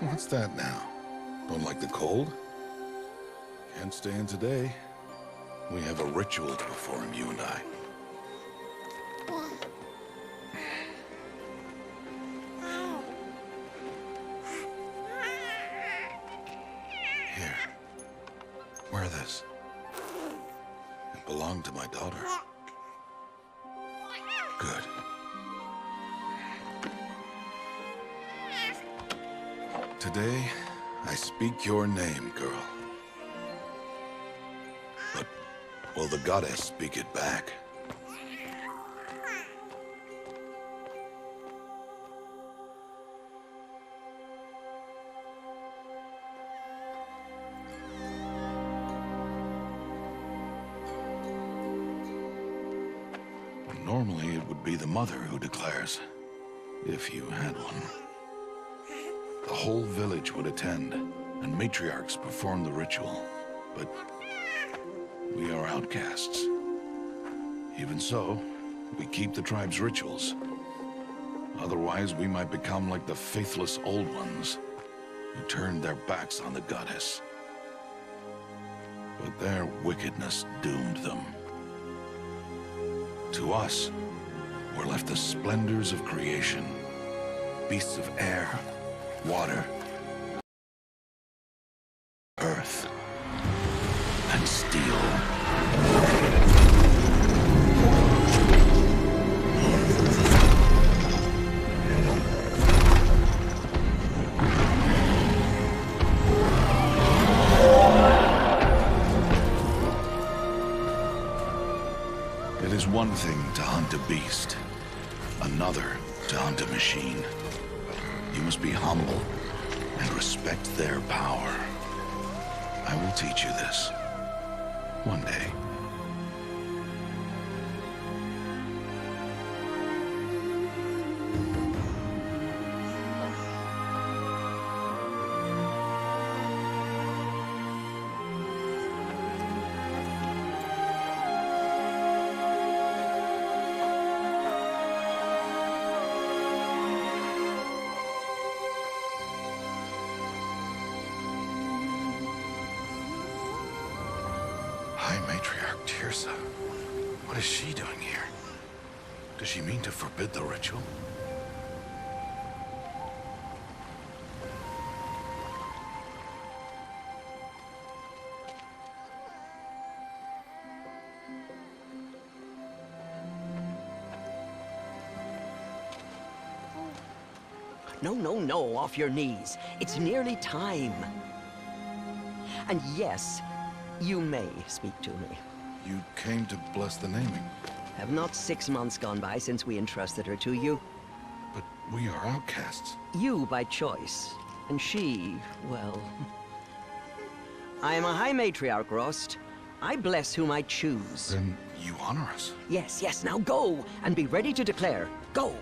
What's that now? Don't like the cold? Can't stay in today. We have a ritual to perform, you and I. Here. Wear this. It belonged to my daughter. Good. Today, I speak your name, girl. But will the goddess speak it back? Normally, it would be the mother who declares, if you had one. The whole village would attend, and matriarchs perform the ritual. But we are outcasts. Even so, we keep the tribe's rituals. Otherwise, we might become like the faithless old ones, who turned their backs on the goddess. But their wickedness doomed them. To us, were left the splendors of creation, beasts of air, water, earth, and steel. It is one thing to hunt a beast, another to hunt a machine. You must be humble and respect their power. I will teach you this. One day. High Matriarch Tirsa. What is she doing here? Does she mean to forbid the ritual? No, off your knees. It's nearly time. And yes, you may speak to me. You came to bless the naming. Have not 6 months gone by since we entrusted her to you? But we are outcasts. You by choice, and she, well... I am a High Matriarch, Rost. I bless whom I choose. Then you honor us. Yes, now go, and be ready to declare. Go!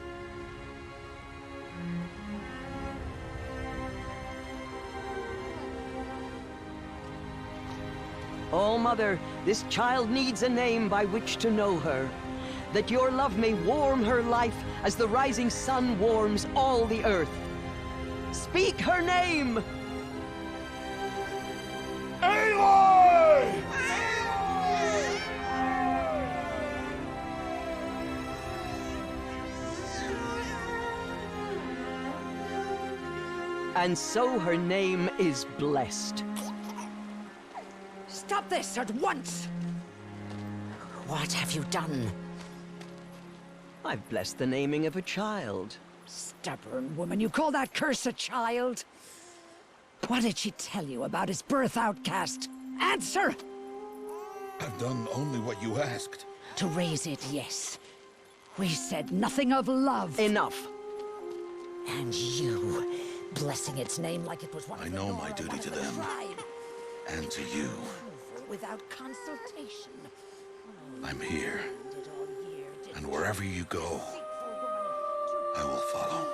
Oh, Mother, this child needs a name by which to know her, that your love may warm her life as the rising sun warms all the earth. Speak her name! Aloy! And so her name is blessed. Stop this at once! What have you done? I've blessed the naming of a child. Stubborn woman, you call that curse a child? What did she tell you about his birth, outcast? Answer! I've done only what you asked. To raise it, yes. We said nothing of love. Enough. And you, blessing its name like it was one I of the know Nora, my duty one of to the them. tribe. And to you. Without consultation. I'm here. Did all year, did And wherever you go, I will follow.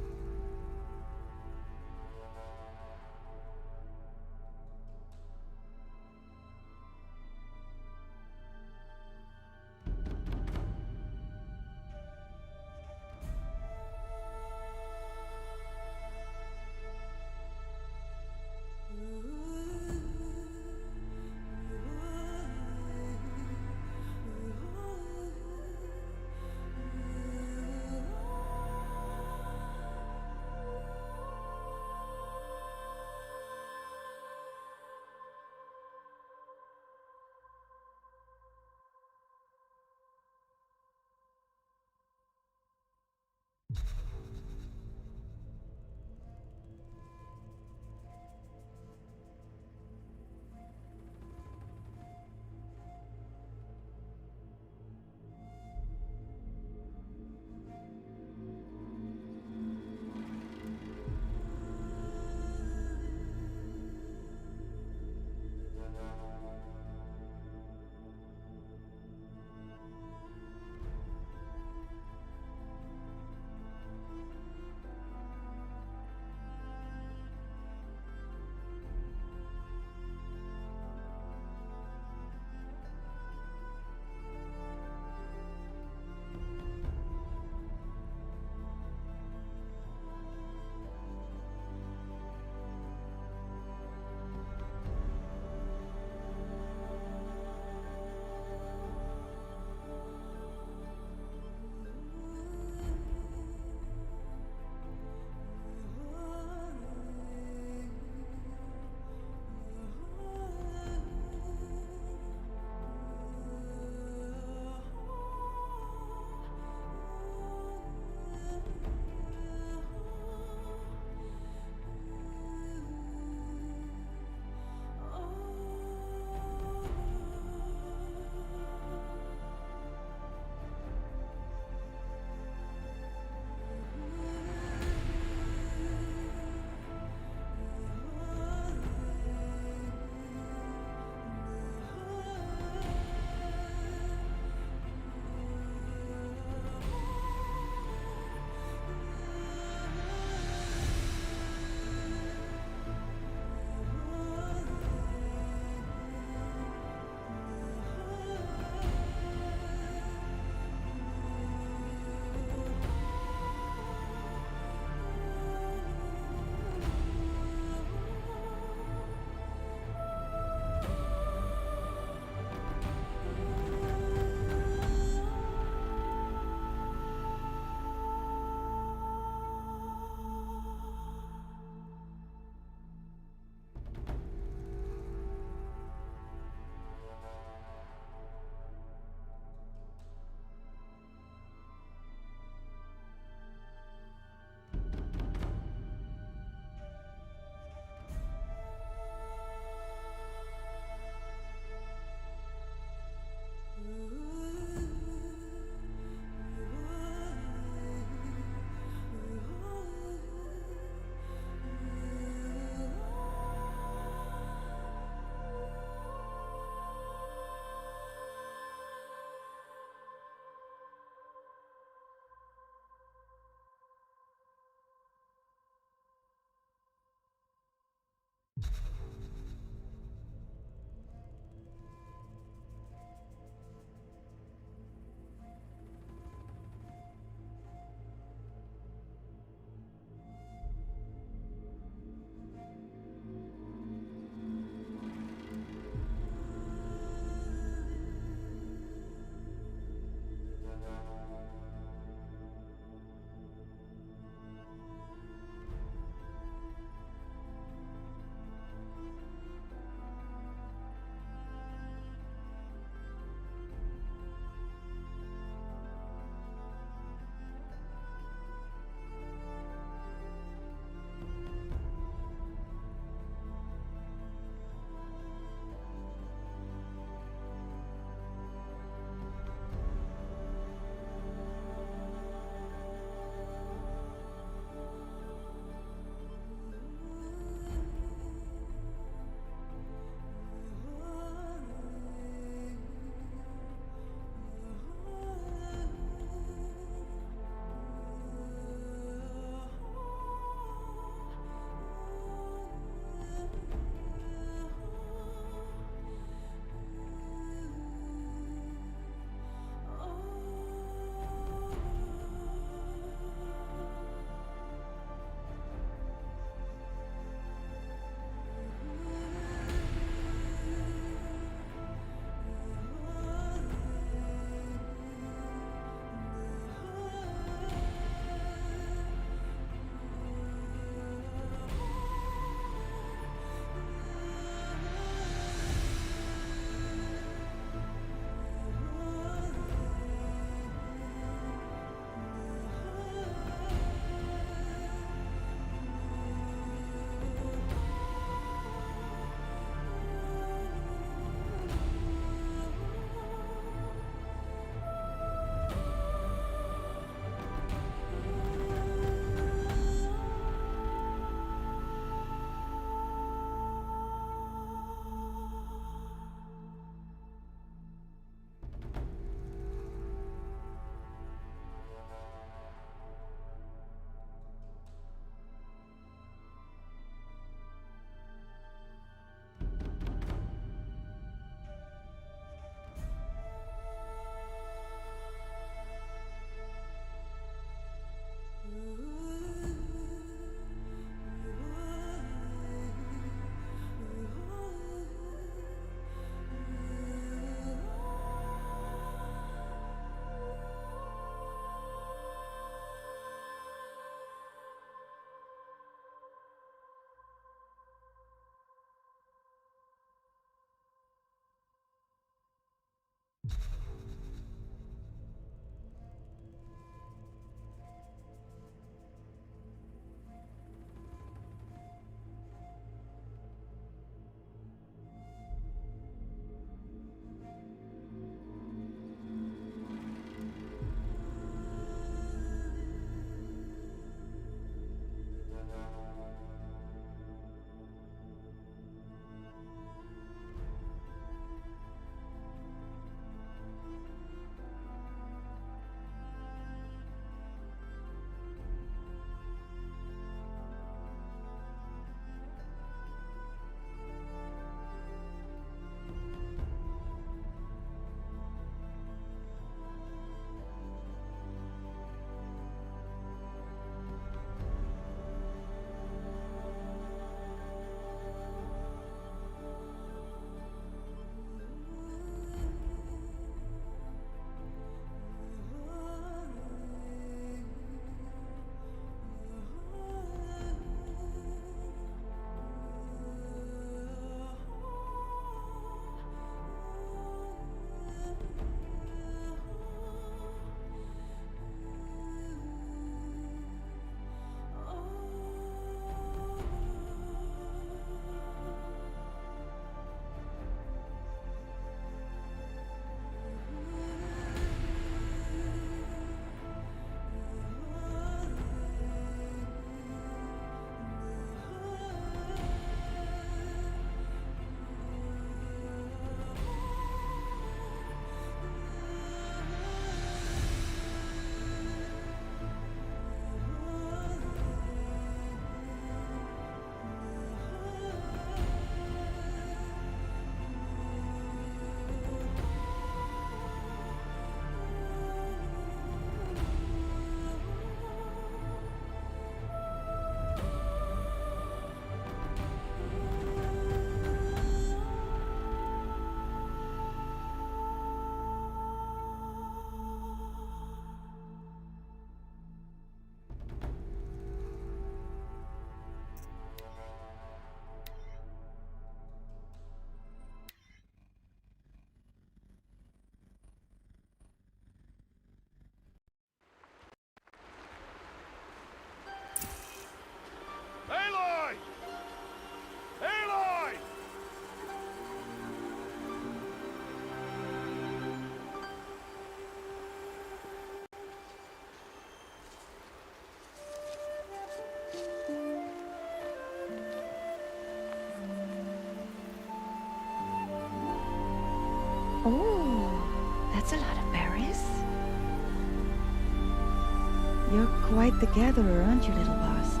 You're quite the gatherer, aren't you, little bast?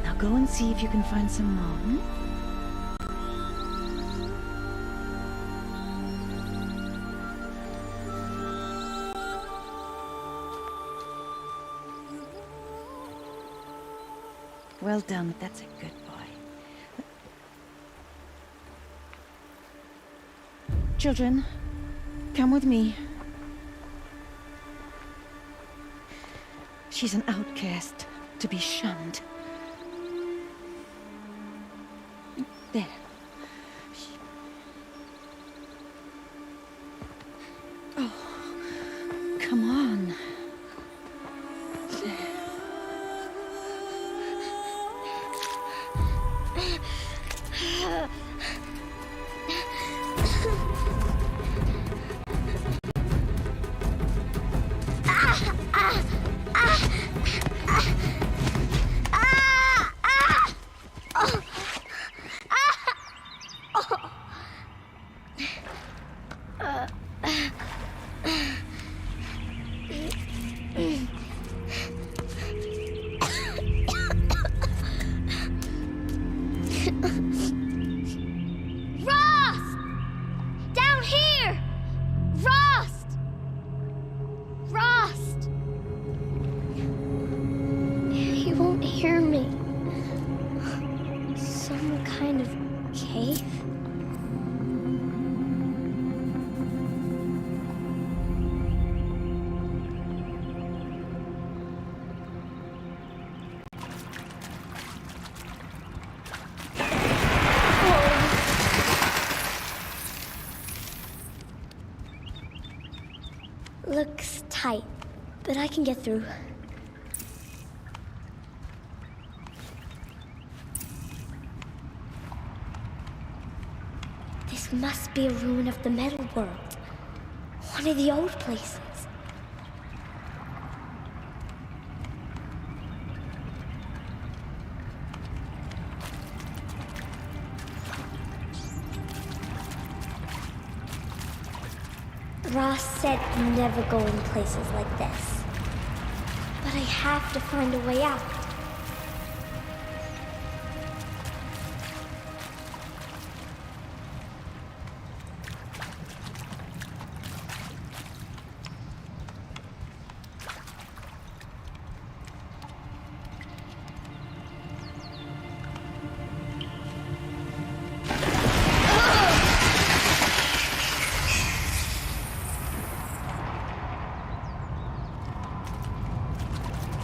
Now go and see if you can find some more, hmm? Well done, that's a good boy. Children, come with me. She's an outcast, to be shunned. There. Oh, come on. Rost! Down here! Rost! Rost! He won't hear me. Some kind of cave? Looks tight, but I can get through. This must be a ruin of the metal world. One of the old places. Ross said never go in places like this. But I have to find a way out.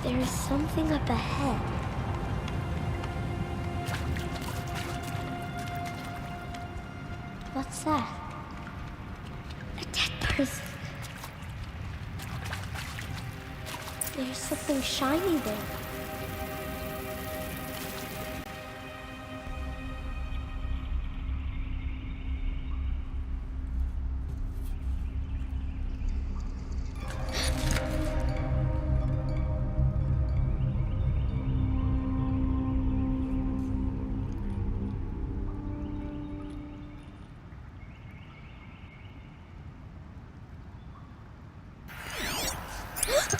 There is something up ahead. What's that? A dead person. There's something shiny there.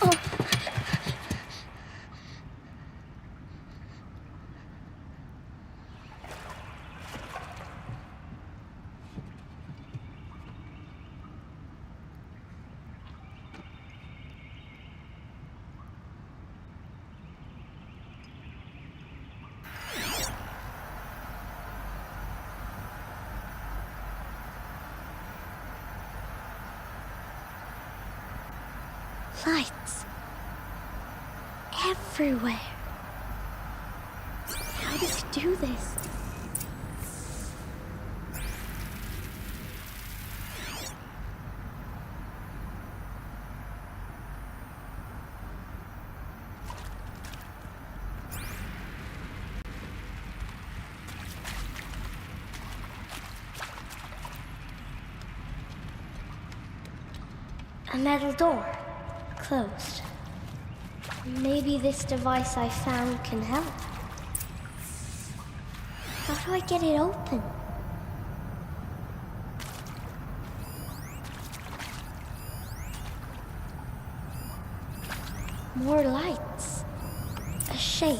Oh. Lights. Everywhere. How does he do this? A metal door. Closed. Maybe this device I found can help. How do I get it open? More lights. A shape.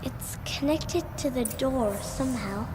It's connected to the door somehow.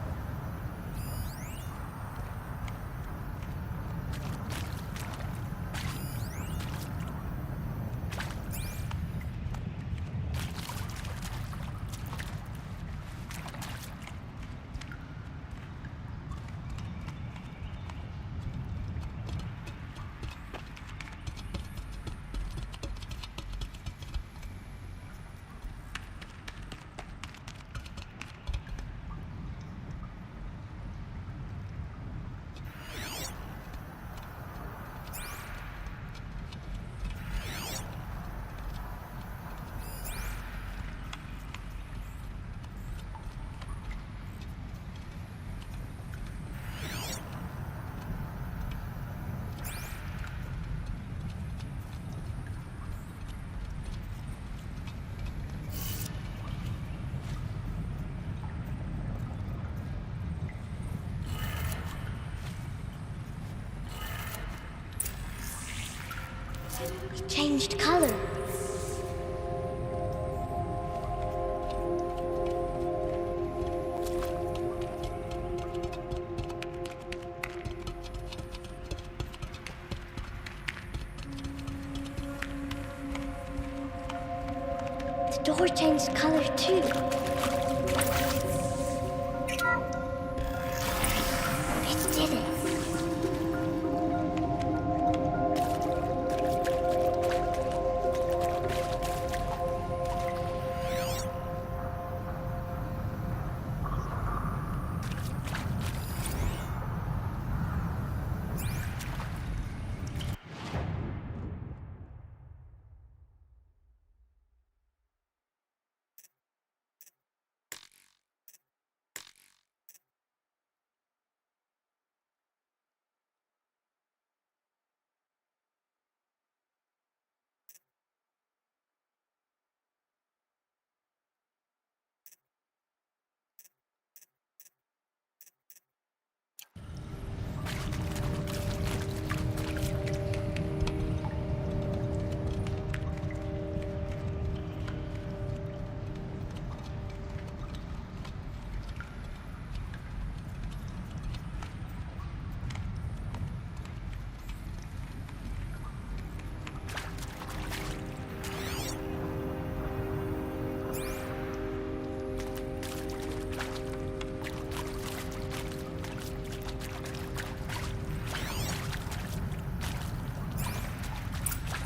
It changed color. The door changed color too. It did it.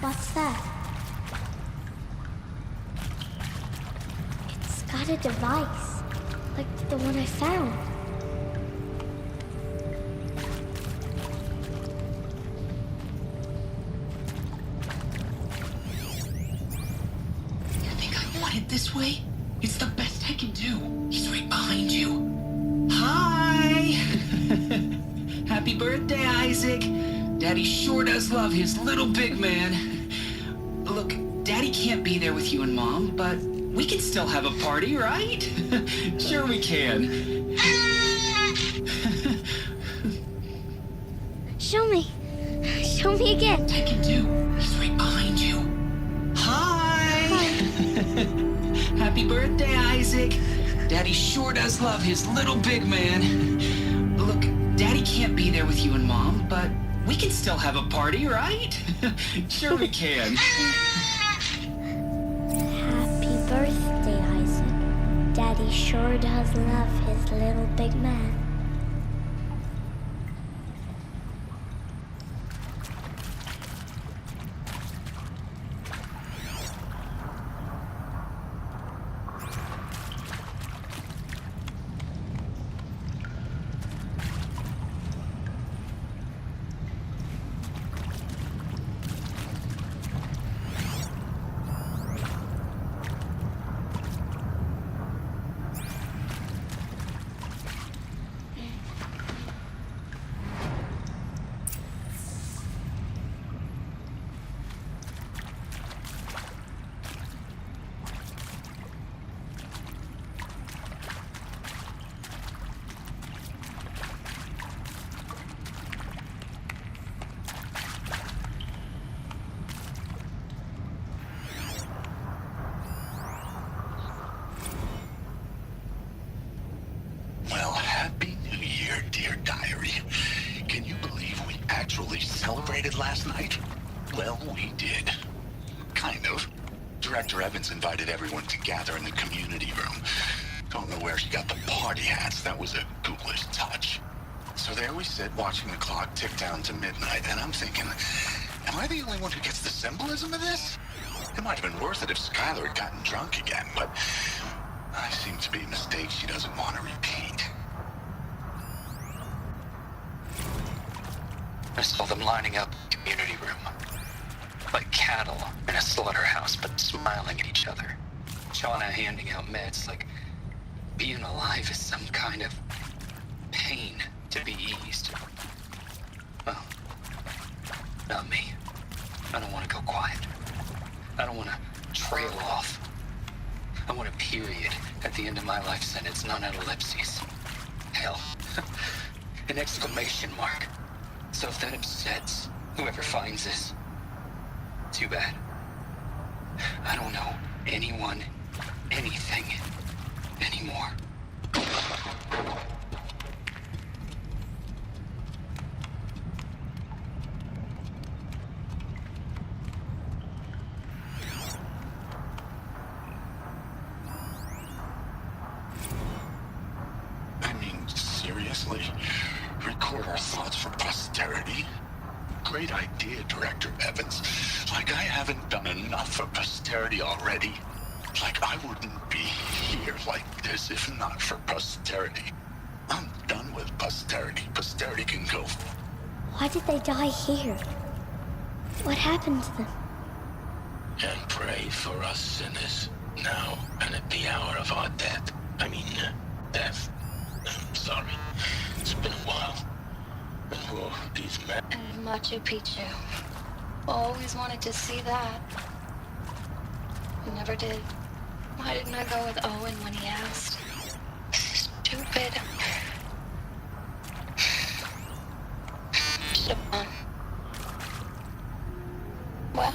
What's that? It's got a device, like the one I found. You think I want it this way? It's the best I can do. He's right behind you. Hi! Happy birthday, Isaac. Daddy sure does love his little big man. Look, Daddy can't be there with you and Mom, but we can still have a party, right? Sure we can. Show me. Show me again. I can do. He's right behind you. Hi! Happy birthday, Isaac. Daddy sure does love his little big man. Look, Daddy can't be there with you and Mom, but we can still have a party, right? Sure we can. Happy birthday, Isaac. Daddy sure does love his little big man. last night? Well, we did. Kind of. Director Evans invited everyone to gather in the community room. Don't know where she got the party hats. That was a ghoulish touch. So there we sit, watching the clock tick down to midnight, and I'm thinking, am I the only one who gets the symbolism of this? It might have been worth it if Skylar had gotten drunk again, but I seem to be a mistake she doesn't want to repeat. I saw them lining up in the community room. Like cattle in a slaughterhouse, but smiling at each other. Shauna handing out meds like being alive is some kind of pain to be eased. Well, not me. I don't want to go quiet. I don't want to trail off. I want a period at the end of my life sentence, not an ellipses. Hell, an exclamation mark. So if that upsets whoever finds this, too bad. I don't know anyone, anything, anymore. I mean, seriously? Record our thoughts for posterity? Great idea, Director Evans. Like I haven't done enough for posterity already. Like I wouldn't be here like this if not for posterity. I'm done with posterity. Posterity can go. Why did they die here? What happened to them? And pray for us sinners, now and at the hour of our death. Death. I'm sorry. It's been a while. And who are these men? And Machu Picchu. Always wanted to see that. Never did. Why didn't I go with Owen when he asked? Stupid. Should've well.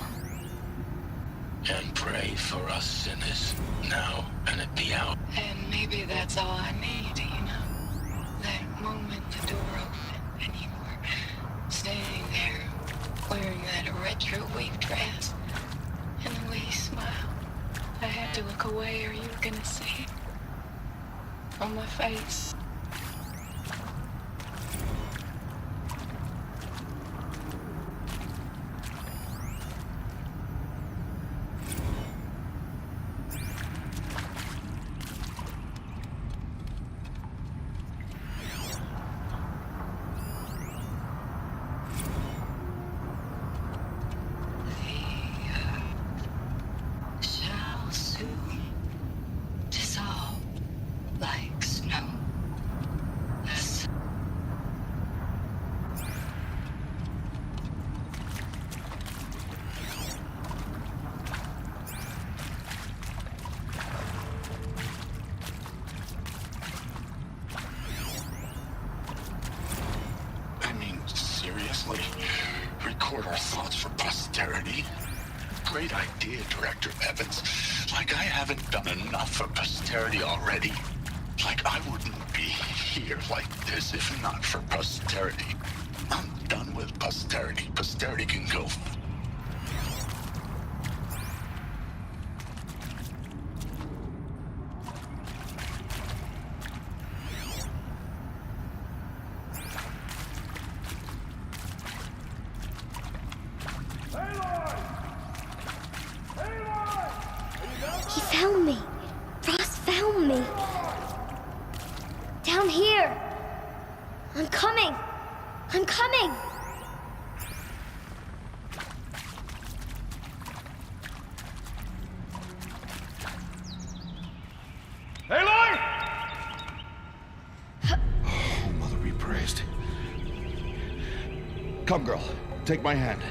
And pray for us sinners, now and at the hour. And maybe that's all I need, you know? That moment the door opened and you were standing there wearing that retro wave dress and the way you smiled. I had to look away or you were gonna see it on my face. Shall soon dissolve like snow. Yes. I mean, seriously? Record our thoughts for posterity? Great idea, Director Evans. Like I haven't done enough for posterity already. Like I wouldn't be here like this if not for posterity. I'm done with posterity. Posterity can go. He found me. Ross found me. Down here. I'm coming. I'm coming. Oh, Mother be praised. Come, girl. Take my hand.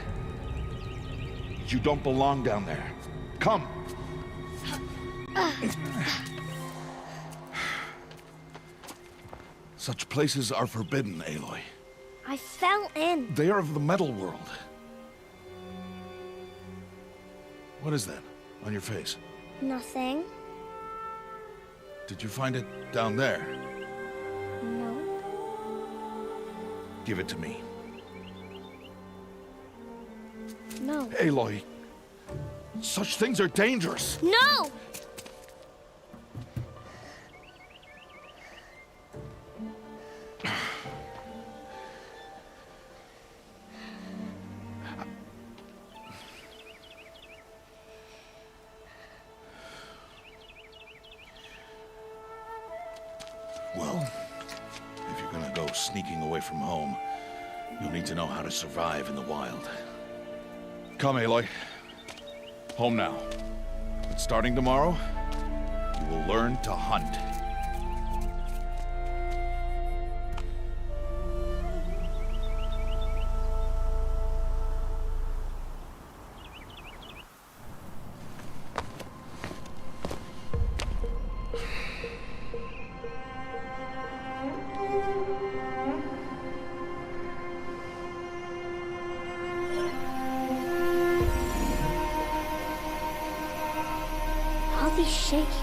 You don't belong down there. Come. Such places are forbidden, Aloy. I fell in. They are of the metal world. What is that on your face? Nothing. Did you find it down there? No. Give it to me. No. Aloy, such things are dangerous. No! Well, if you're gonna go sneaking away from home, you'll need to know how to survive in the wild. Come, Aloy. Home now. But starting tomorrow, you will learn to hunt. All these shapes.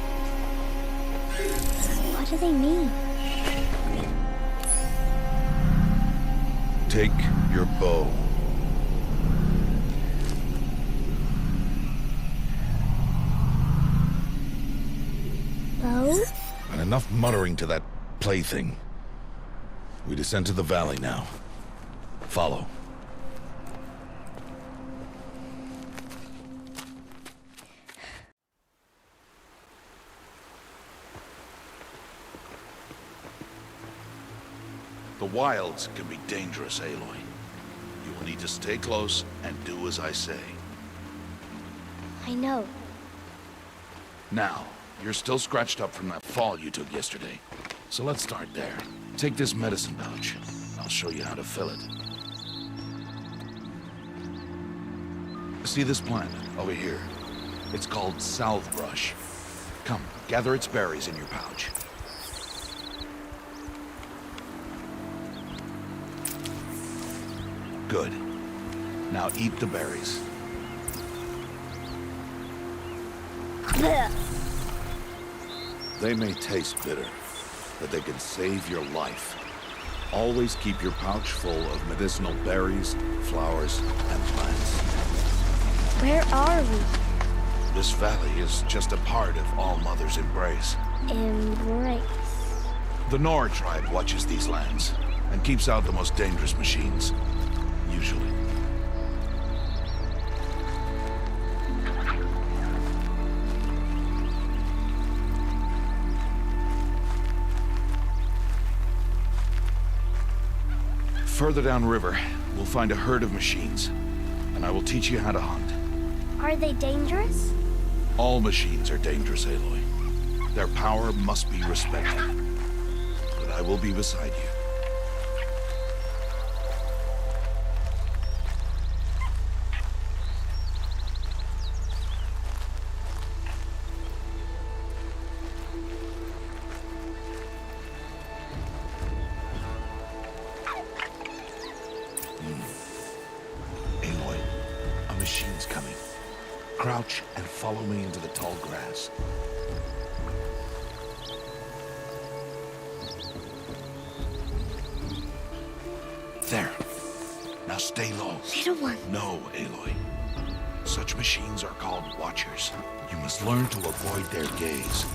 What do they mean? Take your bow. Bow? And enough muttering to that plaything. We descend to the valley now. Follow. The wilds can be dangerous, Aloy. You will need to stay close and do as I say. I know. Now, you're still scratched up from that fall you took yesterday. So let's start there. Take this medicine pouch. I'll show you how to fill it. See this plant over here? It's called salvebrush. Come, gather its berries in your pouch. Good. Now eat the berries. Blech. They may taste bitter, but they can save your life. Always keep your pouch full of medicinal berries, flowers, and plants. Where are we? This valley is just a part of All Mother's embrace. Embrace. The Nor tribe watches these lands and keeps out the most dangerous machines. Usually. Further downriver, we'll find a herd of machines, and I will teach you how to hunt. Are they dangerous? All machines are dangerous, Aloy. Their power must be respected. But I will be beside you. Aloy, a machine's coming. Crouch and follow me into the tall grass. There. Now stay low. Little one. No, Aloy. Such machines are called Watchers. You must learn to avoid their gaze.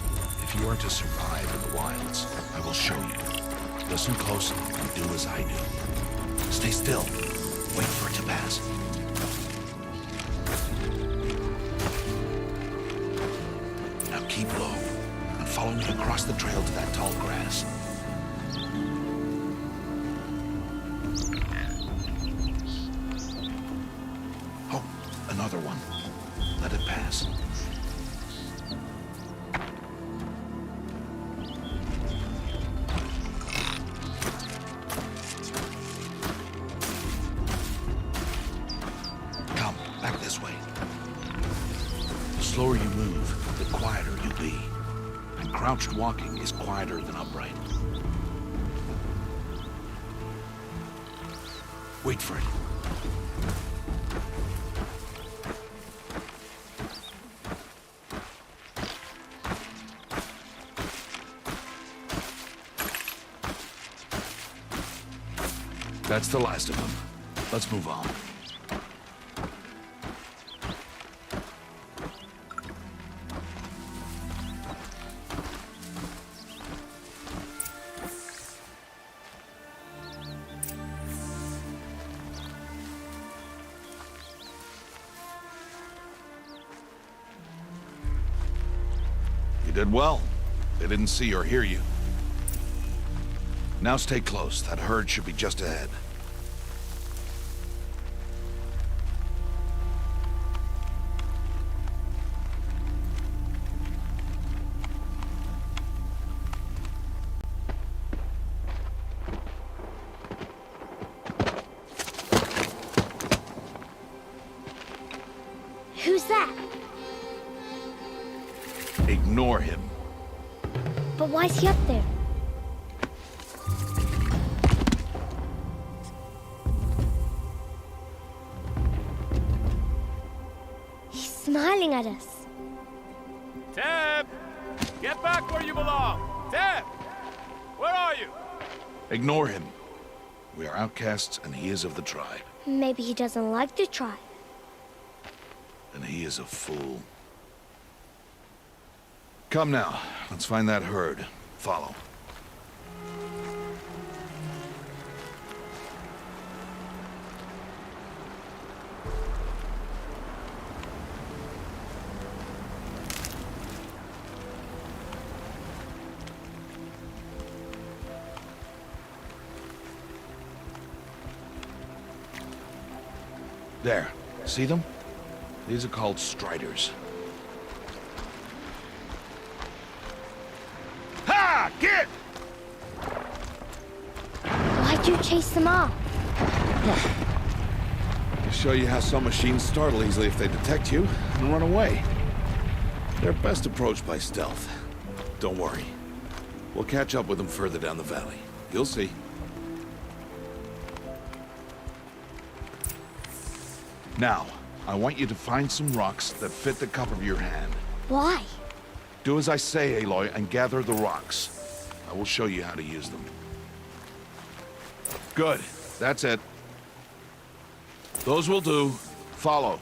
If you are to survive in the wilds, I will show you. Listen close and do as I do. Stay still. Wait for it to pass. Now keep low and follow me across the trail to that tall grass. Oh, another one. Let it pass. Come, back this way. The slower you move, the quieter you'll be. And crouched walking is quieter than upright. Wait for it. That's the last of them. Let's move on. did well. They didn't see or hear you. Now stay close. That herd should be just ahead. Who's that? Ignore him. But why is he up there? He's smiling at us. Teb! Get back where you belong! Teb! Where are you? Ignore him. We are outcasts, and he is of the tribe. Maybe he doesn't like the tribe. And he is a fool. Come now, let's find that herd. Follow. There. See them? These are called striders. Ha! Get! Why'd you chase them off? To show you how some machines startle easily if they detect you and run away. They're best approached by stealth. Don't worry. We'll catch up with them further down the valley. You'll see. Now, I want you to find some rocks that fit the cup of your hand. Why? Do as I say, Aloy, and gather the rocks. I will show you how to use them. Good. That's it. Those will do. Follow.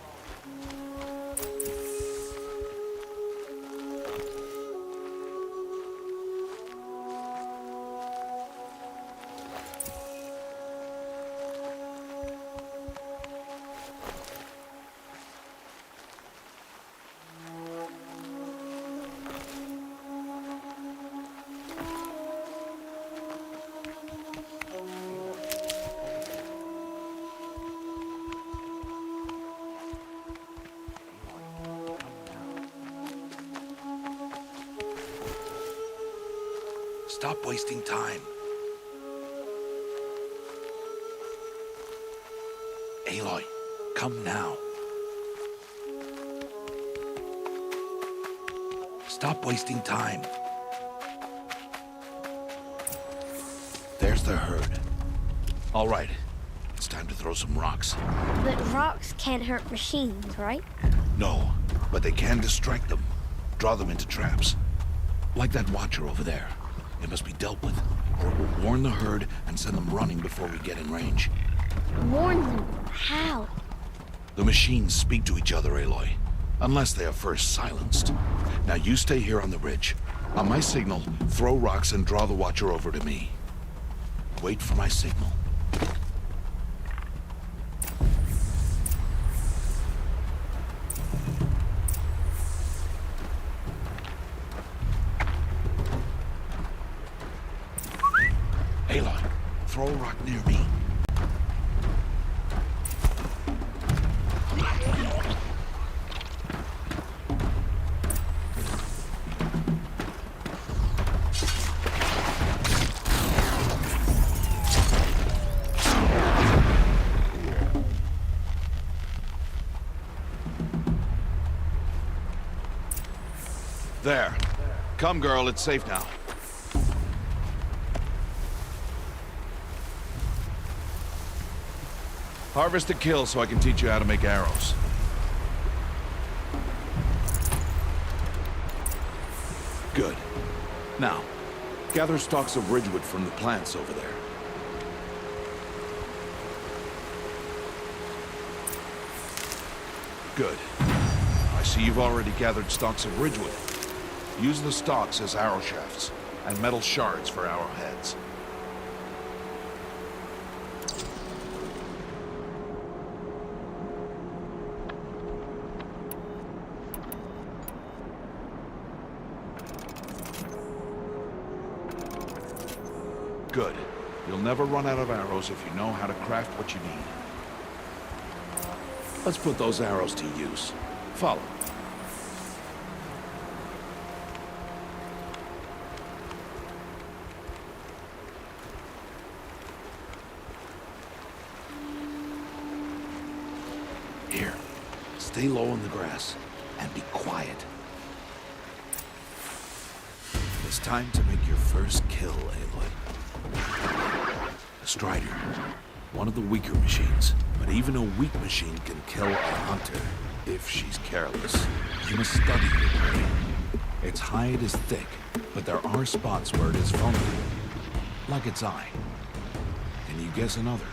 Stop wasting time. Aloy, come now. Stop wasting time. There's the herd. All right, it's time to throw some rocks. But rocks can't hurt machines, right? No, but they can distract them. Draw them into traps. Like that watcher over there. It must be dealt with, or it will warn the herd and send them running before we get in range. Warn them? How? The machines speak to each other, Aloy. Unless they are first silenced. Now you stay here on the ridge. On my signal, throw rocks and draw the watcher over to me. Wait for my signal. Aloy, throw a rock near me. There. Come, girl, it's safe now. Harvest a kill so I can teach you how to make arrows. Good. Now, gather stalks of ridgewood from the plants over there. Good. I see you've already gathered stalks of ridgewood. Use the stalks as arrow shafts, and metal shards for arrowheads. Good. You'll never run out of arrows if you know how to craft what you need. Let's put those arrows to use. Follow. Here. Stay low in the grass and be quiet. It's time to make your first kill, Aloy. A Strider. One of the weaker machines. But even a weak machine can kill a hunter if she's careless. You must study your prey. Its hide is thick, but there are spots where it is vulnerable. Like its eye. Can you guess another?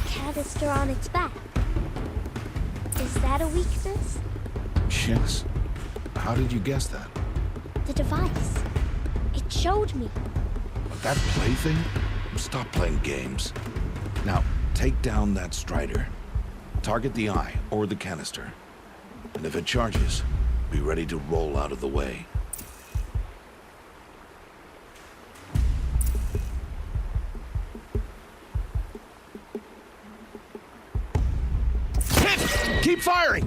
Canister on its back. Is that a weakness? Yes. How did you guess that? The device. It showed me. That plaything? Stop playing games. Now, take down that Strider. Target the eye or the canister. And if it charges, be ready to roll out of the way. Hit! Keep firing!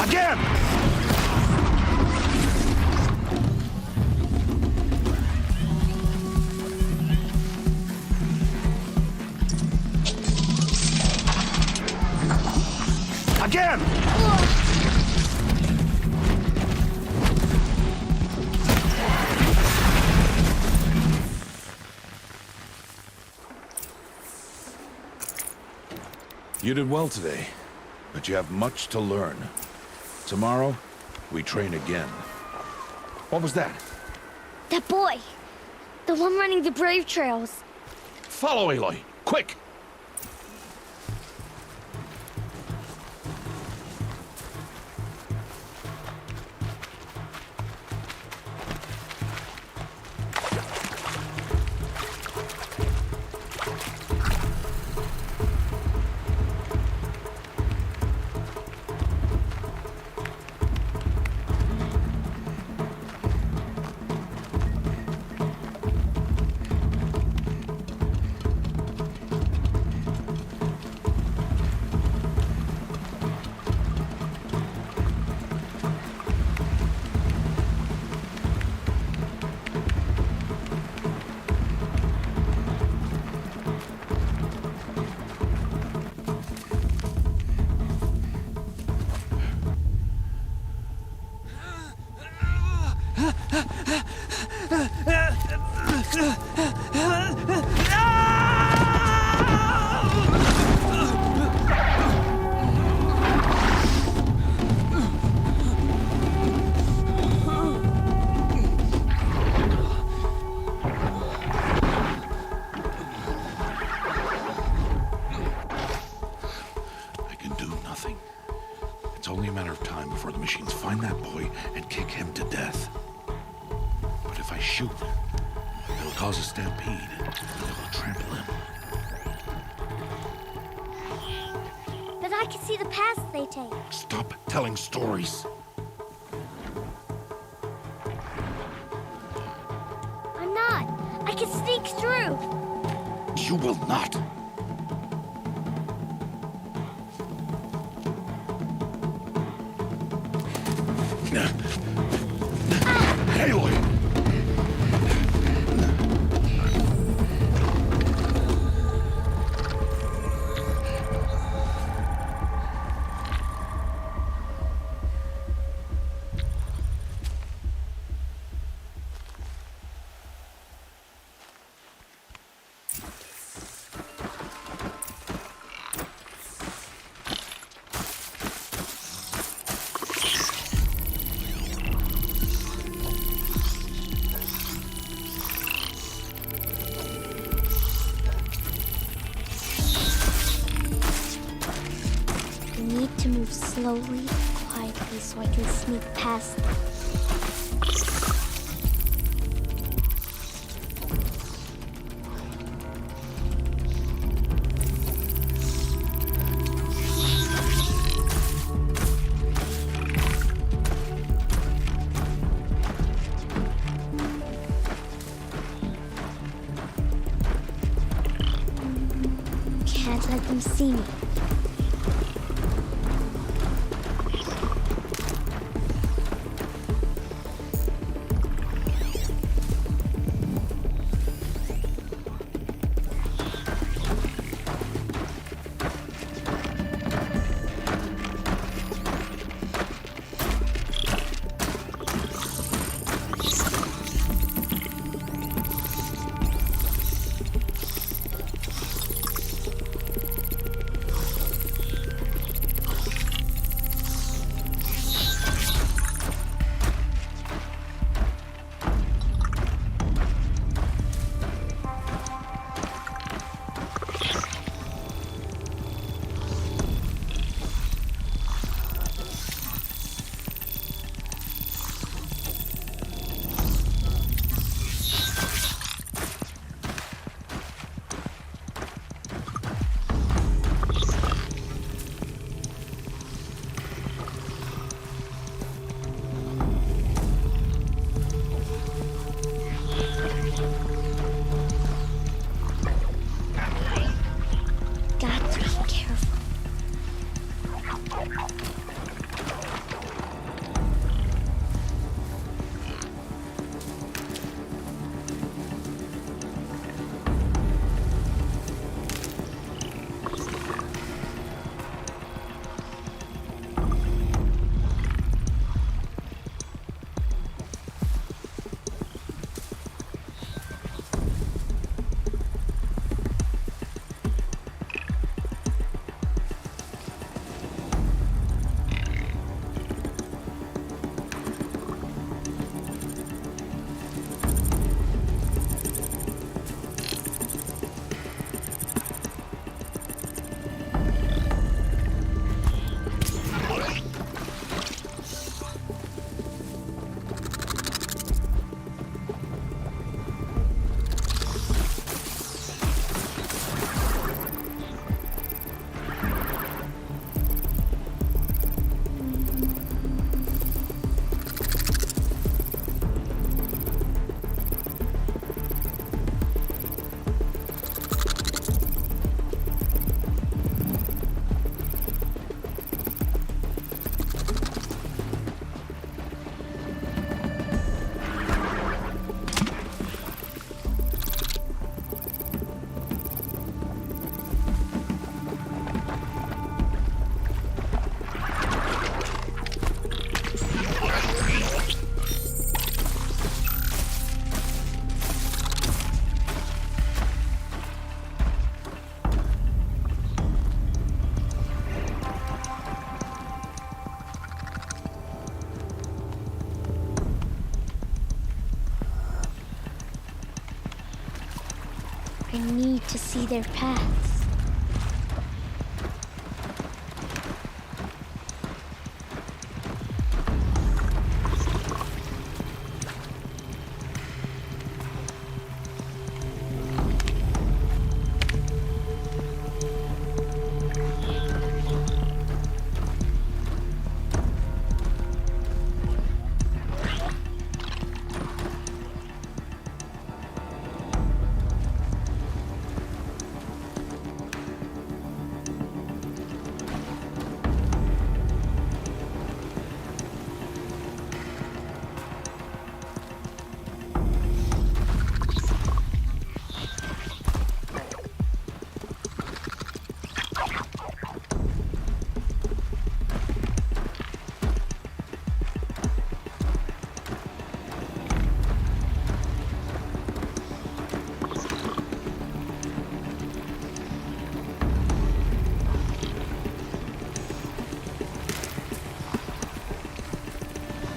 Again! Again! You did well today, but you have much to learn. Tomorrow, we train again. What was that? That boy. The one running the brave trails. Follow Aloy, quick! It's only a matter of time before the machines find that boy and kick him to death. But if I shoot, it'll cause a stampede, and it will trample him. But I can see the paths they take. Stop telling stories. I'm not. I can sneak through. You will not. Aloy! To move slowly, quietly, so I can sneak past them. Can't let them see me. Got to be careful. I need to see their paths.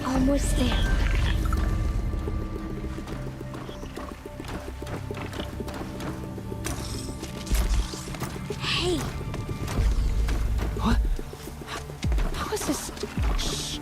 Almost there. Hey! What? How is this? Shh.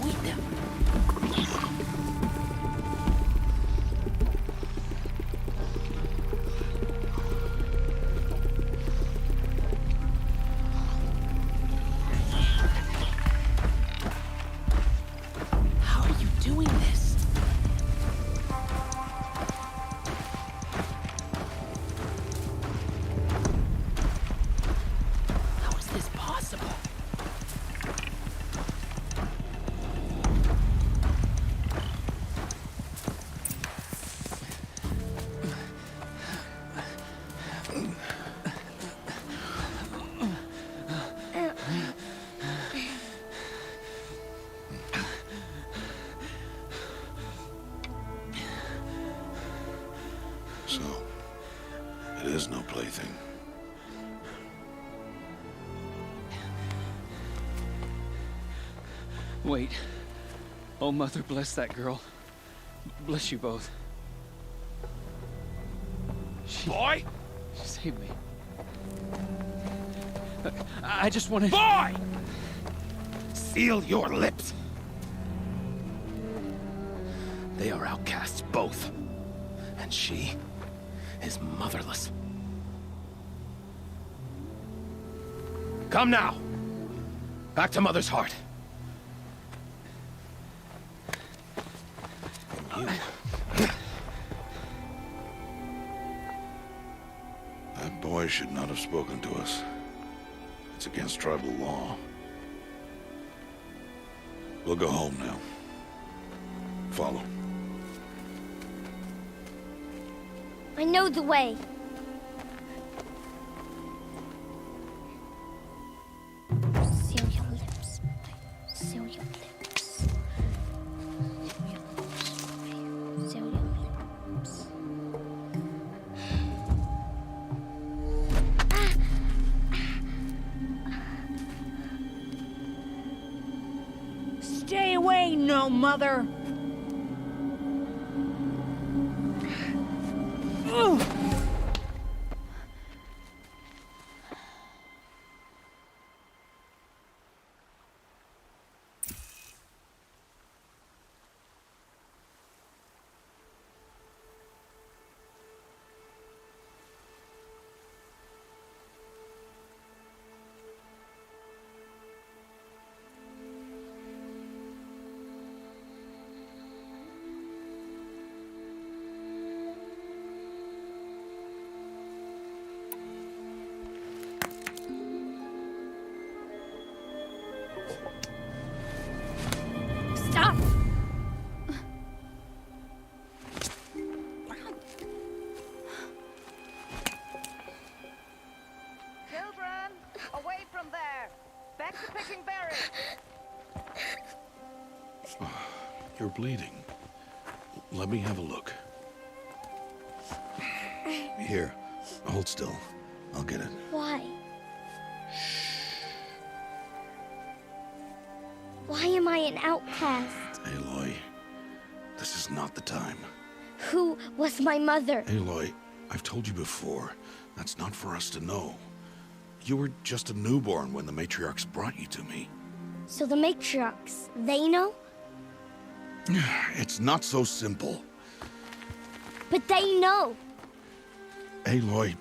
Get them. How are you doing this? How is this possible? So, it is no plaything. Wait. Oh, Mother, bless that girl. Bless you both. Boy! She saved me. I just wanted... Boy! Seal your lips. They are outcasts, both. And she is motherless. Come now. Back to Mother's heart. That boy should not have spoken to us. It's against tribal law. We'll go home now. Follow. I know the way. Seal your lips. Seal your lips. Seal your lips. Stay away, no mother! Ugh. Stop! Children, away from there. Back to picking berries. You're bleeding. Let me have a look. Here, hold still. I'll get it. Why? Why am I an outcast? Aloy, this is not the time. Who was my mother? Aloy, I've told you before, that's not for us to know. You were just a newborn when the matriarchs brought you to me. So the matriarchs, they know? It's not so simple. But they know. Aloy,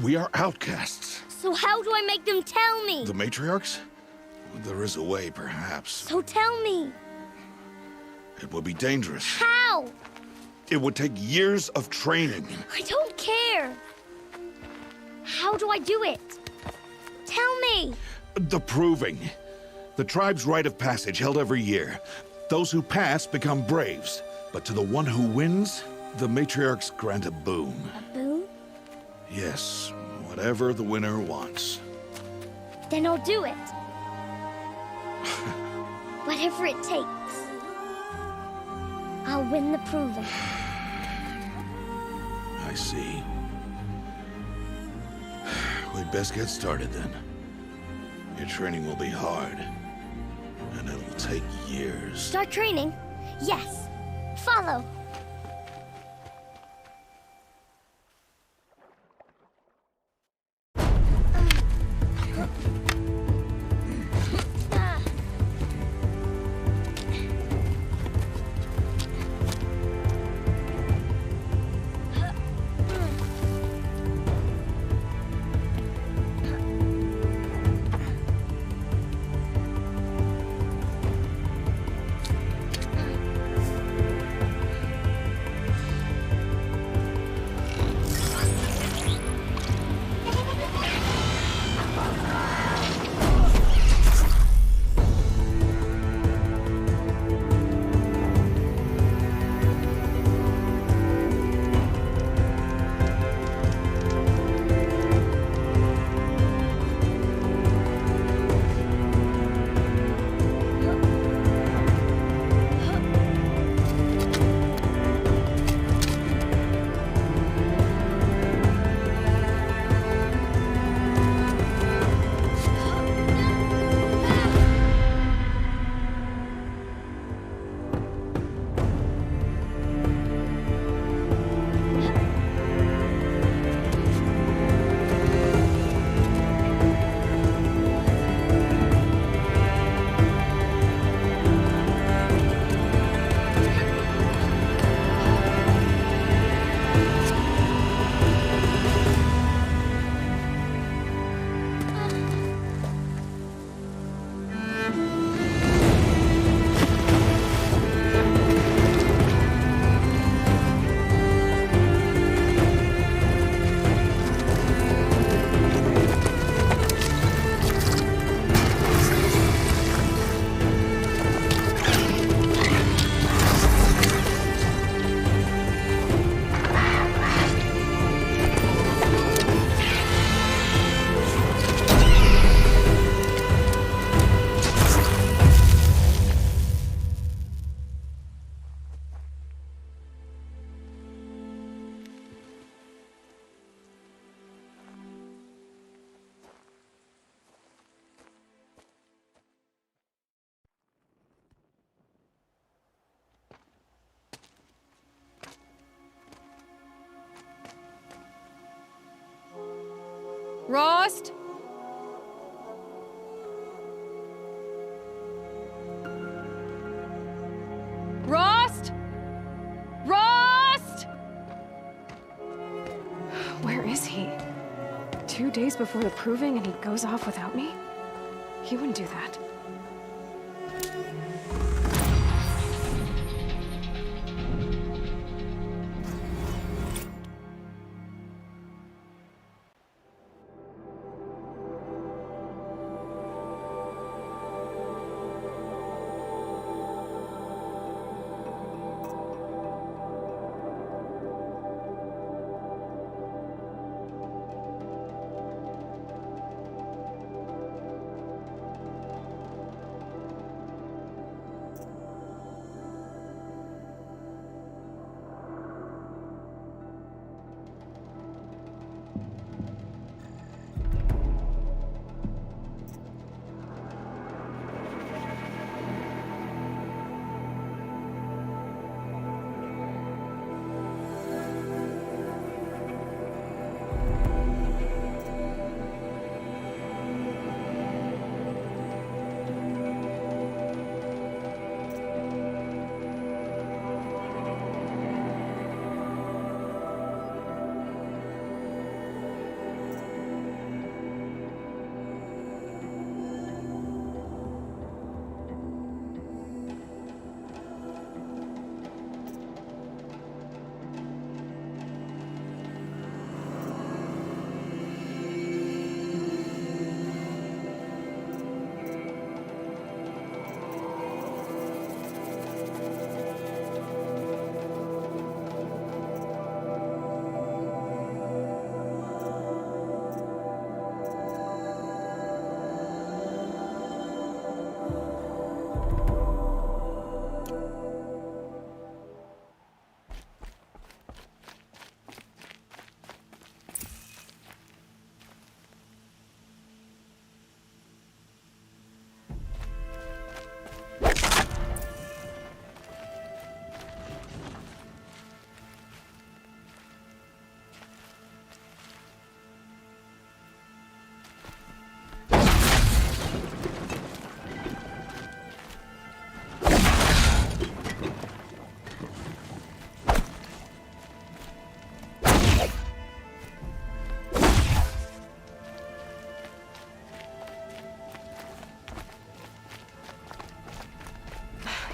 we are outcasts. So how do I make them tell me? The matriarchs? There is a way, perhaps. So tell me. It would be dangerous. How? It would take years of training. I don't care. How do I do it? Tell me. The proving. The tribe's rite of passage held every year. Those who pass become braves. But to the one who wins, the matriarchs grant a boon. A boon? Yes, whatever the winner wants. Then I'll do it. Whatever it takes. I'll win the proving. I see. We'd best get started then. Your training will be hard, and it'll take years. Start training? Yes. Follow. Rost? Rost? Rost? Where is he? 2 days before the proving and he goes off without me? He wouldn't do that.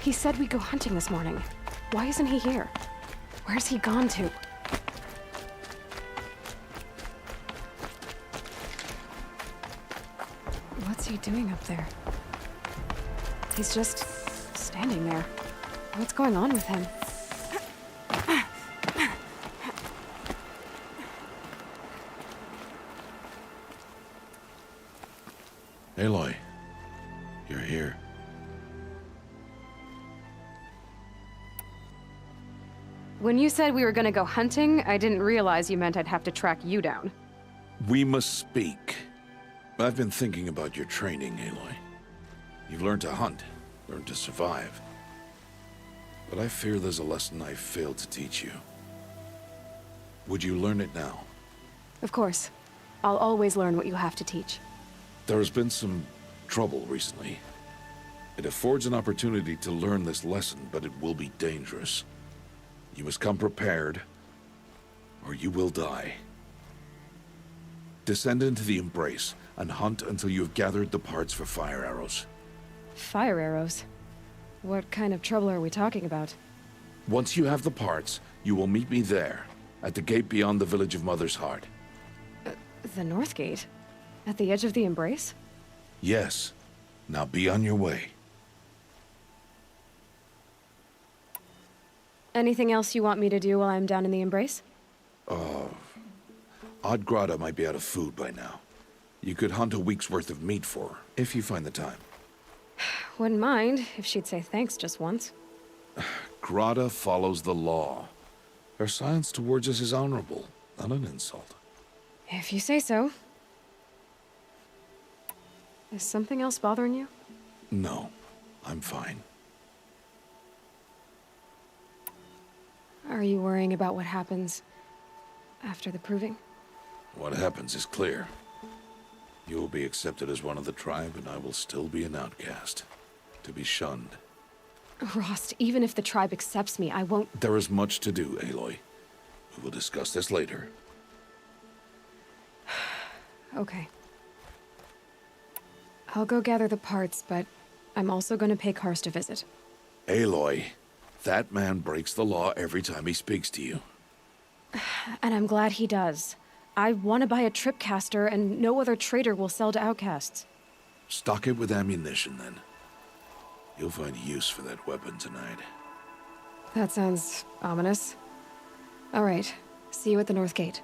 He said we'd go hunting this morning. Why isn't he here? Where's he gone to? What's he doing up there? He's just standing there. What's going on with him? Aloy, you're here. When you said we were gonna go hunting, I didn't realize you meant I'd have to track you down. We must speak. I've been thinking about your training, Aloy. You've learned to hunt, learned to survive. But I fear there's a lesson I failed to teach you. Would you learn it now? Of course. I'll always learn what you have to teach. There has been some trouble recently. It affords an opportunity to learn this lesson, but it will be dangerous. You must come prepared, or you will die. Descend into the Embrace, and hunt until you have gathered the parts for fire arrows. Fire arrows? What kind of trouble are we talking about? Once you have the parts, you will meet me there, at the gate beyond the village of Mother's Heart. The North Gate? At the edge of the Embrace? Yes. Now be on your way. Anything else you want me to do while I'm down in the Embrace? Odd Grata might be out of food by now. You could hunt a week's worth of meat for her, if you find the time. Wouldn't mind if she'd say thanks just once. Grata follows the law. Her silence towards us is honorable, not an insult. If you say so. Is something else bothering you? No, I'm fine. Are you worrying about what happens after the proving? What happens is clear. You will be accepted as one of the tribe, and I will still be an outcast. To be shunned. Rost, even if the tribe accepts me, I won't... There is much to do, Aloy. We will discuss this later. Okay. I'll go gather the parts, but I'm also going to pay Karst a visit. Aloy, that man breaks the law every time he speaks to you. And I'm glad he does. I want to buy a tripcaster, and no other trader will sell to outcasts. Stock it with ammunition, then. You'll find use for that weapon tonight. That sounds ominous. All right. See you at the North Gate.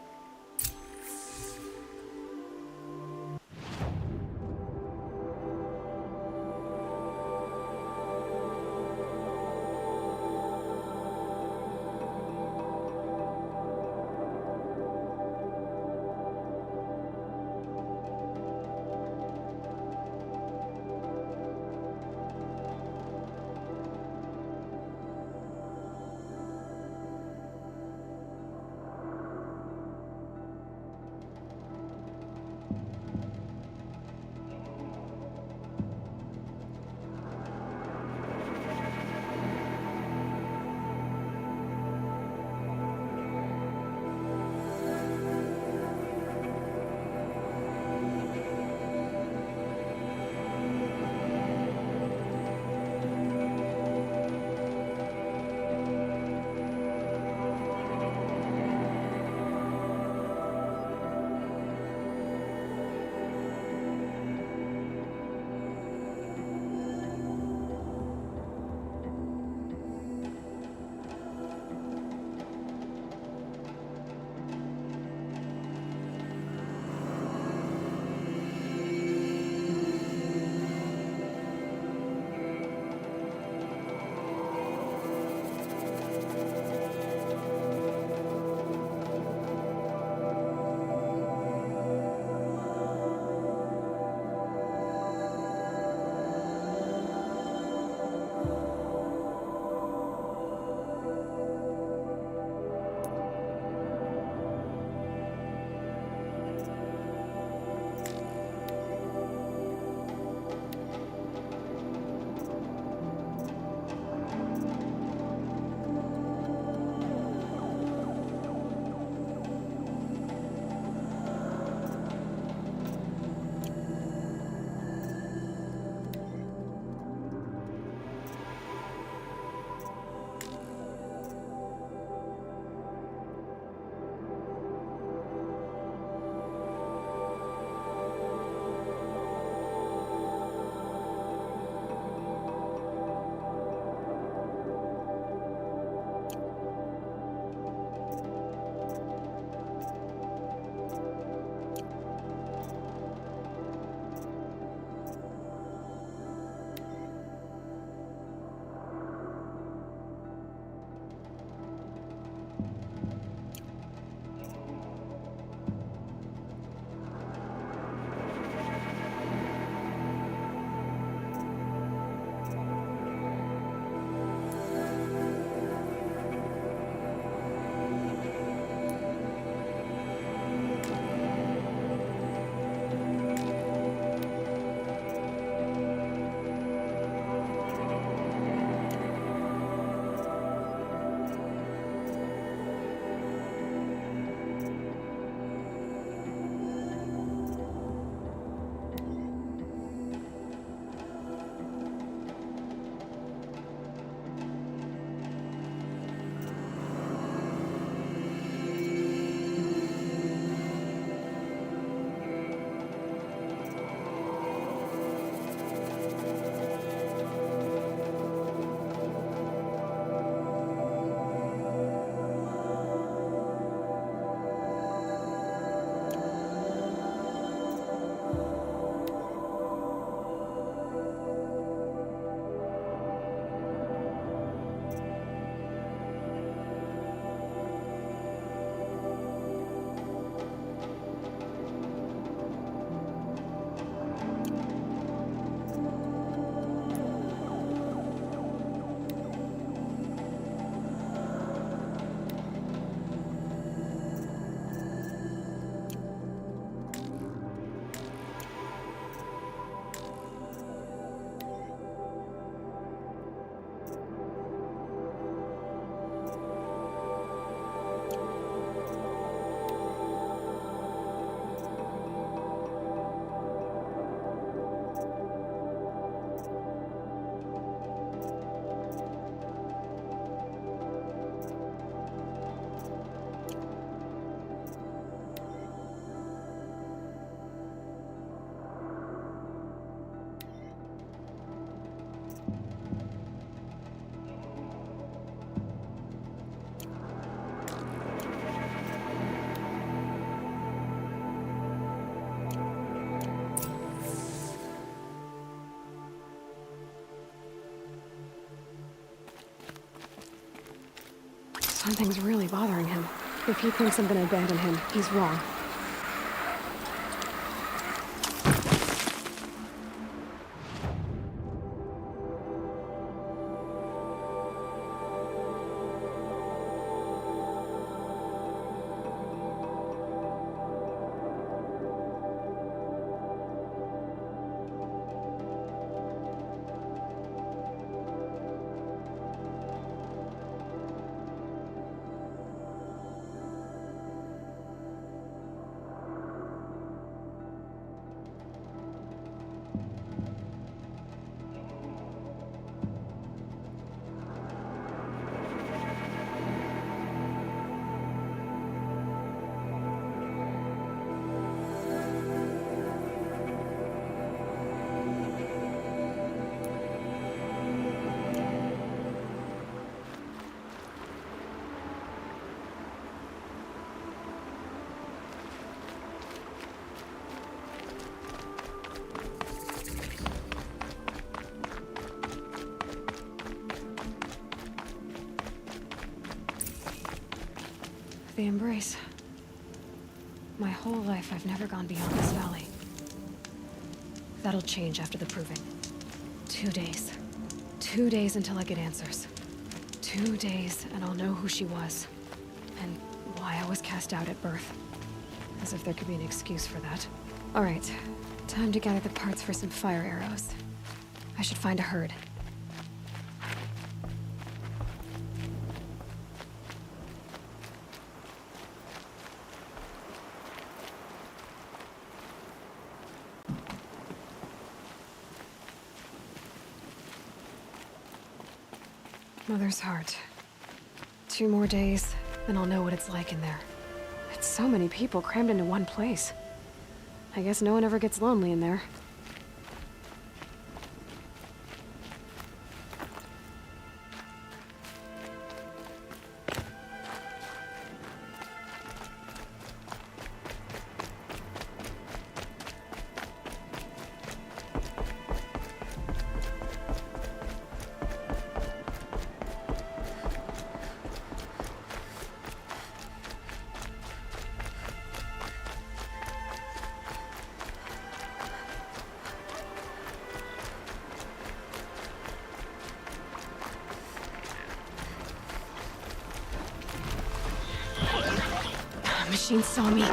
Something's really bothering him. If he thinks I'm gonna abandon him, he's wrong. The embrace. My whole life, I've never gone beyond this valley. That'll change after the proving. 2 days. 2 days until I get answers. 2 days, and I'll know who she was. And why I was cast out at birth. As if there could be an excuse for that. Alright, time to gather the parts for some fire arrows. I should find a herd. Mother's heart. 2 more days, then I'll know what it's like in there. It's so many people crammed into one place. I guess no one ever gets lonely in there. Machine saw me.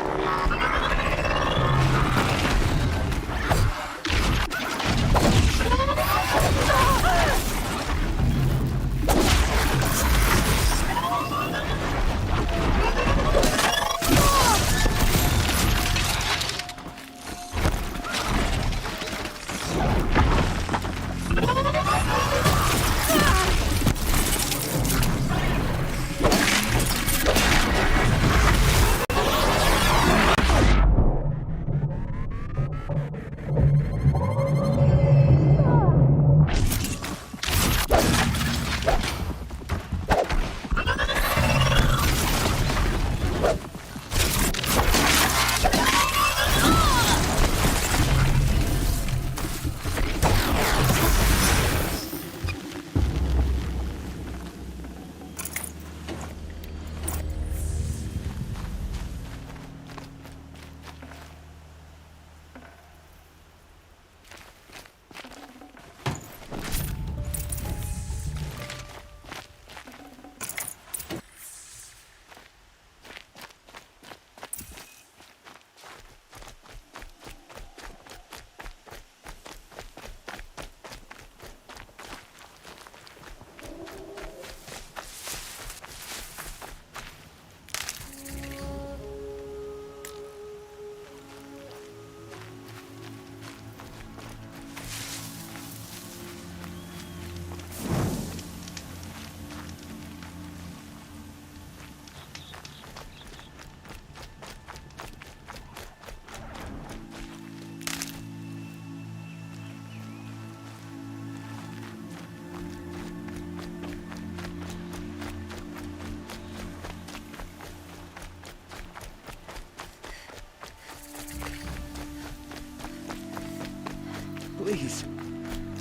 Please.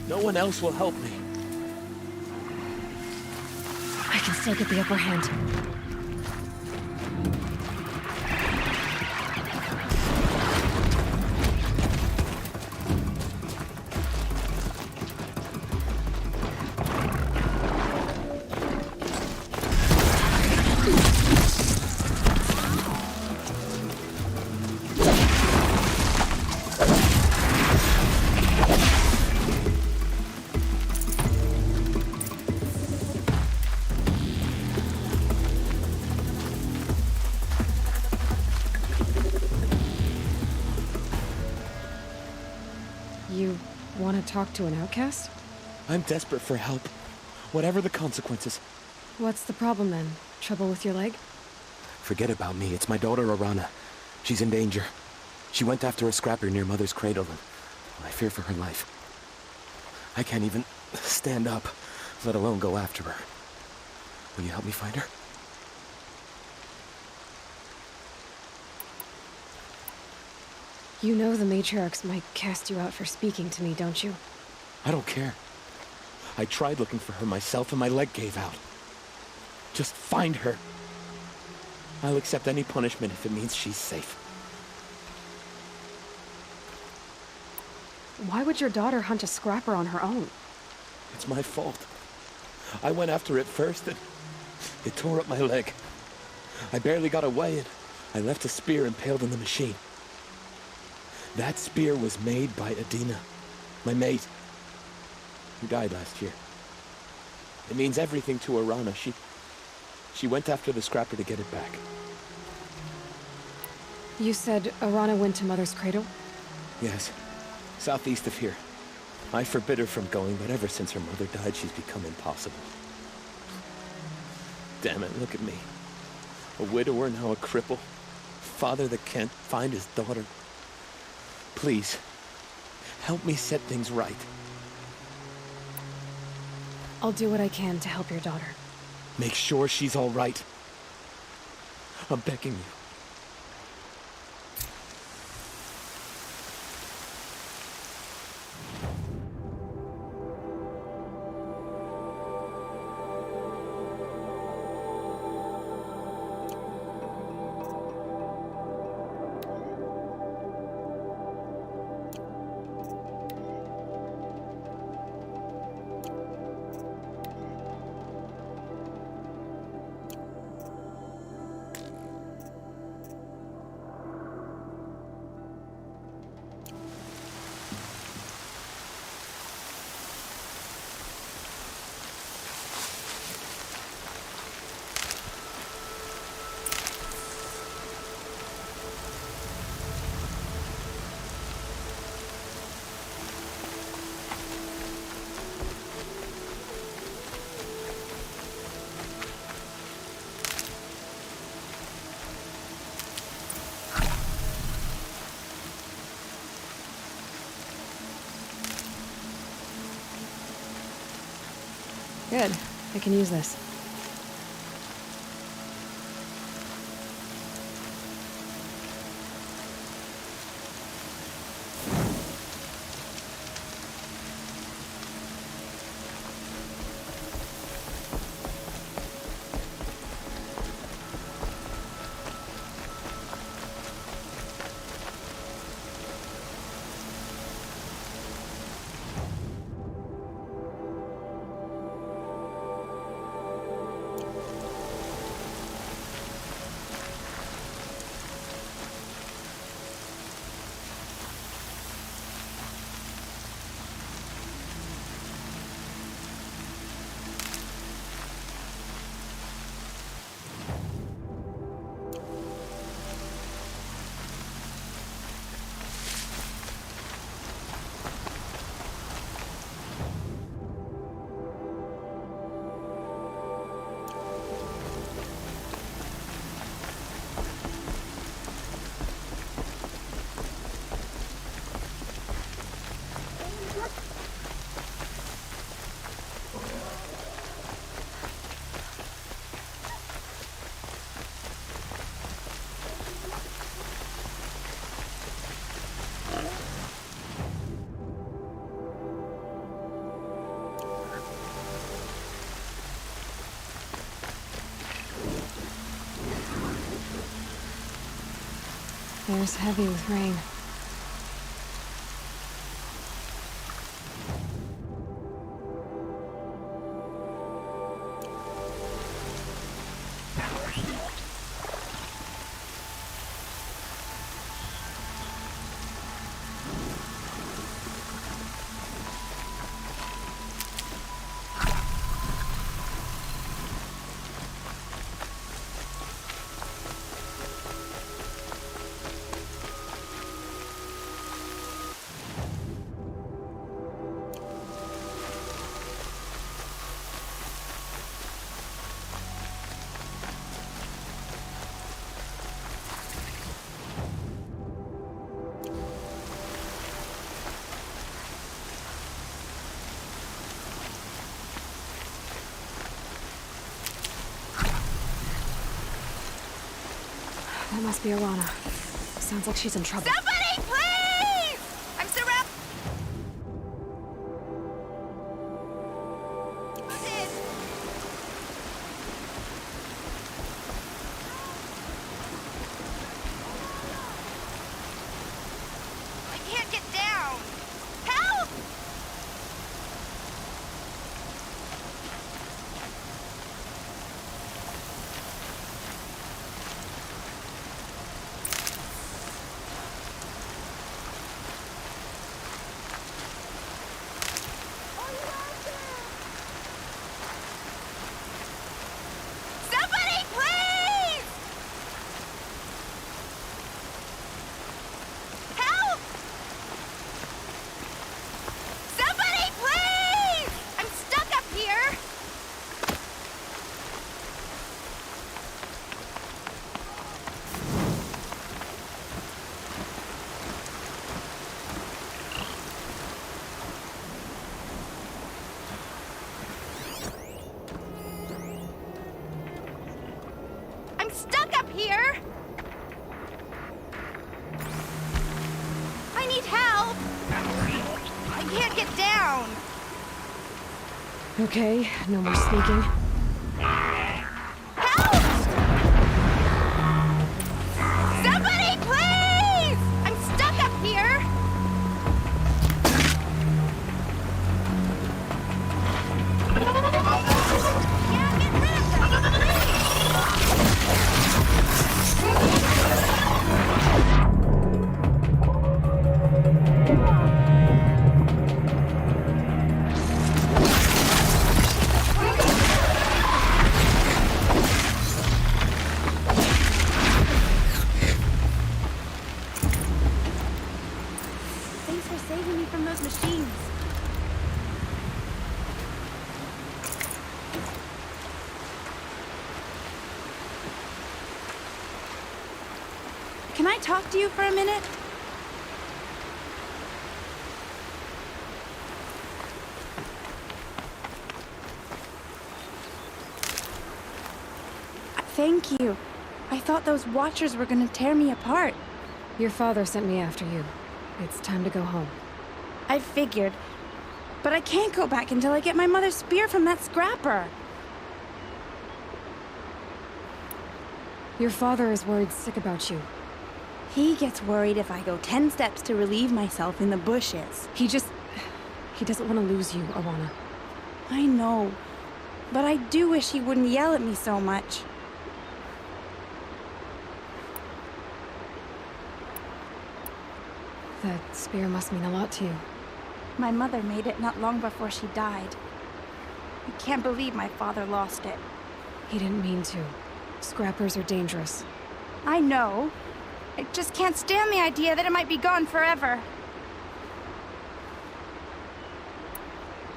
No one else will help me. I can still get the upper hand. You want to talk to an outcast? I'm desperate for help. Whatever the consequences. What's the problem then? Trouble with your leg? Forget about me. It's my daughter, Arana. She's in danger. She went after a scrapper near Mother's cradle, and I fear for her life. I can't even stand up, let alone go after her. Will you help me find her? You know the matriarchs might cast you out for speaking to me, don't you? I don't care. I tried looking for her myself and my leg gave out. Just find her. I'll accept any punishment if it means she's safe. Why would your daughter hunt a scrapper on her own? It's my fault. I went after it first and it tore up my leg. I barely got away and I left a spear impaled in the machine. That spear was made by Adina, my mate, who died last year. It means everything to Arana. She went after the scrapper to get it back. You said Arana went to Mother's cradle? Yes, southeast of here. I forbid her from going, but ever since her mother died, she's become impossible. Damn it, look at me. A widower, now a cripple. Father that can't find his daughter. Please, help me set things right. I'll do what I can to help your daughter. Make sure she's all right. I'm begging you. Good. I can use this. Air's heavy with rain. That must be Alana. Sounds like she's in trouble. Somebody, please! I'm surrounded. I can't get down. Help! Somebody, please! Help! Somebody, please! I'm stuck up here! I'm stuck up here! I need help! I can't get down! Okay, no more sneaking. Help! Somebody, please! I'm stuck up here! Yeah, get rid of them! Thanks for saving me from those machines. Can I talk to you for a minute? Thank you. I thought those Watchers were gonna tear me apart. Your father sent me after you. It's time to go home. I figured. But I can't go back until I get my mother's spear from that scrapper. Your father is worried sick about you. He gets worried if I go 10 steps to relieve myself in the bushes. He doesn't want to lose you, Alana. I know. But I do wish he wouldn't yell at me so much. That spear must mean a lot to you. My mother made it not long before she died. I can't believe my father lost it. He didn't mean to. Scrappers are dangerous. I know. I just can't stand the idea that it might be gone forever.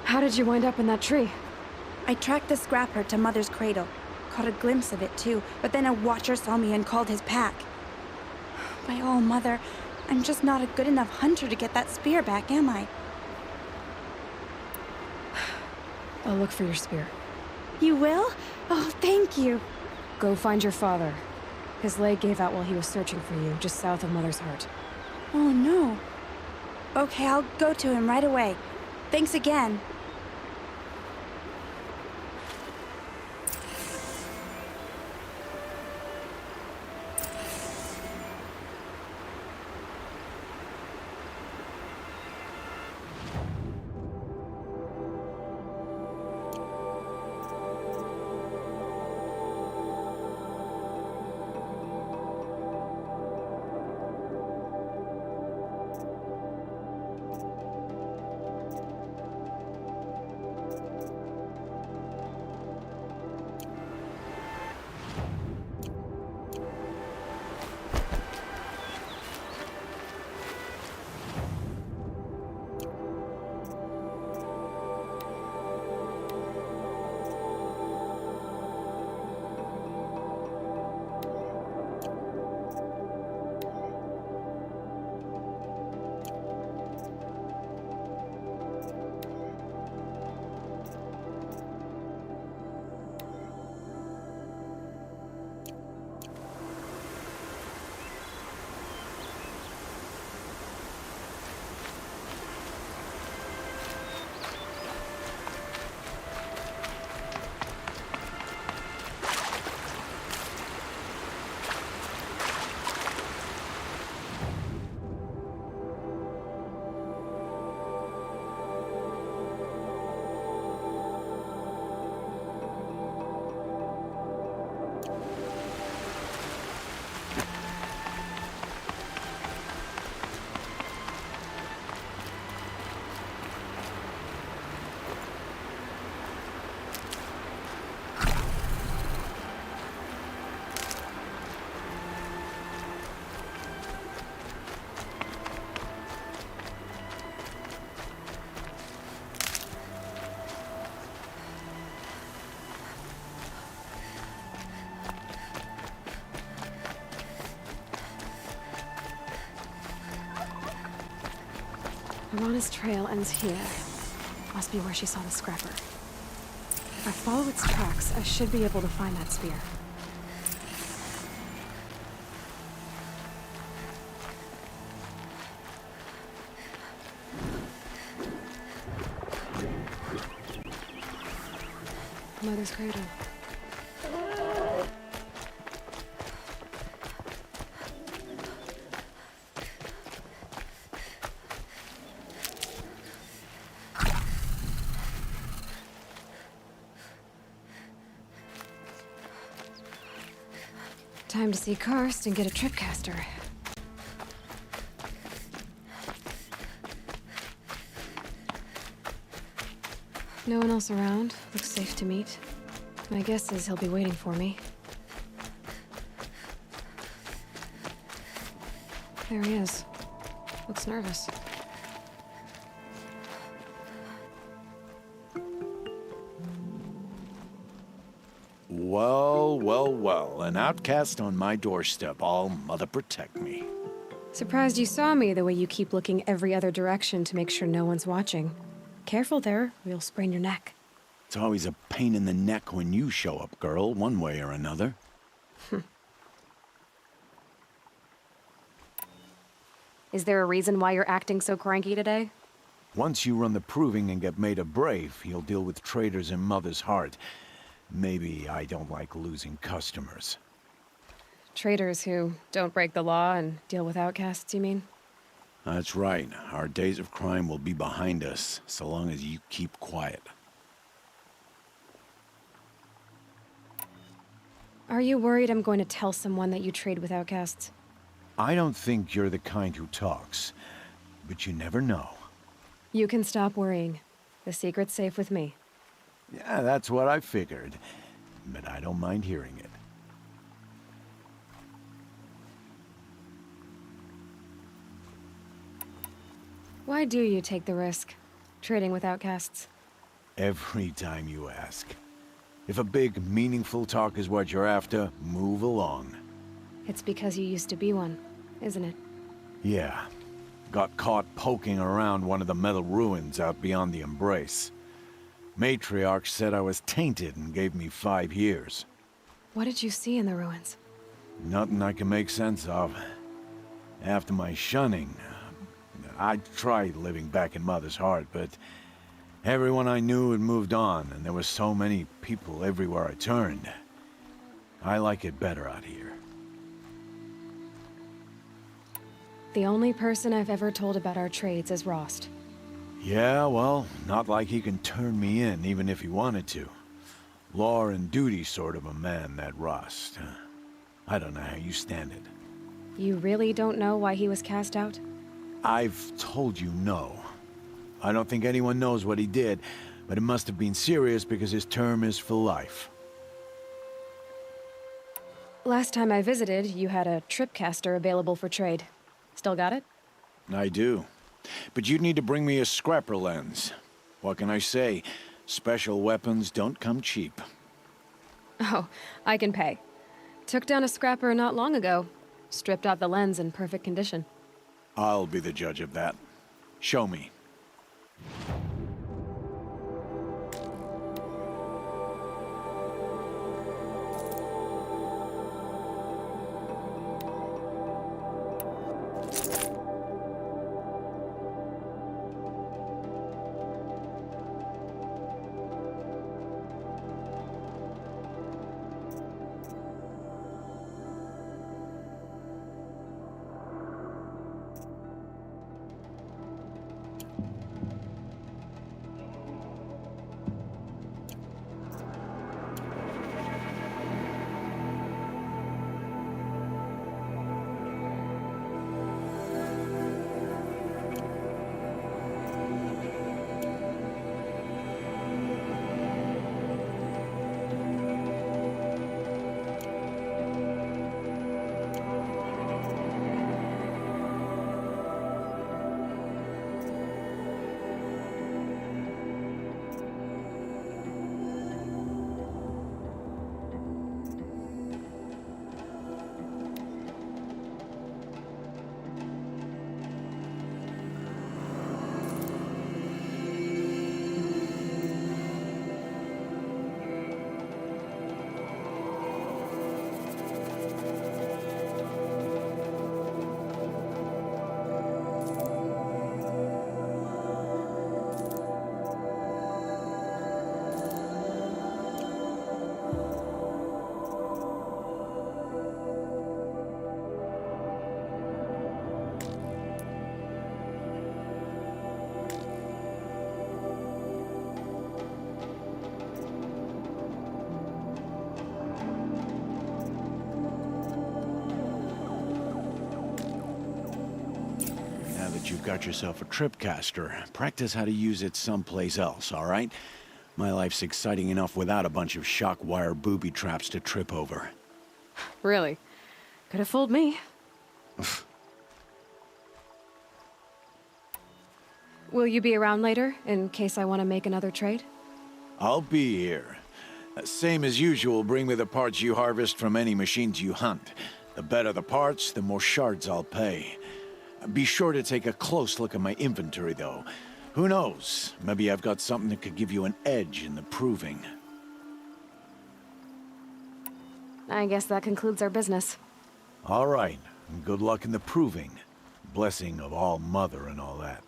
How did you wind up in that tree? I tracked the scrapper to Mother's cradle. Caught a glimpse of it too, but then a Watcher saw me and called his pack. By all, Mother, I'm just not a good enough hunter to get that spear back, am I? I'll look for your spear. You will? Oh, thank you. Go find your father. His leg gave out while he was searching for you, just south of Mother's Heart. Oh, no. Okay, I'll go to him right away. Thanks again. Arana's trail ends here. Must be where she saw the scrapper. If I follow its tracks, I should be able to find that spear. Mother's cradle. Time to see Karst and get a tripcaster. No one else around. Looks safe to meet. My guess is he'll be waiting for me. There he is. Looks nervous. Well, well, well. An outcast on my doorstep. All mother protect me. Surprised you saw me the way you keep looking every other direction to make sure no one's watching. Careful there, or you'll sprain your neck. It's always a pain in the neck when you show up, girl, one way or another. Is there a reason why you're acting so cranky today? Once you run the proving and get made a brave, you'll deal with traitors in Mother's heart. Maybe I don't like losing customers. Traitors who don't break the law and deal with outcasts, you mean? That's right. Our days of crime will be behind us, so long as you keep quiet. Are you worried I'm going to tell someone that you trade with outcasts? I don't think you're the kind who talks, but you never know. You can stop worrying. The secret's safe with me. Yeah, that's what I figured, but I don't mind hearing it. Why do you take the risk, trading with outcasts? Every time you ask. If a big, meaningful talk is what you're after, move along. It's because you used to be one, isn't it? Yeah. Got caught poking around one of the metal ruins out beyond the Embrace. Matriarch said I was tainted and gave me 5 years. What did you see in the ruins? Nothing I can make sense of. After my shunning, I tried living back in Mother's heart, but everyone I knew had moved on, and there were so many people everywhere I turned. I like it better out here. The only person I've ever told about our trades is Rost. Yeah, well, not like he can turn me in, even if he wanted to. Law and duty sort of a man, that Rost. I don't know how you stand it. You really don't know why he was cast out? I've told you no. I don't think anyone knows what he did, but it must have been serious because his term is for life. Last time I visited, you had a tripcaster available for trade. Still got it? I do. But you'd need to bring me a scrapper lens. What can I say? Special weapons don't come cheap. Oh, I can pay. Took down a scrapper not long ago. Stripped out the lens in perfect condition. I'll be the judge of that. Show me. that you've got yourself a tripcaster, practice how to use it someplace else, all right? My life's exciting enough without a bunch of shock wire booby traps to trip over. Really? Could have fooled me. Will you be around later, in case I want to make another trade? I'll be here. Same as usual, bring me the parts you harvest from any machines you hunt. The better the parts, the more shards I'll pay. Be sure to take a close look at my inventory, though. Who knows? Maybe I've got something that could give you an edge in the proving. I guess that concludes our business. All right. Good luck in the proving. Blessing of All Mother and all that.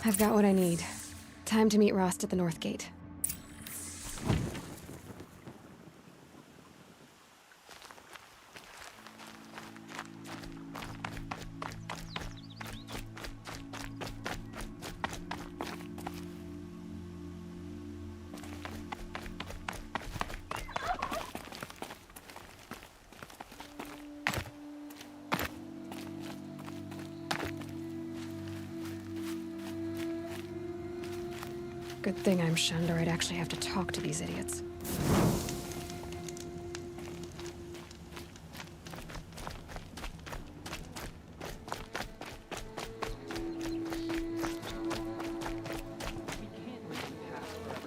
I've got what I need. Time to meet Rost at the North Gate. Good thing I'm shunned, or I'd actually have to talk to these idiots.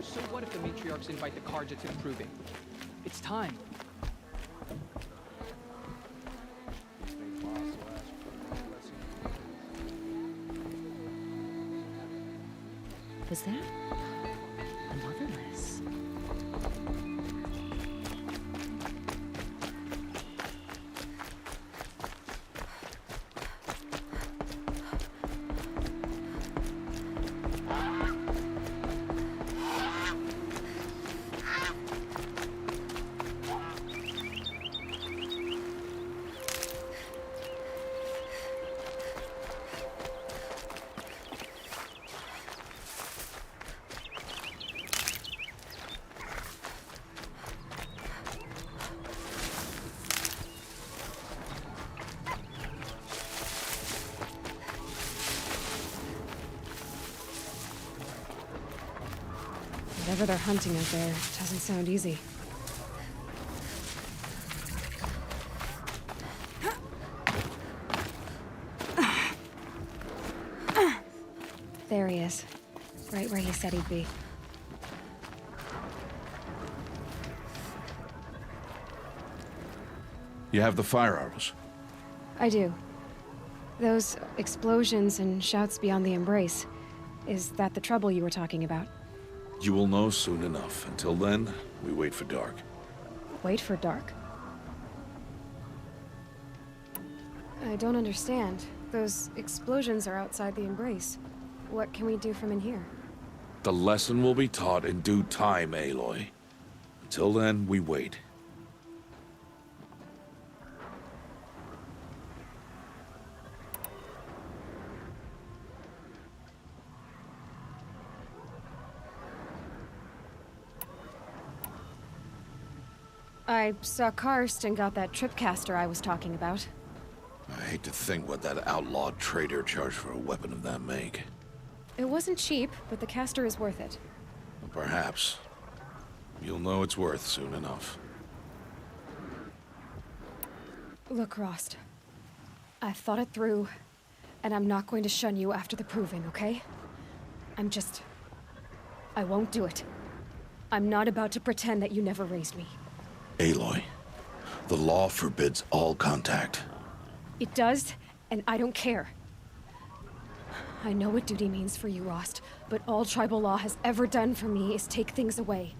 So what if the matriarchs invite the Carja to the proving? It's time. Was that the motherless? Whatever they're hunting out there doesn't sound easy. There he is. Right where he said he'd be. You have the fire arrows? I do. Those explosions and shouts beyond the embrace. Is that the trouble you were talking about? You will know soon enough. Until then, we wait for dark. Wait for dark? I don't understand. Those explosions are outside the embrace. What can we do from in here? The lesson will be taught in due time, Aloy. Until then, we wait. I saw Karst and got that tripcaster I was talking about. I hate to think what that outlawed trader charged for a weapon of that make. It wasn't cheap, but the caster is worth it. Perhaps. You'll know it's worth soon enough. Look, Rost. I've thought it through, and I'm not going to shun you after the proving, okay? I won't do it. I'm not about to pretend that you never raised me. Aloy, the law forbids all contact. It does, and I don't care. I know what duty means for you, Rost, but all tribal law has ever done for me is take things away.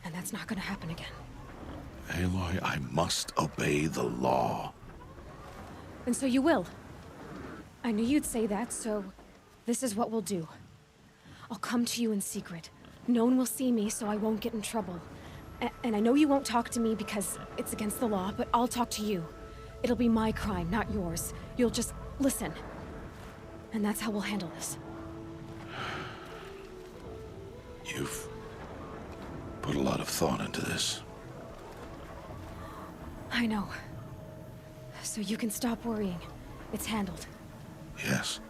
And that's not gonna happen again. Aloy, I must obey the law. And so you will. I knew you'd say that, so this is what we'll do. I'll come to you in secret. No one will see me, so I won't get in trouble. And I know you won't talk to me because it's against the law, but I'll talk to you. It'll be my crime, not yours. You'll just listen. And that's how we'll handle this. You've put a lot of thought into this. I know. So you can stop worrying. It's handled. Yes.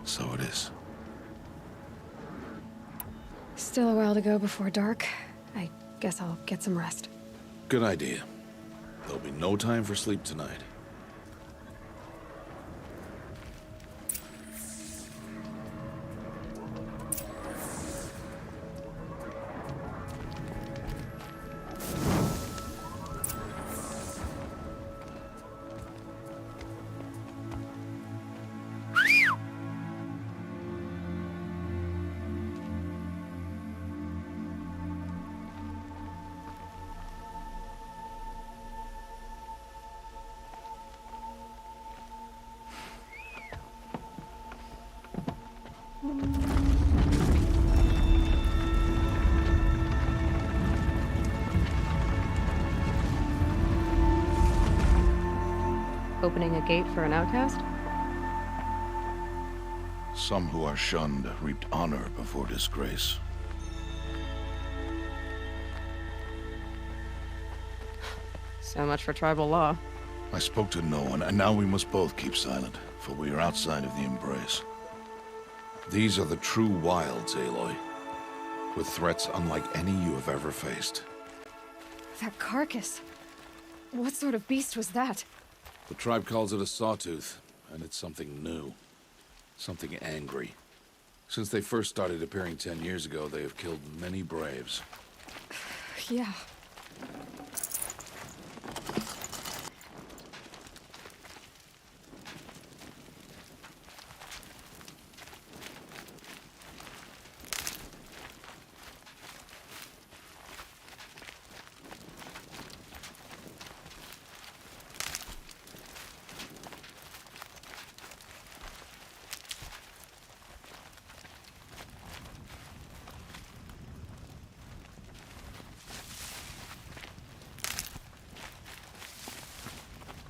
So it is. Still a while to go before dark. I guess I'll get some rest. Good idea. There'll be no time for sleep tonight. Opening a gate for an outcast? Some who are shunned reaped honor before disgrace. So much for tribal law. I spoke to no one, and now we must both keep silent, for we are outside of the embrace. These are the true wilds, Aloy, with threats unlike any you have ever faced. That carcass. What sort of beast was that? The tribe calls it a sawtooth, and it's something new. Something angry. Since they first started appearing 10 years ago, they have killed many braves. Yeah.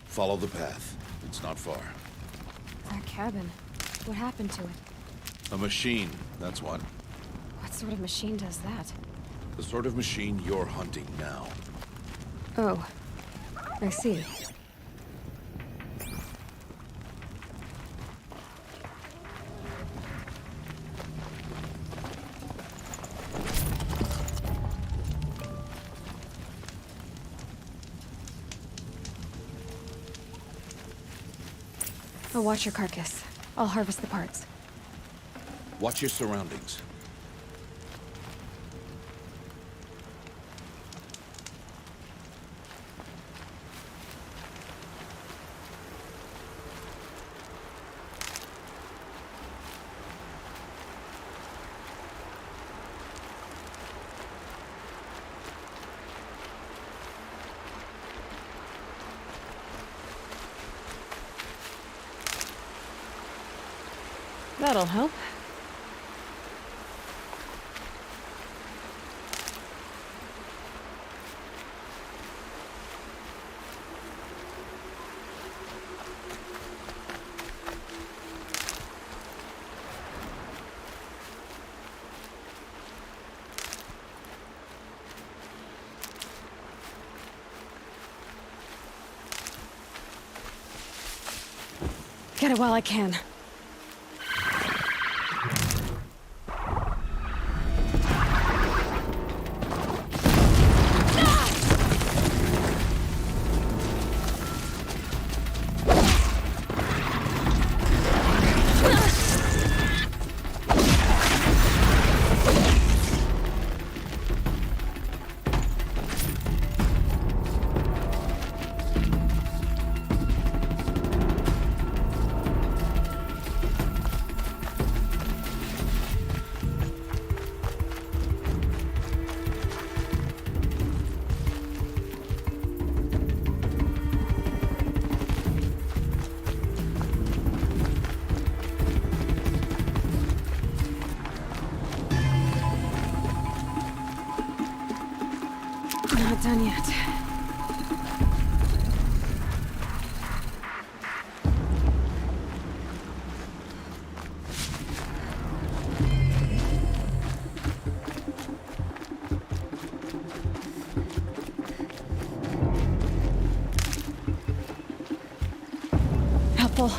Follow the path. It's not far. That cabin. What happened to it? A machine, that's what. What sort of machine does that? The sort of machine you're hunting now. Oh. I see. I'll watch your carcass. I'll harvest the parts. Watch your surroundings. That'll help. get it while I can. Not done yet. Helpful.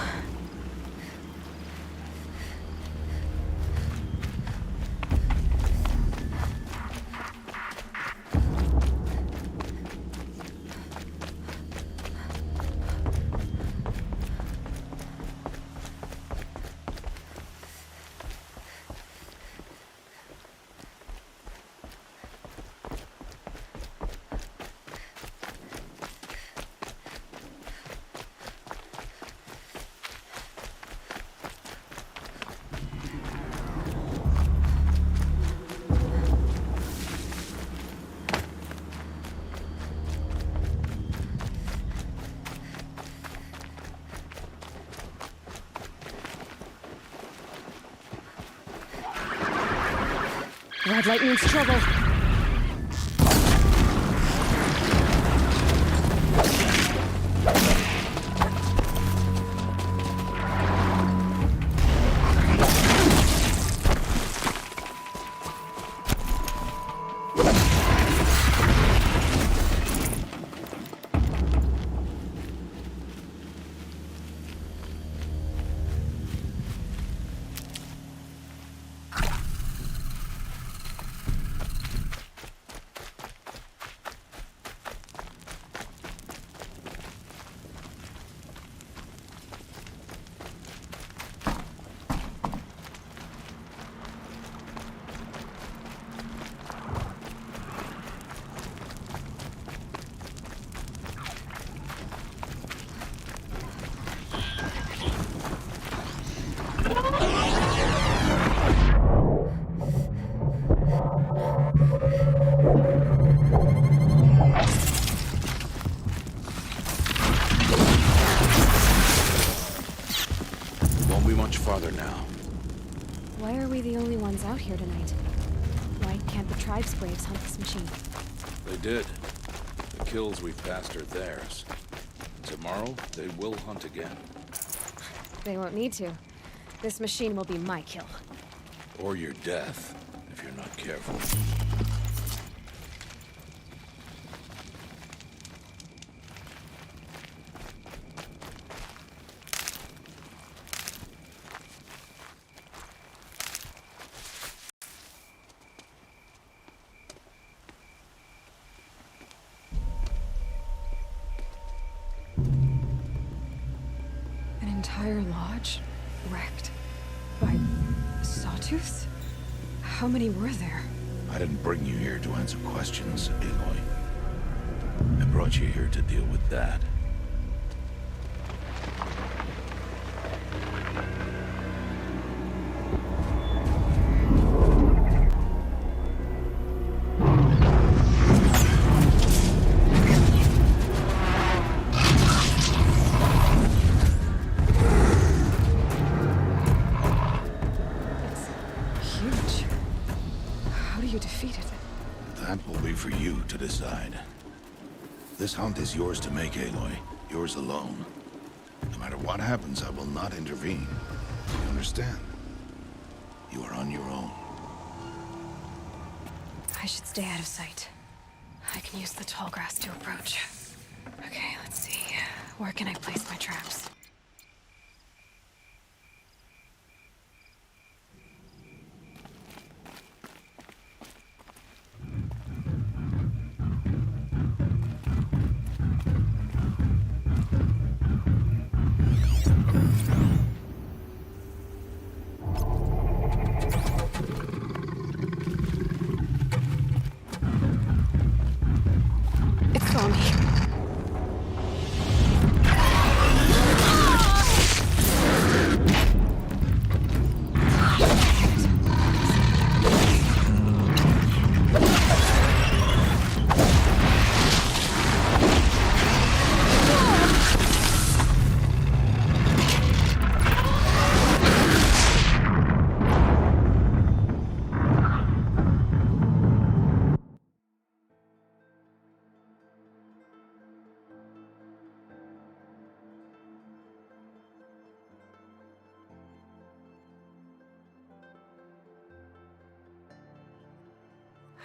Red light means trouble. Farther now. Why are we the only ones out here tonight? Why can't the tribe's braves hunt this machine? They did. The kills we've passed are theirs. Tomorrow, they will hunt again. They won't need to. This machine will be my kill. Or your death, if you're not careful. Entire lodge wrecked by sawtooths? How many were there? I didn't bring you here to answer questions, Aloy. I brought you here to deal with that. That will be for you to decide. This hunt is yours to make, Aloy. Yours alone. No matter what happens, I will not intervene. You understand? You are on your own. I should stay out of sight. I can use the tall grass to approach. Okay, let's see. Where can I place my traps?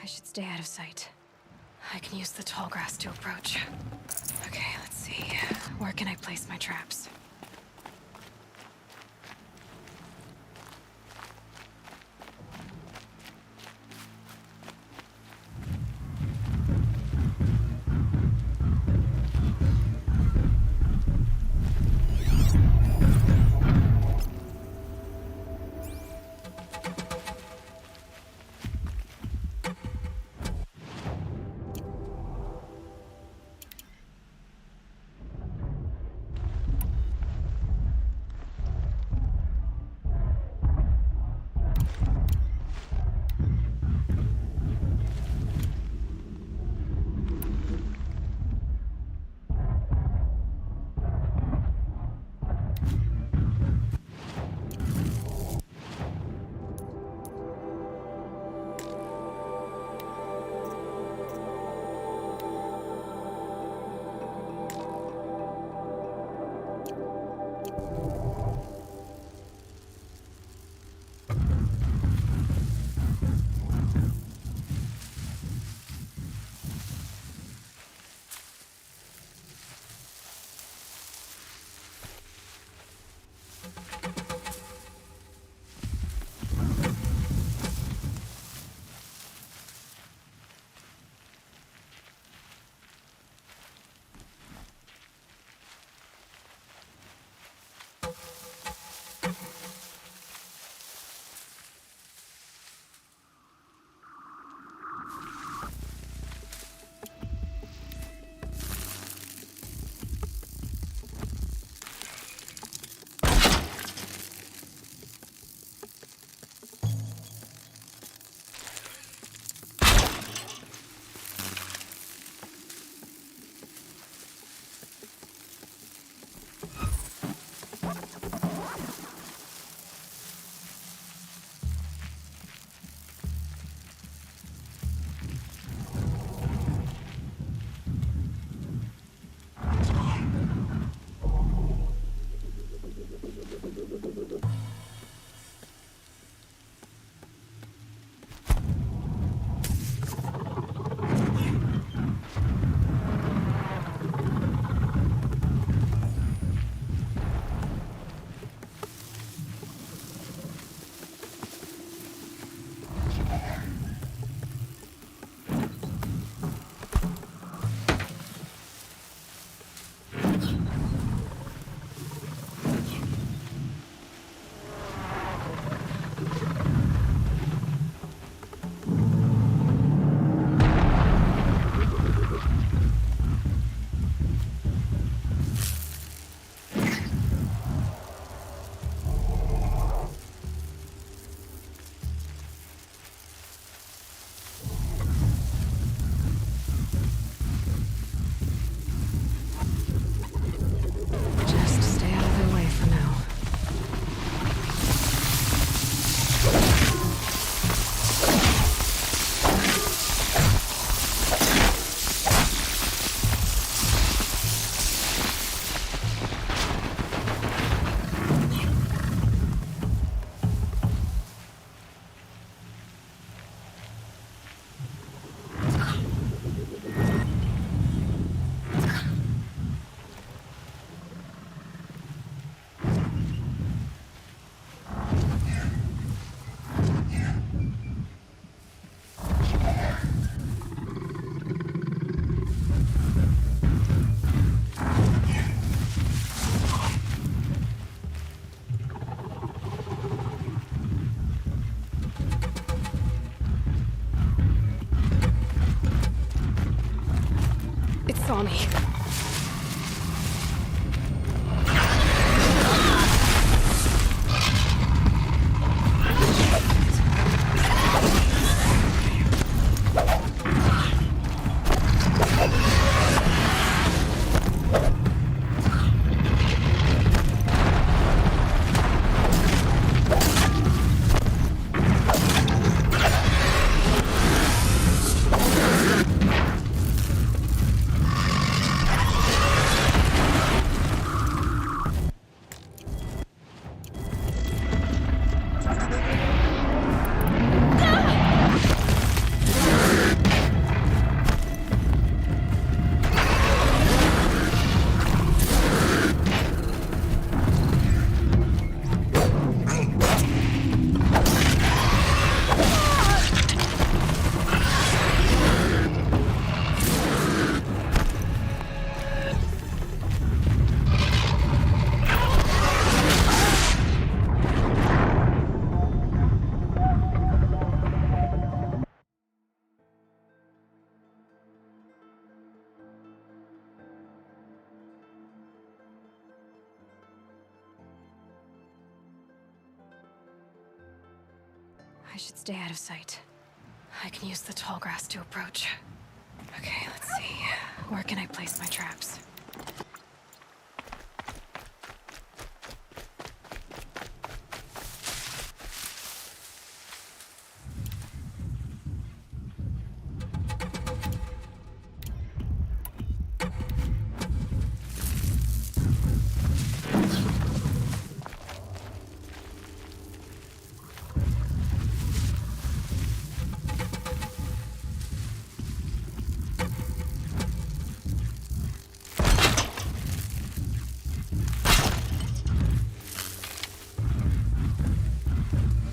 I should stay out of sight. I can use the tall grass to approach. Okay, let's see. Where can I place my traps? Saw me. I should stay out of sight. I can use the tall grass to approach. Okay, let's see. Where can I place my traps?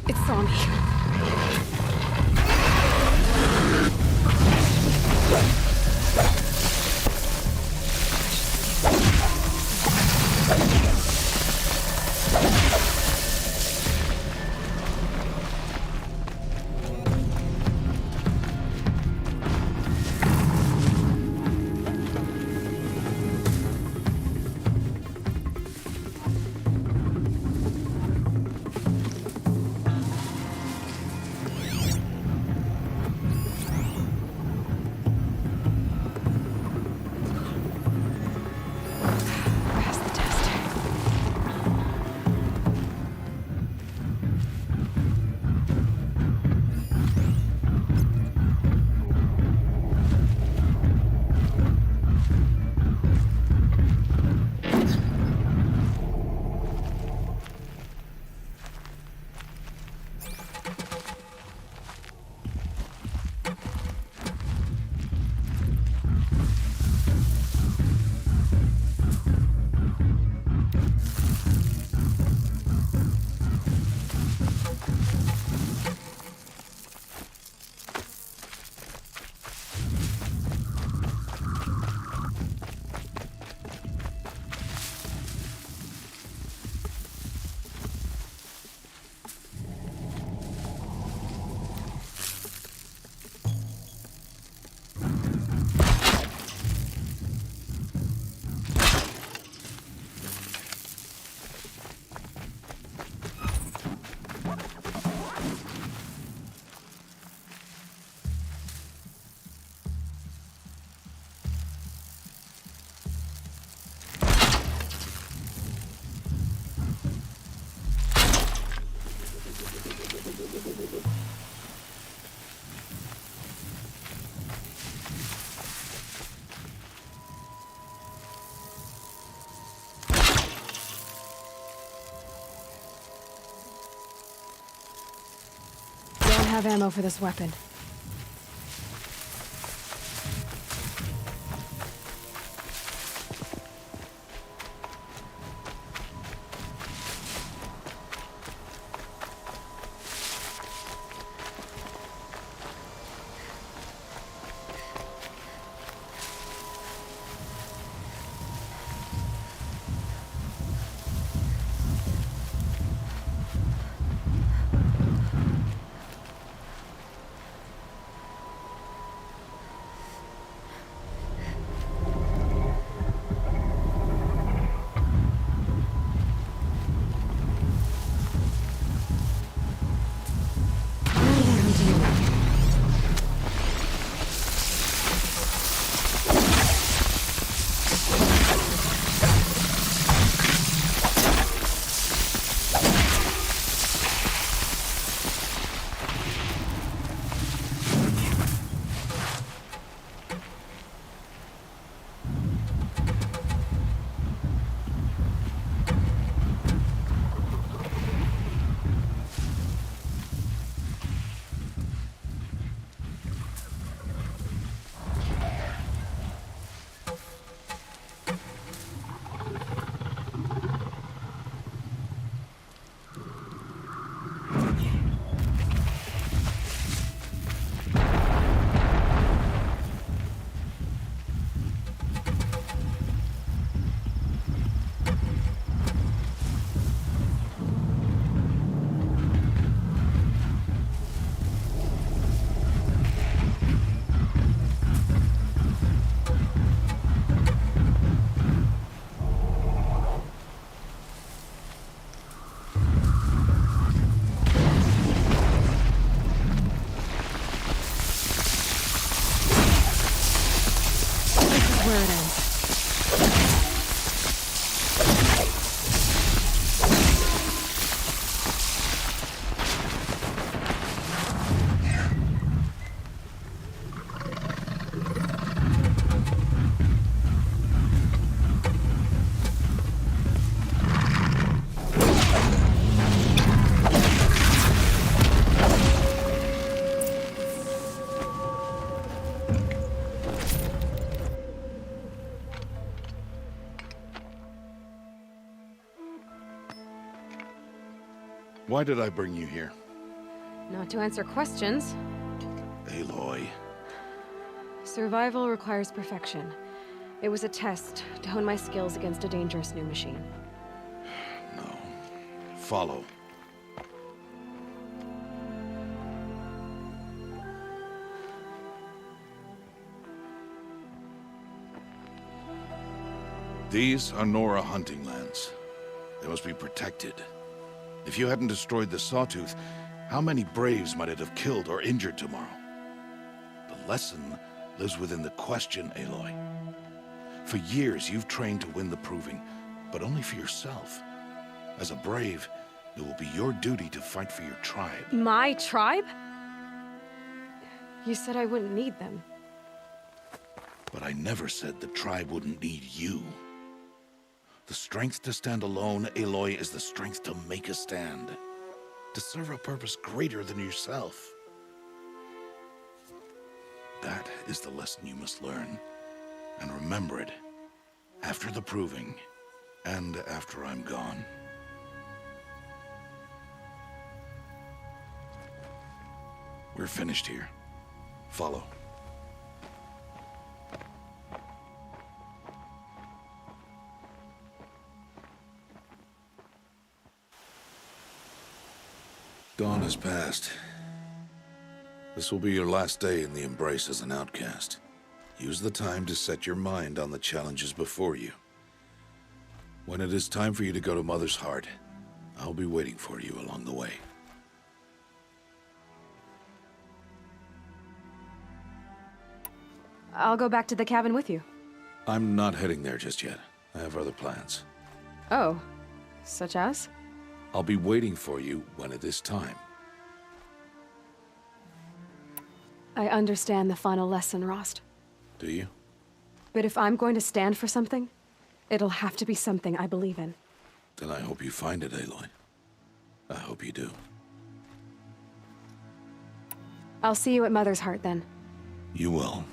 It saw me. Don't have ammo for this weapon. Why did I bring you here? Not to answer questions. Aloy. Survival requires perfection. It was a test to hone my skills against a dangerous new machine. No. Follow. These are Nora hunting lands. They must be protected. If you hadn't destroyed the Sawtooth, how many Braves might it have killed or injured tomorrow? The lesson lives within the question, Aloy. For years, you've trained to win the Proving, but only for yourself. As a Brave, it will be your duty to fight for your tribe. My tribe? You said I wouldn't need them. But I never said the tribe wouldn't need you. The strength to stand alone, Aloy, is the strength to make a stand. To serve a purpose greater than yourself. That is the lesson you must learn. And remember it. After the Proving. And after I'm gone. We're finished here. Follow. Dawn has passed. This will be your last day in the Embrace as an outcast. Use the time to set your mind on the challenges before you. When it is time for you to go to Mother's Heart, I'll be waiting for you along the way. I'll go back to the cabin with you. I'm not heading there just yet. I have other plans. Oh, such as? I'll be waiting for you when it is time. I understand the final lesson, Rost. Do you? But if I'm going to stand for something, it'll have to be something I believe in. Then I hope you find it, Aloy. I hope you do. I'll see you at Mother's Heart, then. You will.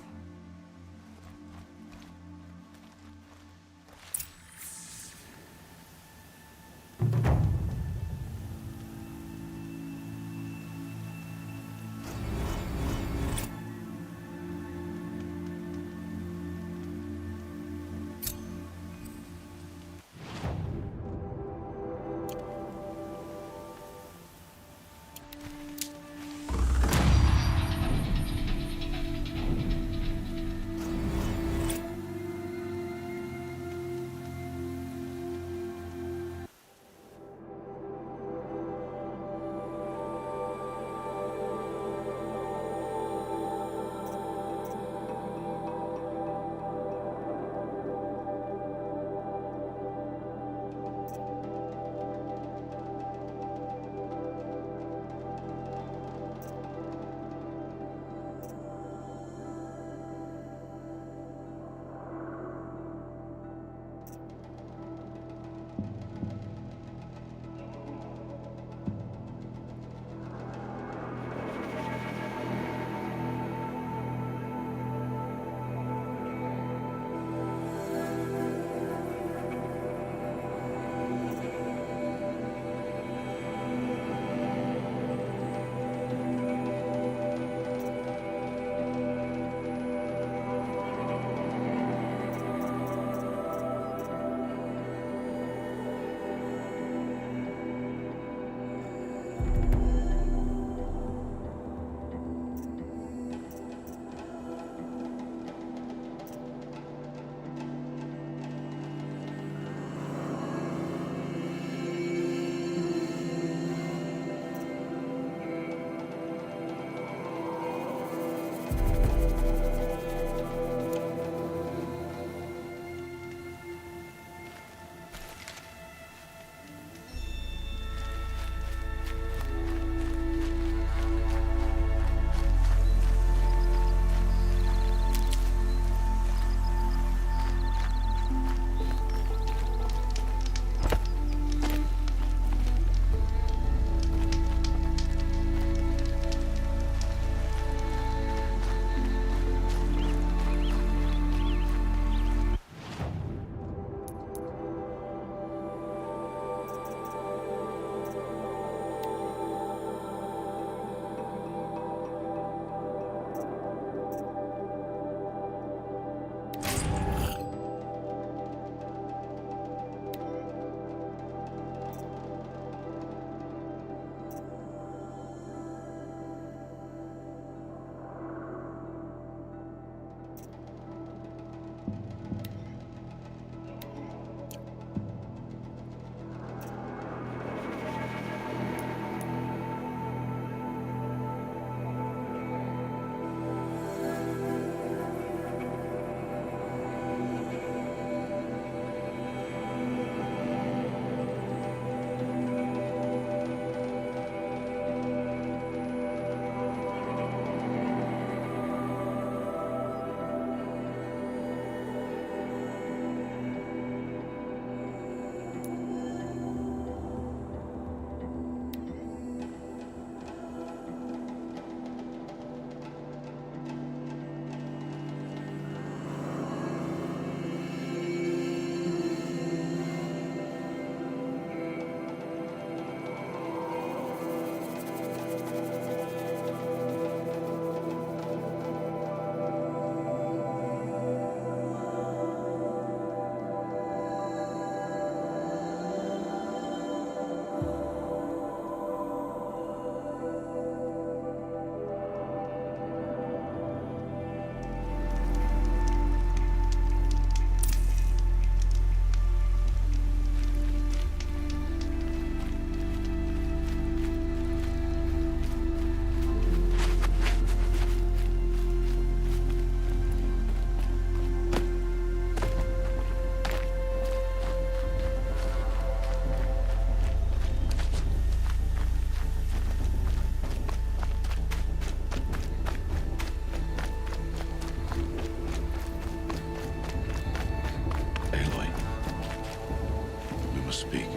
speak.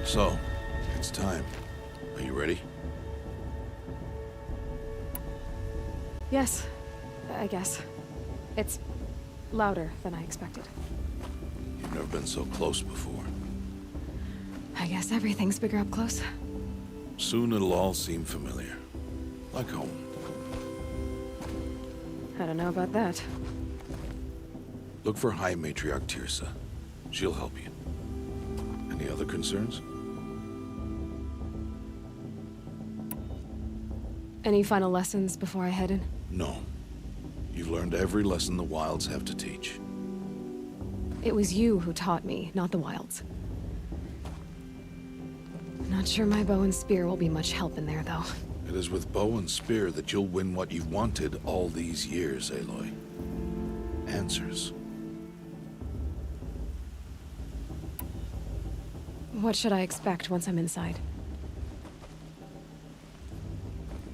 So, it's time. Are you ready? Yes, I guess. It's louder than I expected. You've never been so close before. I guess everything's bigger up close. Soon it'll all seem familiar. Like home. I don't know about that. Look for High Matriarch Tirsa. She'll help you. Any other concerns? Any final lessons before I head in? No. You've learned every lesson the Wilds have to teach. It was you who taught me, not the Wilds. Not sure my bow and spear will be much help in there, though. It is with bow and spear that you'll win what you've wanted all these years, Aloy. Answers. What should I expect once I'm inside?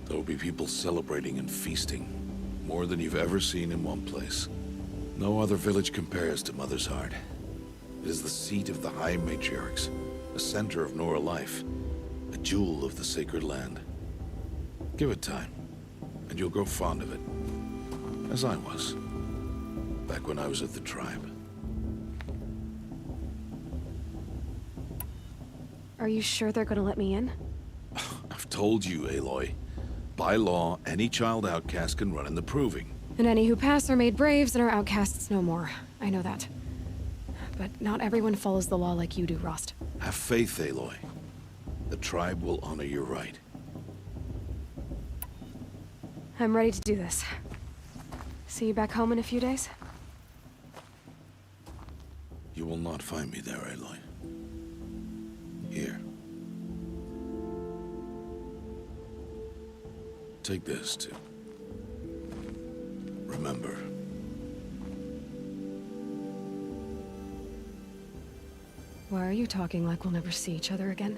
There will be people celebrating and feasting. More than you've ever seen in one place. No other village compares to Mother's Heart. It is the seat of the High Matriarchs, the center of Nora life, a jewel of the sacred land. Give it time, and you'll grow fond of it. As I was, back when I was at the tribe. Are you sure they're gonna let me in? I've told you, Aloy. By law, any child outcast can run in the Proving. And any who pass are made braves and are outcasts no more. I know that. But not everyone follows the law like you do, Rost. Have faith, Aloy. The tribe will honor your right. I'm ready to do this. See you back home in a few days? You will not find me there, Aloy. Here. Take this, too. Remember. Why are you talking like we'll never see each other again?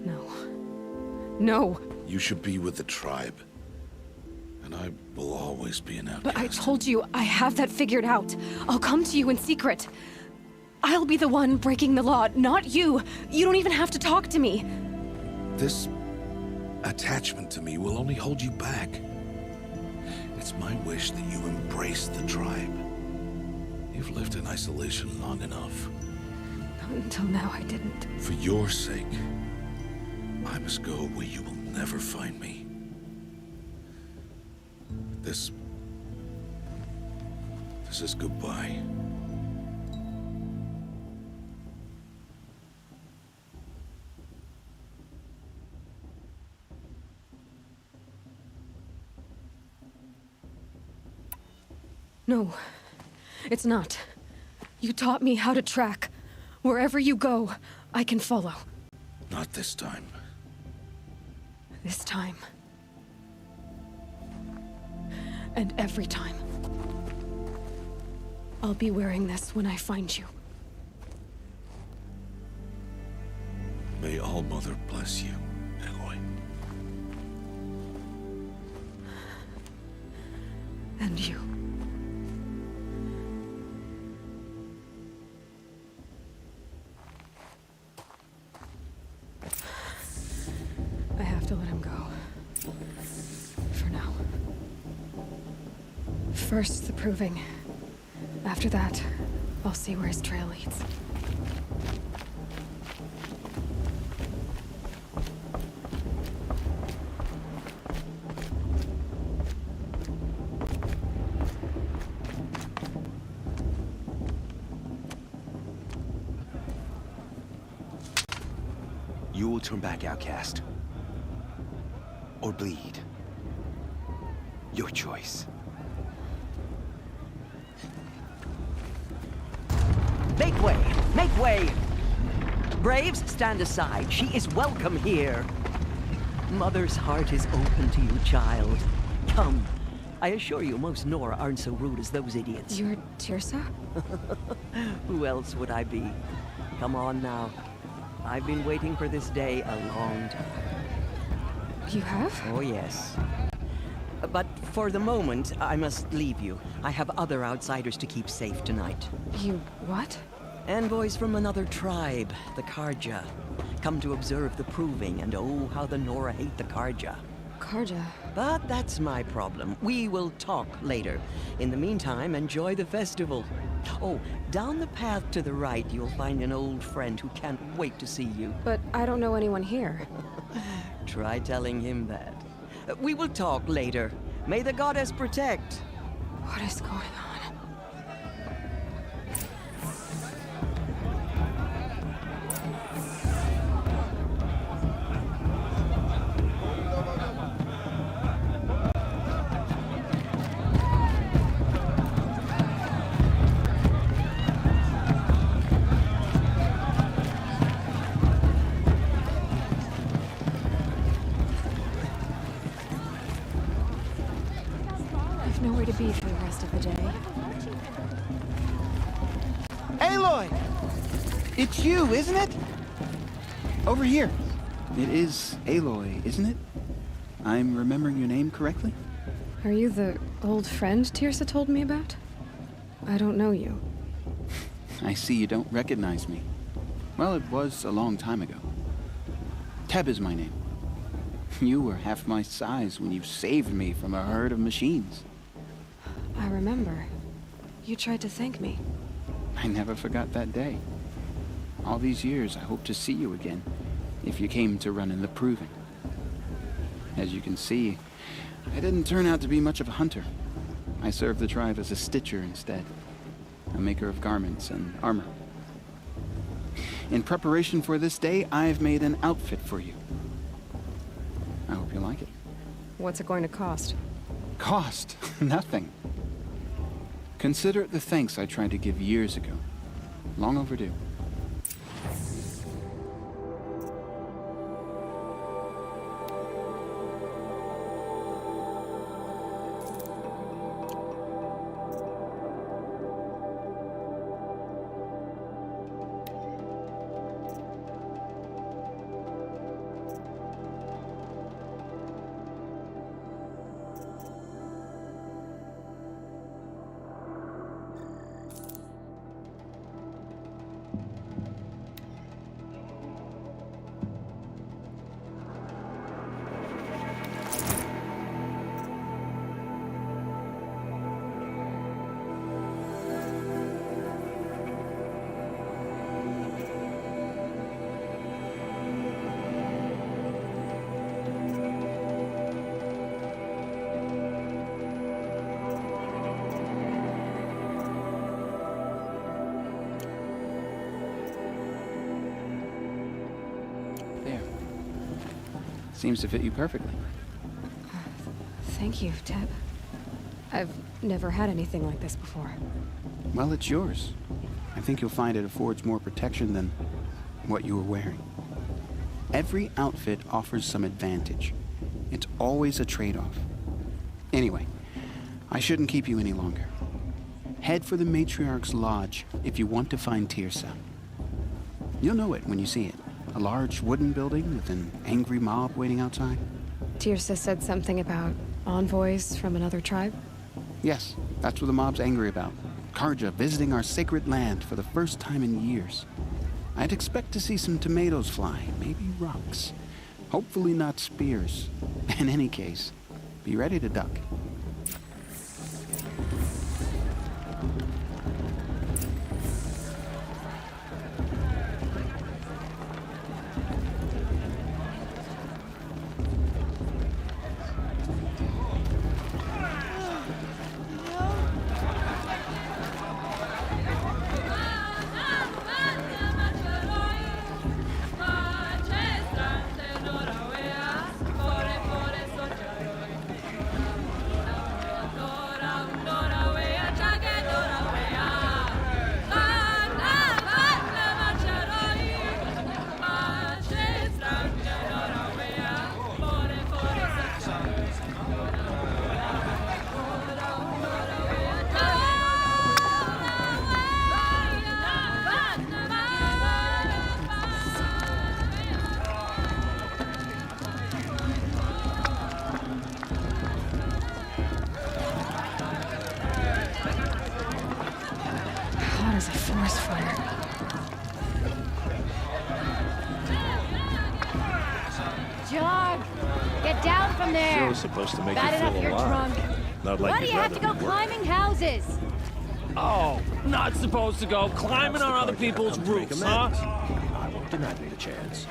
No. No! You should be with the tribe. And I will always be an outcast. But I told you, I have that figured out. I'll come to you in secret. I'll be the one breaking the law, not you. You don't even have to talk to me. This attachment to me will only hold you back. It's my wish that you embrace the tribe. You've lived in isolation long enough. Not until now, I didn't. For your sake, I must go where you will never find me. This is goodbye. No, it's not. You taught me how to track. Wherever you go, I can follow. Not this time. This time. And every time. I'll be wearing this when I find you. May All Mother bless you, Aloy. And you. I have to let him go. For now. First, the Proving. After that, I'll see where his trail leads. You will turn back, outcast. Or bleed. Your choice. Make way! Make way! Braves, stand aside. She is welcome here. Mother's heart is open to you, child. Come. I assure you, most Nora aren't so rude as those idiots. You're Tirsa? Who else would I be? Come on now. I've been waiting for this day a long time. You have? Oh, yes. But for the moment, I must leave you. I have other outsiders to keep safe tonight. You what? Envoys from another tribe, the Karja. Come to observe the proving, and oh, how the Nora hate the Karja. Karja? But that's my problem. We will talk later. In the meantime, enjoy the festival. Oh, down the path to the right, you'll find an old friend who can't wait to see you. But I don't know anyone here. Try telling him that. We will talk later. May the goddess protect. What is going on? I've nowhere to be for the rest of the day. Aloy! It's you, isn't it? Over here. It is Aloy, isn't it? I'm remembering your name correctly? Are you the old friend Tirsa told me about? I don't know you. I see you don't recognize me. Well, it was a long time ago. Teb is my name. You were half my size when you saved me from a herd of machines. I remember. You tried to thank me. I never forgot that day. All these years, I hope to see you again, if you came to run in the proving. As you can see, I didn't turn out to be much of a hunter. I served the tribe as a stitcher instead, a maker of garments and armor. In preparation for this day, I've made an outfit for you. I hope you like it. What's it going to cost? Cost? Nothing. Consider it the thanks I tried to give years ago. Long overdue. Seems to fit you perfectly. Thank you, Teb. I've never had anything like this before. Well, it's yours. I think you'll find it affords more protection than what you were wearing. Every outfit offers some advantage. It's always a trade-off. Anyway, I shouldn't keep you any longer. Head for the Matriarch's Lodge if you want to find Tirsa. You'll know it when you see it. A large wooden building with an angry mob waiting outside. Tirsa said something about envoys from another tribe? Yes, that's what the mob's angry about. Karja visiting our sacred land for the first time in years. I'd expect to see some tomatoes fly, maybe rocks. Hopefully not spears. In any case, be ready to duck. hot as a forest fire. Jog! Get down from there! Show's supposed to make Bad you enough feel you're alive. drunk. Not like Why do you'd you have to rather go be working. climbing houses? Oh, not supposed to go climbing on other people's roofs, huh? I won't deny them the chance.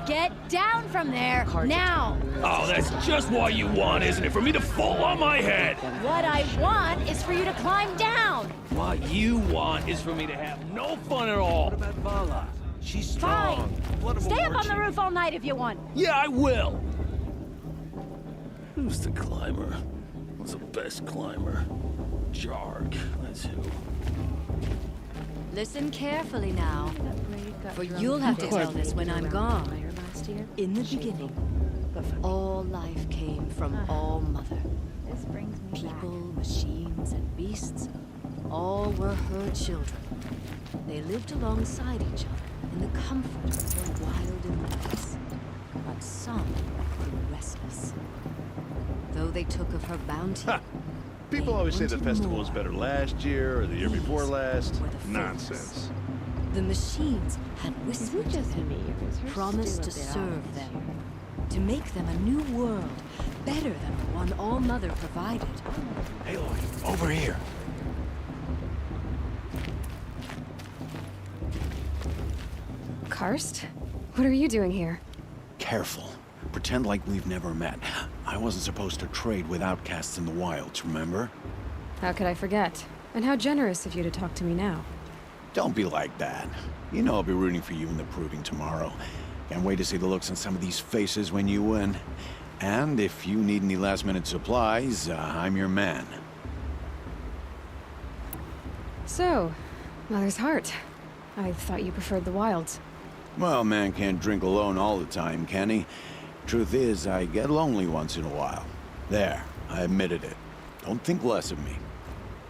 Get down from there, now! Oh, that's just what you want, isn't it? For me to fall on my head! What I want is for you to climb down! What you want is for me to have no fun at all. What about Vala? She's strong. Fine! Stay up on the roof all night if you want. Yeah, I will! Who's the climber? Who's the best climber? Jarg, that's who. Listen carefully now, for you'll have to tell this when I'm gone. In the beginning, all life came from All Mother. People, machines, and beasts, all were her children. They lived alongside each other in the comfort of her wild embrace. But some grew restless. Though they took of her bounty, People always say the wanted festival more. was better last year or the year before last. Nonsense. The machines had whispered to them, promised to serve them, to make them a new world, better than the one All Mother provided. Aloy, over here. Karst? What are you doing here? Careful. Pretend like we've never met. I wasn't supposed to trade with outcasts in the wilds, remember? How could I forget? And how generous of you to talk to me now. Don't be like that. You know I'll be rooting for you in the proving tomorrow. Can't wait to see the looks on some of these faces when you win. And if you need any last-minute supplies, I'm your man. So, Mother's Heart. I thought you preferred the wilds. Well, man can't drink alone all the time, can he? Truth is, I get lonely once in a while. There, I admitted it. Don't think less of me.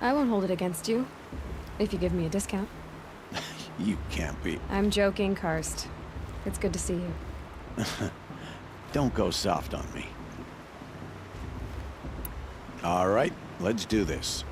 I won't hold it against you, if you give me a discount. You can't be. I'm joking, Karst. It's good to see you. Don't go soft on me. All right, let's do this.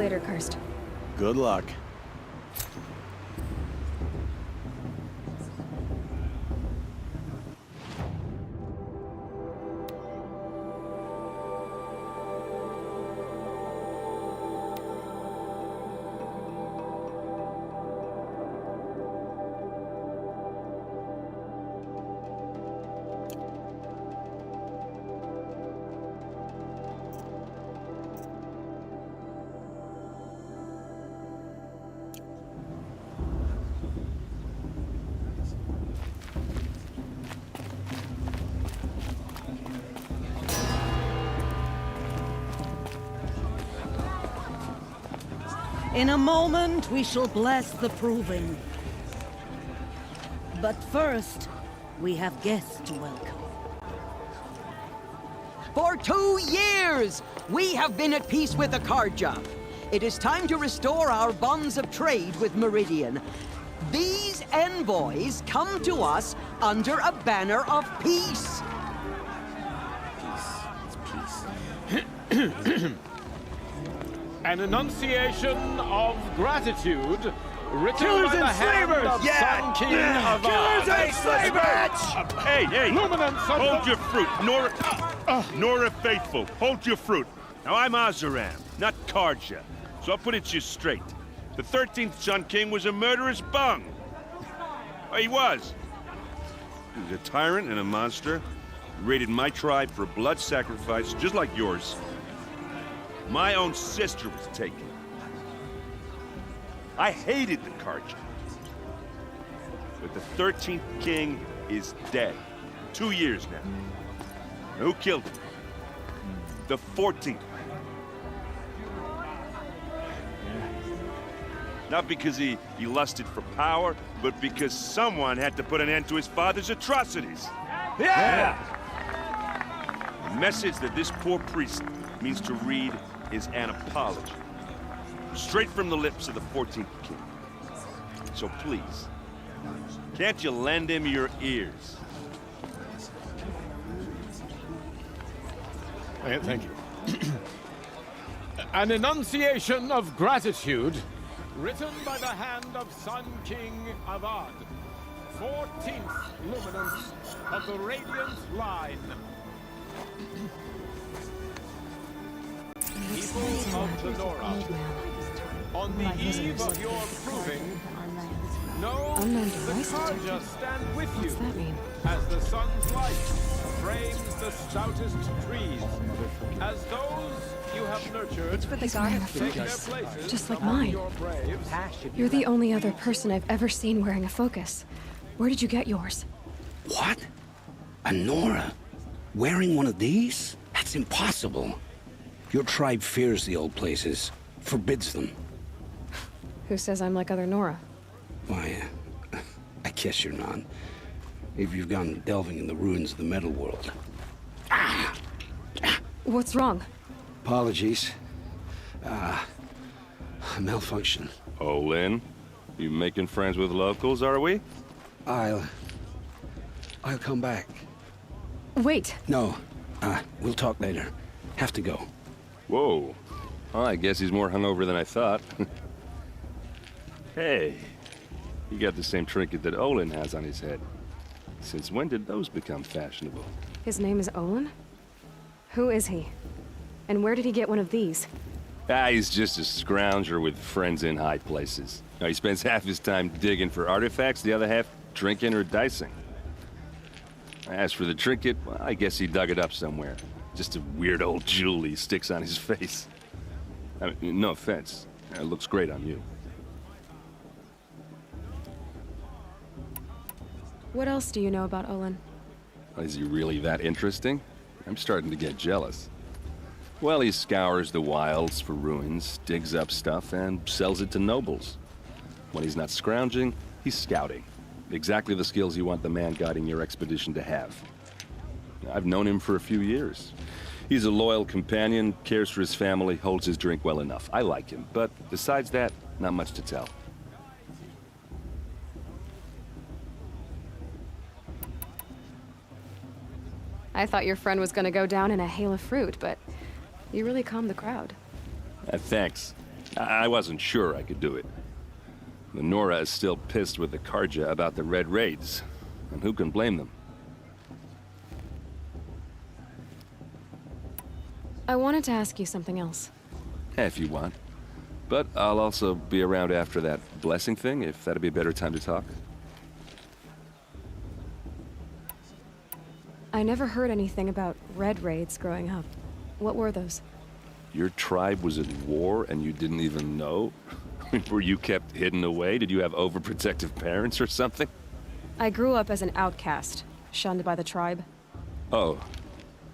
later, Cursed. Good luck. In a moment, we shall bless the proving. But first, we have guests to welcome. For 2 years, we have been at peace with Akarja. It is time to restore our bonds of trade with Meridian. These envoys come to us under a banner of peace. An enunciation of gratitude written Killers by the and hand slavers! of Yeah! Sun King Yeah! of Killers Ard. and slavers! Hey! Luminance of Hold the- your fruit, Nora Faithful. Hold your fruit. Now, I'm Azaram, not Karja. So I'll put it to you straight. The 13th Sun King was a murderous bung. Oh, he was. He was a tyrant and a monster. He raided my tribe for a blood sacrifice, just like yours. My own sister was taken. I hated the Karja. But the 13th king is dead. 2 years now. Who killed him? The 14th. Not because he lusted for power, but because someone had to put an end to his father's atrocities. Yeah! The message that this poor priest means to read is an apology. Straight from the lips of the 14th king. So please, can't you lend him your ears? Thank you. An enunciation of gratitude written by the hand of Sun King of Ard, 14th luminance of the Radiant Line. People of the Nora, on the eve of your proving, know Unknown the device detected. Karja stand with you What's that mean? as the sun's light frames the stoutest trees, as those you have nurtured. It's for the guard of take their focus, places just like among mine. your braves. You're the only other person I've ever seen wearing a focus. Where did you get yours? What? A Nora? Wearing one of these? That's impossible. Your tribe fears the old places, forbids them. Who says I'm like other Nora? Why, I guess you're not. If you've gone delving in the ruins of the metal world. What's wrong? Apologies. Malfunction. Oh, Lynn, you making friends with locals, are we? I'll come back. Wait. No, we'll talk later. Have to go. Whoa. Well, I guess he's more hungover than I thought. Hey, you got the same trinket that Olin has on his head. Since when did those become fashionable? His name is Olin? Who is he? And where did he get one of these? He's just a scrounger with friends in high places. Now, he spends half his time digging for artifacts, the other half drinking or dicing. As for the trinket, well, I guess he dug it up somewhere. Just a weird old jewel he sticks on his face. I mean, no offense. It looks great on you. What else do you know about Olin? Is he really that interesting? I'm starting to get jealous. Well, he scours the wilds for ruins, digs up stuff, and sells it to nobles. When he's not scrounging, he's scouting. Exactly the skills you want the man guiding your expedition to have. I've known him for a few years. He's a loyal companion, cares for his family, holds his drink well enough. I like him, but besides that, not much to tell. I thought your friend was gonna go down in a hail of fruit, but you really calmed the crowd. Thanks. I wasn't sure I could do it. The Nora is still pissed with the Karja about the Red Raids, and who can blame them? I wanted to ask you something else. If you want. But I'll also be around after that blessing thing, if that'd be a better time to talk. I never heard anything about Red Raids growing up. What were those? Your tribe was at war and you didn't even know? Were you kept hidden away? Did you have overprotective parents or something? I grew up as an outcast, shunned by the tribe. Oh,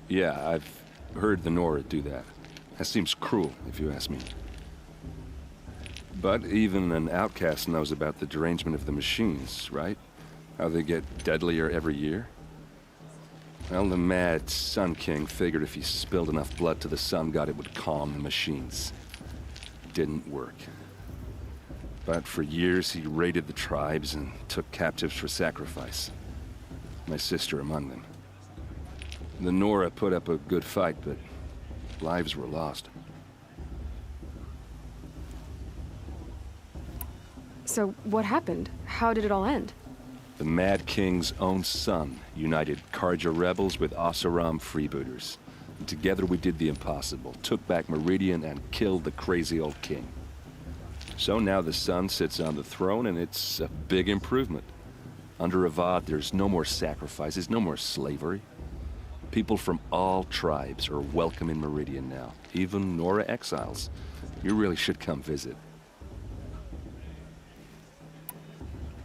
yeah, I've heard the Nora do that. That seems cruel, if you ask me. But even an outcast knows about the derangement of the machines, right? How they get deadlier every year? Well, the mad Sun King figured if he spilled enough blood to the Sun God, it would calm the machines. Didn't work. But for years, he raided the tribes and took captives for sacrifice. My sister among them. The Nora put up a good fight, but lives were lost. So what happened? How did it all end? The Mad King's own son united Karja rebels with Oseram freebooters. And together we did the impossible, took back Meridian and killed the crazy old king. So now the son sits on the throne and it's a big improvement. Under Avad, there's no more sacrifices, no more slavery. People from all tribes are welcome in Meridian now, even Nora exiles. You really should come visit.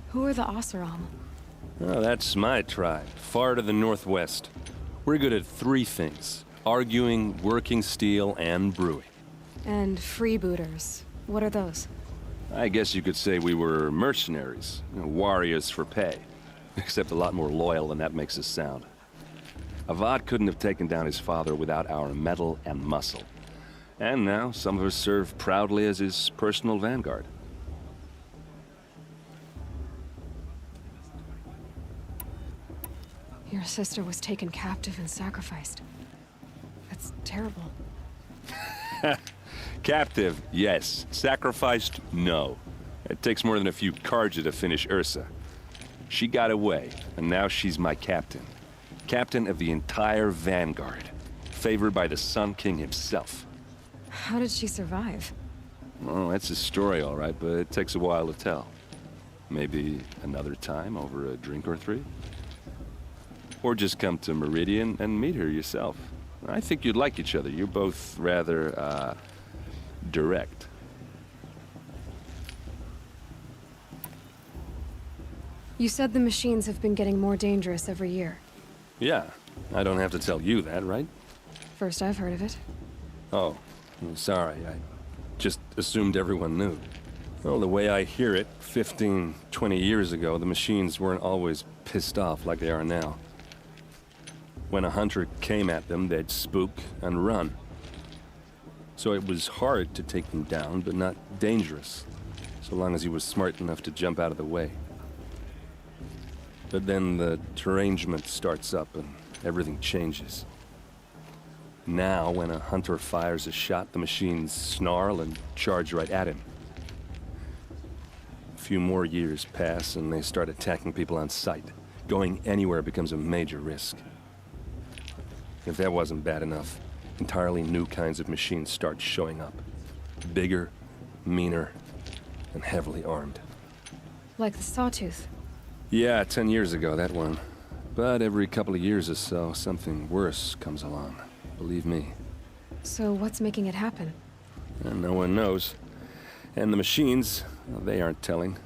Who are the Oseram? Oh, that's my tribe, far to the northwest. We're good at three things: arguing, working steel, and brewing. And freebooters. What are those? I guess you could say we were mercenaries, warriors for pay. Except a lot more loyal than that makes us sound. Avad couldn't have taken down his father without our metal and muscle. And now some of us serve proudly as his personal vanguard. Your sister was taken captive and sacrificed. That's terrible. Captive, yes. Sacrificed, no. It takes more than a few Karja to finish Ursa. She got away, and now she's my captain. Captain of the entire Vanguard. Favored by the Sun King himself. How did she survive? Well, that's a story, all right, but it takes a while to tell. Maybe another time over a drink or three? Or just come to Meridian and meet her yourself. I think you'd like each other. You're both rather, direct. You said the machines have been getting more dangerous every year. Yeah, I don't have to tell you that, right? First I've heard of it. Oh, I'm sorry. I just assumed everyone knew. Well, the way I hear it, 15, 20 years ago, the machines weren't always pissed off like they are now. When a hunter came at them, they'd spook and run. So it was hard to take them down, but not dangerous, so long as he was smart enough to jump out of the way. But then the derangement starts up and everything changes. Now, when a hunter fires a shot, the machines snarl and charge right at him. A few more years pass and they start attacking people on sight. Going anywhere becomes a major risk. If that wasn't bad enough, entirely new kinds of machines start showing up. Bigger, meaner, and heavily armed. Like the Sawtooth. Yeah, 10 years ago, that one. But every couple of years or so, something worse comes along. Believe me. So what's making it happen? And no one knows. And the machines, well, they aren't telling.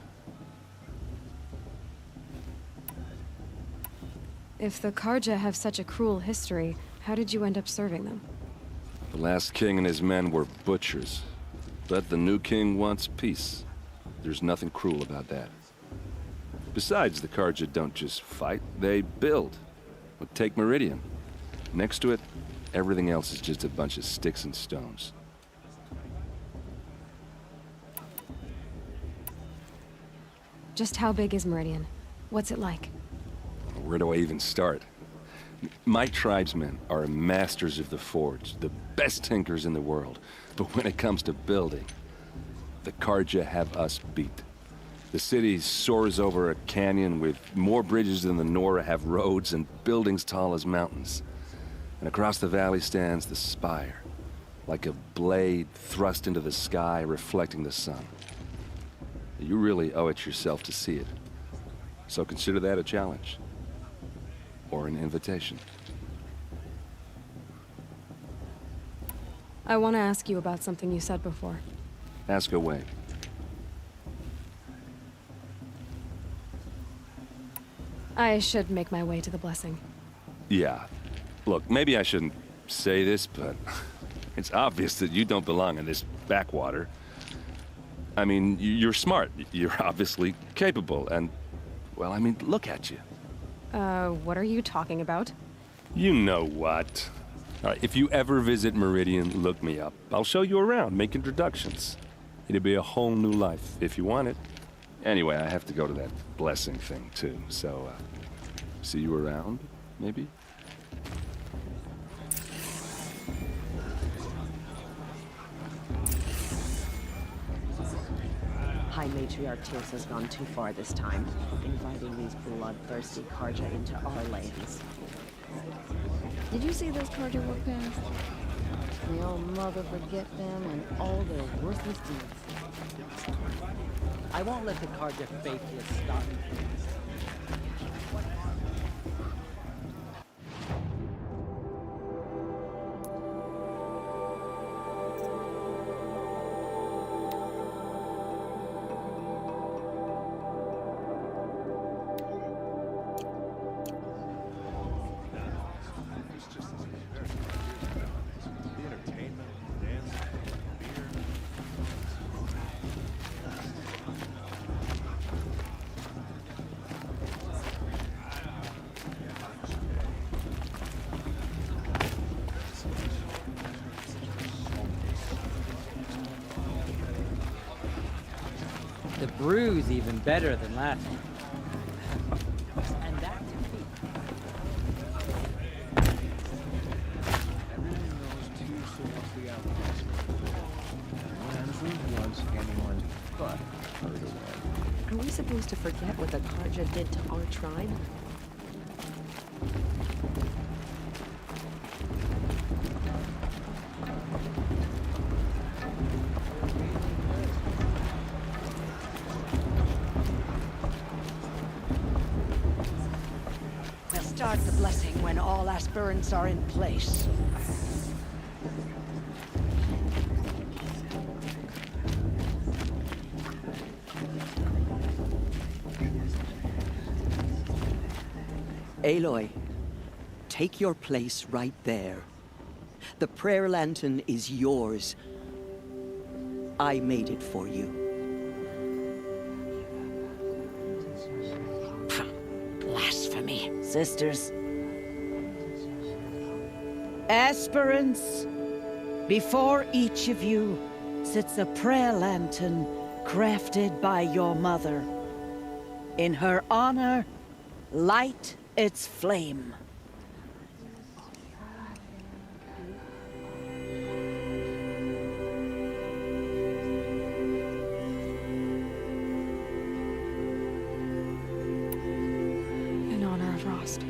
If the Karja have such a cruel history, how did you end up serving them? The last king and his men were butchers. But the new king wants peace. There's nothing cruel about that. Besides, the Karja don't just fight, they build. Well, take Meridian. Next to it, everything else is just a bunch of sticks and stones. Just how big is Meridian? What's it like? Where do I even start? My tribesmen are masters of the forge, the best tinkers in the world. But when it comes to building, the Karja have us beat. The city soars over a canyon with more bridges than the Nora have roads and buildings tall as mountains. And across the valley stands the spire, like a blade thrust into the sky reflecting the sun. You really owe it yourself to see it. So consider that a challenge. Or an invitation. I want to ask you about something you said before. Ask away. I should make my way to the blessing. Yeah. Look, maybe I shouldn't say this, but it's obvious that you don't belong in this backwater. I mean, you're smart. You're obviously capable, and, well, I mean, look at you. What are you talking about? You know what. All right, if you ever visit Meridian, look me up. I'll show you around, make introductions. It'll be a whole new life, if you want it. Anyway, I have to go to that blessing thing, too, so, see you around, maybe? High Matriarch Tis has gone too far this time, inviting these bloodthirsty Karja into our lands. Did you see those Karja walk past? May all mother forget them and all their worthless deeds. I won't let the Karja faithless stop me. The brew's even better than last time. And that to me. Everyone knows two souls the outcast. One once anyone but heard away. Are we supposed to forget what the Karja did to our tribe? We'll start the blessing when all aspirants are in place. Aloy, take your place right there. The prayer lantern is yours. I made it for you. Blasphemy, sisters. Aspirants, before each of you sits a prayer lantern crafted by your mother. In her honor, light its flame. In honor of Rost.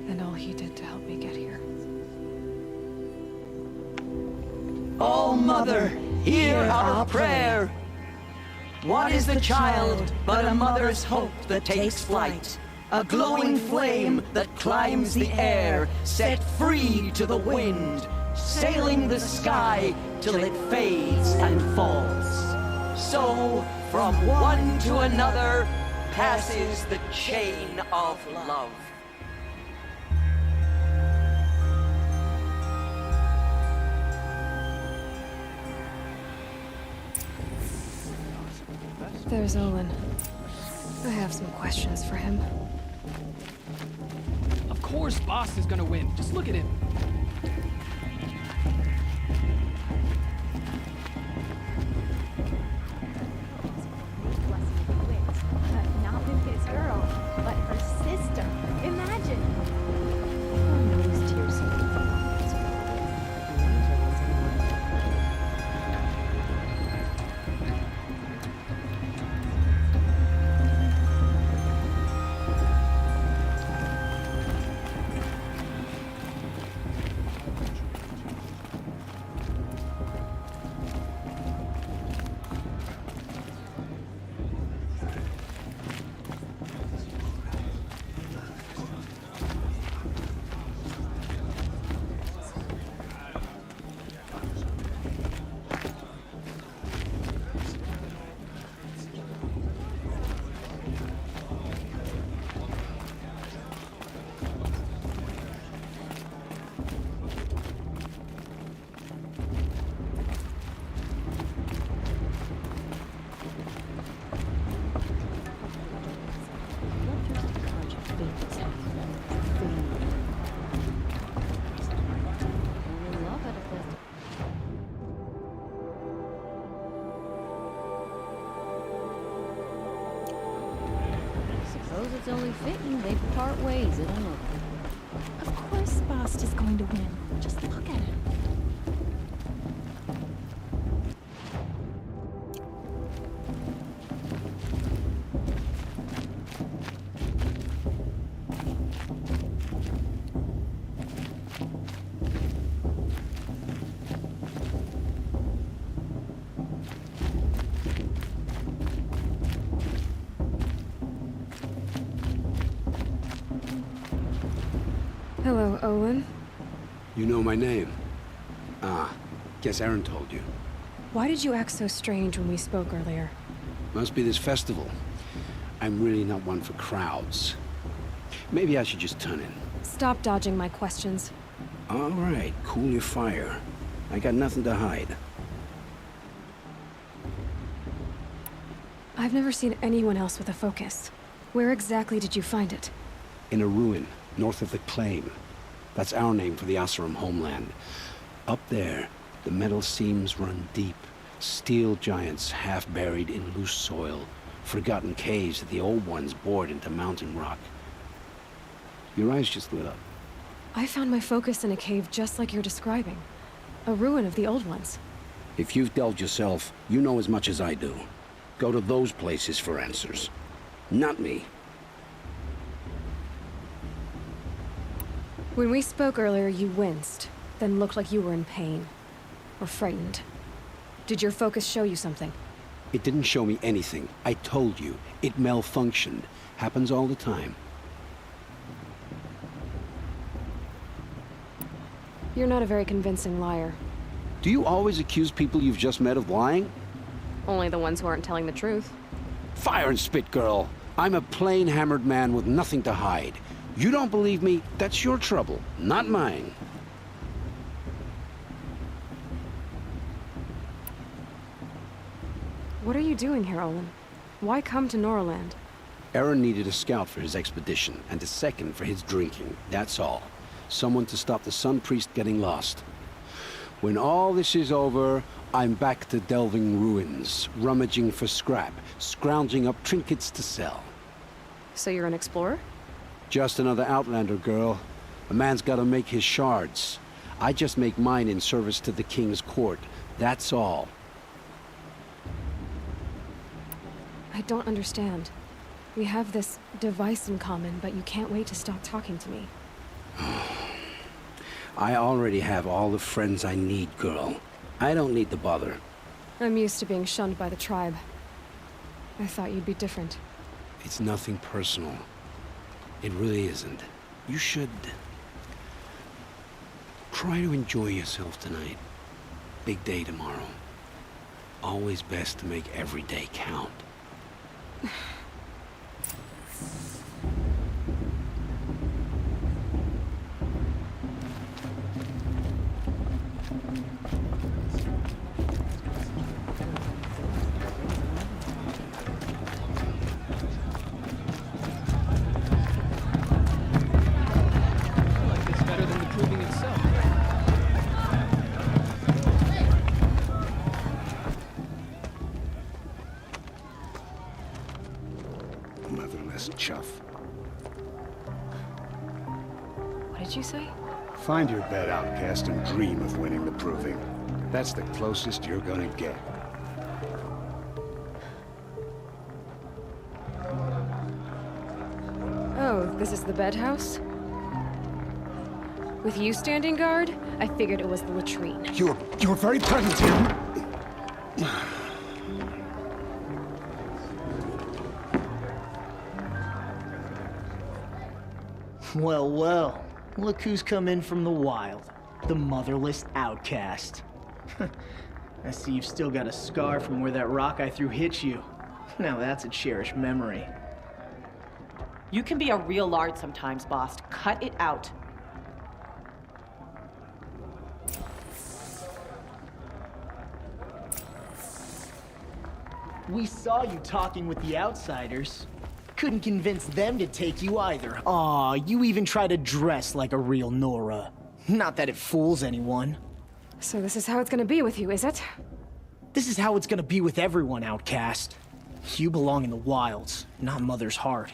And all he did to help me get here. Oh, Mother, hear our prayer. What is the child but a mother's hope that takes flight? A glowing flame that climbs the air, set free to the wind, sailing the sky till it fades and falls. So, from one to another, passes the chain of love. There's Olin. I have some questions for him. Of course Boss is gonna win. Just look at him. Not with his girl, but her sister. Imagine. fitting they'd part ways at another. Of course Bast is going to win. Just look at him. Hello, Olin. You know my name? Ah, guess Aaron told you. Why did you act so strange when we spoke earlier? Must be this festival. I'm really not one for crowds. Maybe I should just turn in. Stop dodging my questions. All right, cool your fire. I got nothing to hide. I've never seen anyone else with a focus. Where exactly did you find it? In a ruin, north of the Claim. That's our name for the Oseram homeland. Up there, the metal seams run deep. Steel giants half buried in loose soil. Forgotten caves that the old ones bored into mountain rock. Your eyes just lit up. I found my focus in a cave just like you're describing. A ruin of the old ones. If you've delved yourself, you know as much as I do. Go to those places for answers. Not me. When we spoke earlier, you winced, then looked like you were in pain. Or frightened. Did your focus show you something? It didn't show me anything. I told you. It malfunctioned. Happens all the time. You're not a very convincing liar. Do you always accuse people you've just met of lying? Only the ones who aren't telling the truth. Fire and spit, girl. I'm a plain hammered man with nothing to hide. You don't believe me, that's your trouble, not mine. What are you doing here, Olin? Why come to Norland? Aaron needed a scout for his expedition, and a second for his drinking, that's all. Someone to stop the Sun Priest getting lost. When all this is over, I'm back to delving ruins, rummaging for scrap, scrounging up trinkets to sell. So you're an explorer? Just another Outlander, girl. A man's gotta make his shards. I just make mine in service to the King's court. That's all. I don't understand. We have this device in common, but you can't wait to stop talking to me. I already have all the friends I need, girl. I don't need the bother. I'm used to being shunned by the tribe. I thought you'd be different. It's nothing personal. It really isn't. You should try to enjoy yourself tonight. Big day tomorrow. Always best to make every day count. Motherless chuff. What did you say? Find your bed, outcast, and dream of winning the proving. That's the closest you're gonna get. Oh, this is the bedhouse? With you standing guard, I figured it was the latrine. Your very presence here. Well, well. Look who's come in from the wild. The motherless outcast. I see you've still got a scar from where that rock I threw hit you. Now that's a cherished memory. You can be a real lard sometimes, boss. Cut it out. We saw you talking with the outsiders. Couldn't convince them to take you either. Aw, you even try to dress like a real Nora. Not that it fools anyone. So this is how it's gonna be with you, is it? This is how it's gonna be with everyone, outcast. You belong in the wilds, not Mother's heart.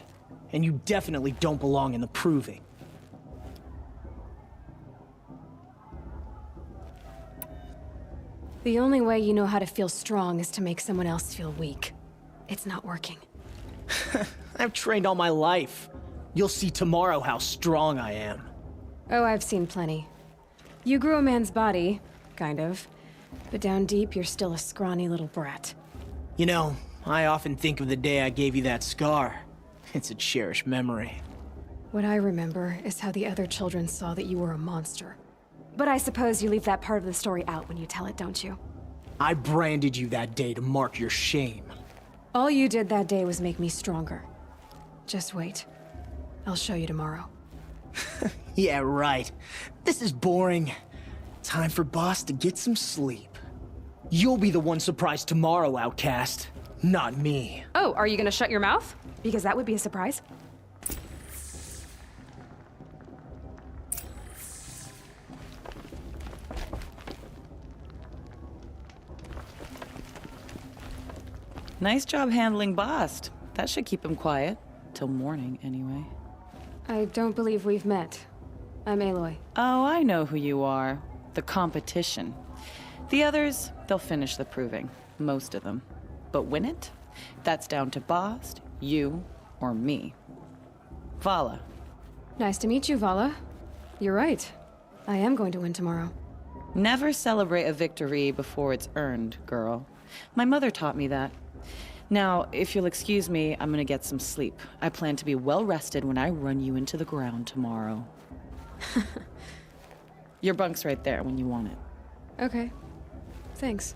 and you definitely don't belong in the Proving. The only way you know how to feel strong is to make someone else feel weak. It's not working. I've trained all my life. You'll see tomorrow how strong I am. Oh, I've seen plenty. You grew a man's body, kind of. But down deep, you're still a scrawny little brat. You know, I often think of the day I gave you that scar. It's a cherished memory. What I remember is how the other children saw that you were a monster. But I suppose you leave that part of the story out when you tell it, don't you? I branded you that day to mark your shame. All you did that day was make me stronger. Just wait. I'll show you tomorrow. Yeah, right. This is boring. Time for Boss to get some sleep. You'll be the one surprised tomorrow, Outcast. Not me. Oh, are you gonna shut your mouth? Because that would be a surprise. Nice job handling Bast. That should keep him quiet. Till morning, anyway. I don't believe we've met. I'm Aloy. Oh, I know who you are. The competition. The others, they'll finish the Proving. Most of them. But win it? That's down to Bast, you, or me. Vala. Nice to meet you, Vala. You're right. I am going to win tomorrow. Never celebrate a victory before it's earned, girl. My mother taught me that. Now, if you'll excuse me, I'm gonna get some sleep. I plan to be well rested when I run you into the ground tomorrow. Your bunk's right there when you want it. Okay. Thanks.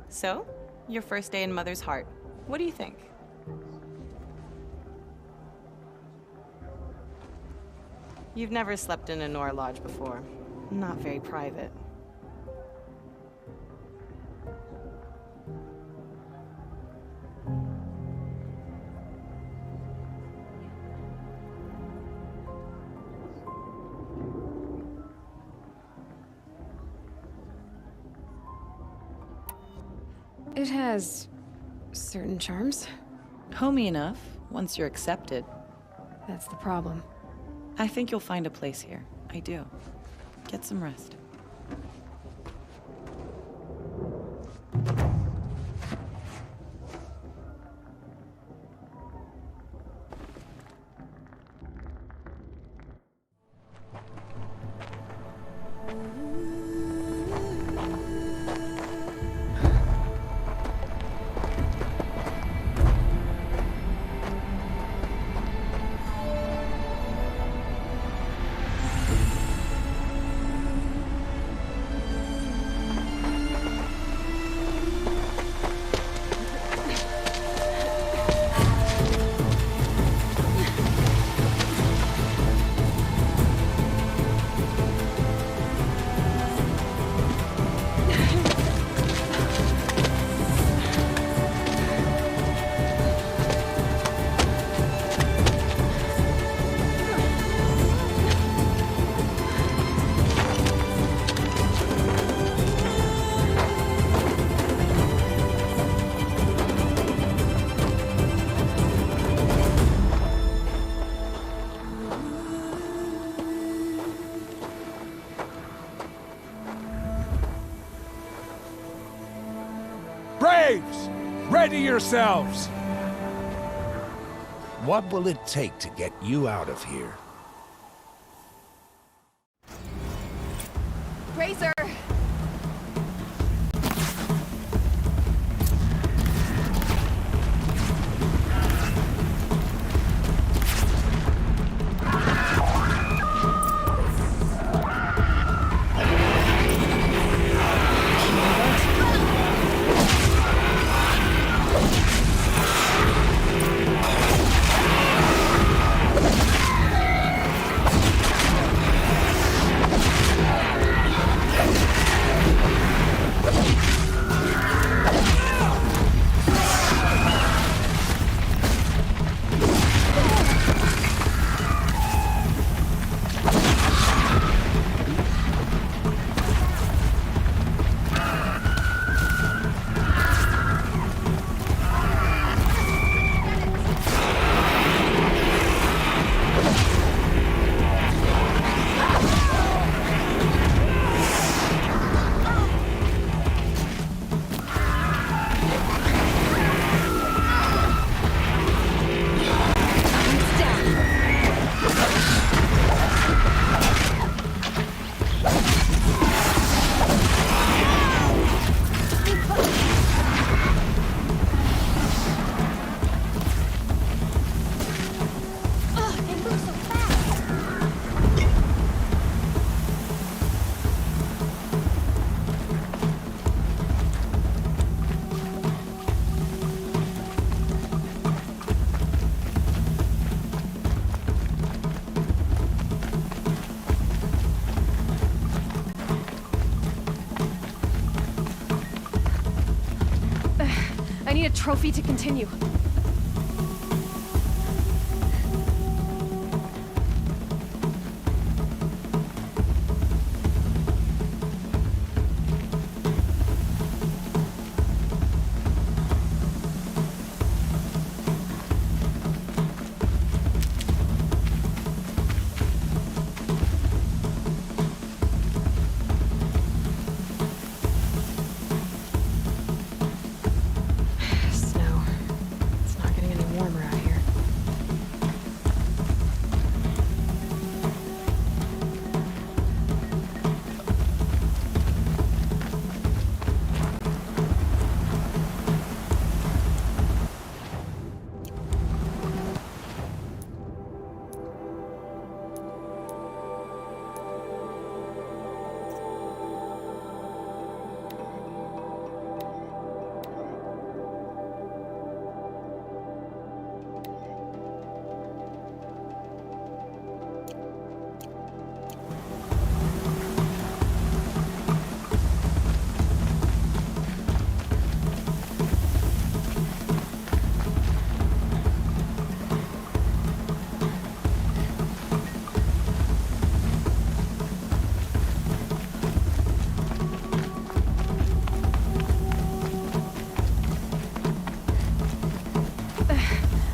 So, your first day in Mother's Heart. What do you think? You've never slept in a Nora lodge before. Not very private. It has certain charms. Homey enough, once you're accepted. That's the problem. I think you'll find a place here. I do. Get some rest. Braves! Ready yourselves! What will it take to get you out of here? Razor! need a trophy to continue.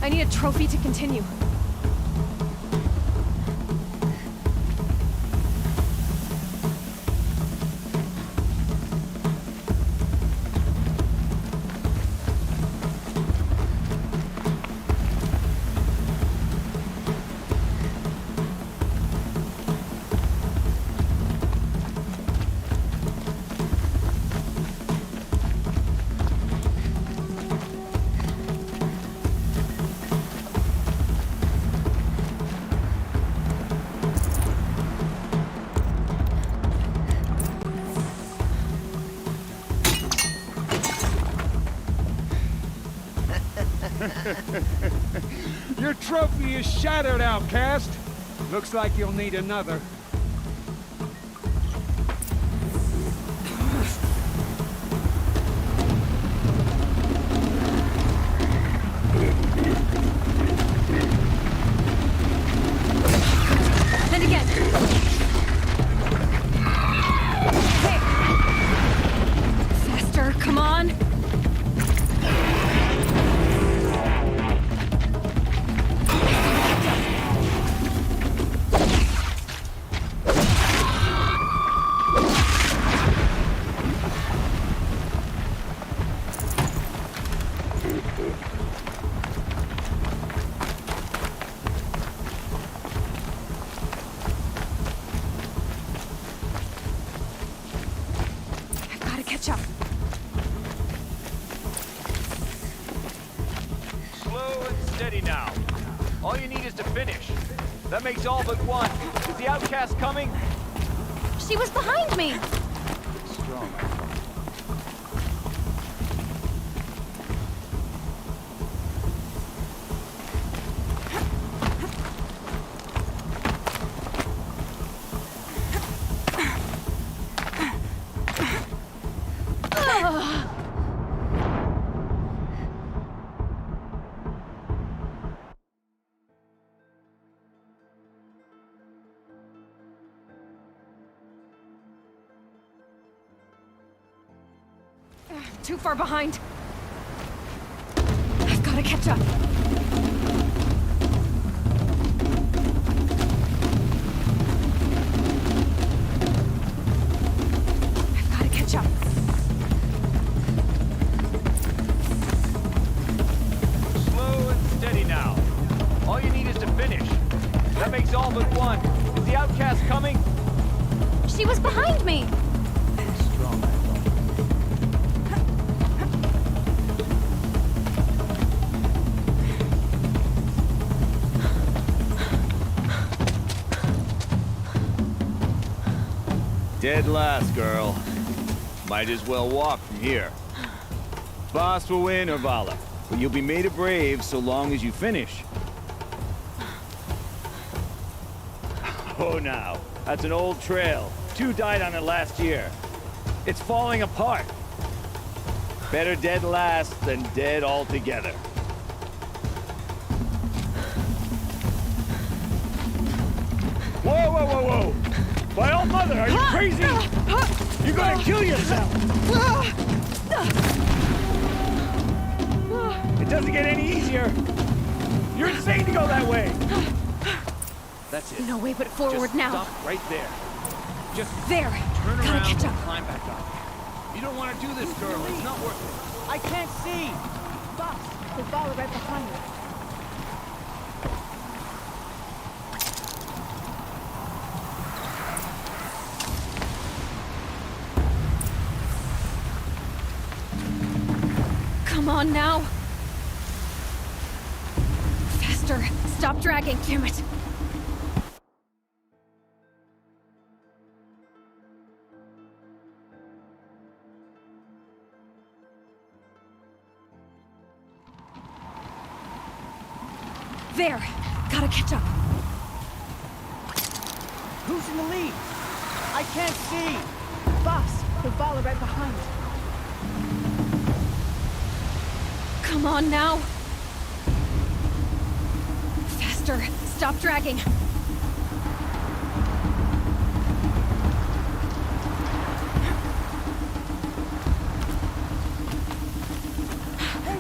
I need a trophy to continue. Your trophy is shattered, outcast. Looks like you'll need another. And again. Hey. Faster, come on. All you need is to finish. That makes all but one. Is the outcast coming? She was behind me! Strong. Too far behind. I've got to catch up. I've got to catch up. Slow and steady now. All you need is to finish. That makes all but one. Is the outcast coming? She was behind me! Strong. Dead last, girl. Might as well walk from here. Boss will win, or Vala, but you'll be made a brave so long as you finish. Oh, now. That's an old trail. 2 died on it last year. It's falling apart. Better dead last than dead altogether. Whoa, whoa, whoa, whoa! By all mother, are you crazy? You're gonna kill yourself! It doesn't get any easier! You're insane to go that way! That's it. No way but forward Just now. Stop right there. Just There! turn Gotta around catch and up. climb back up. You don't want to do this, girl. It's not worth it. I can't see! Boss, the ball right behind you. Come on now! Faster! Stop dragging, damn it! There! Gotta catch up. Who's in the lead? I can't see! Boss, the ball right behind you. Come on now! Faster! Stop dragging!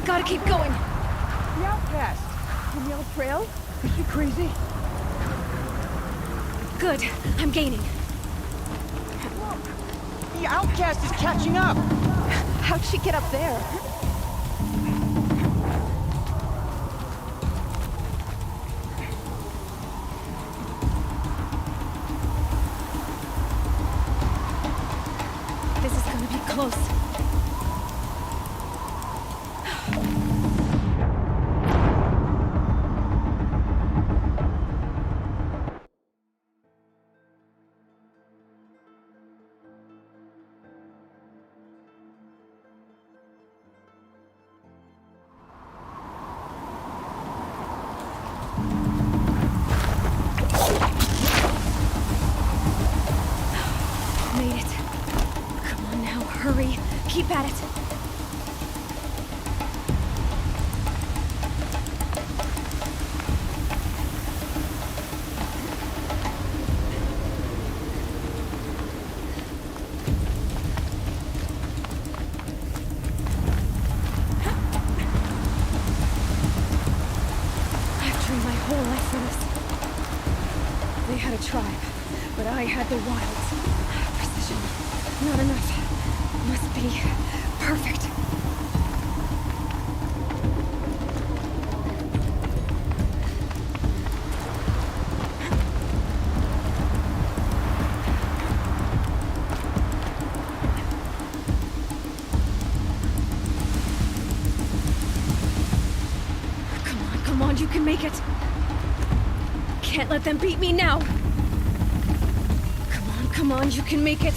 Gotta keep going! The outcast. On the old trail? Is she crazy? Good. I'm gaining. The outcast is catching up! How'd she get up there? This is gonna be close. Made it. Come on now, hurry. Keep at it. I've trained my whole life for this. They had a tribe, but I had the wilds. Precision. Not enough. Must be perfect. Come on, you can make it. Can't let them beat me now. Come on, you can make it.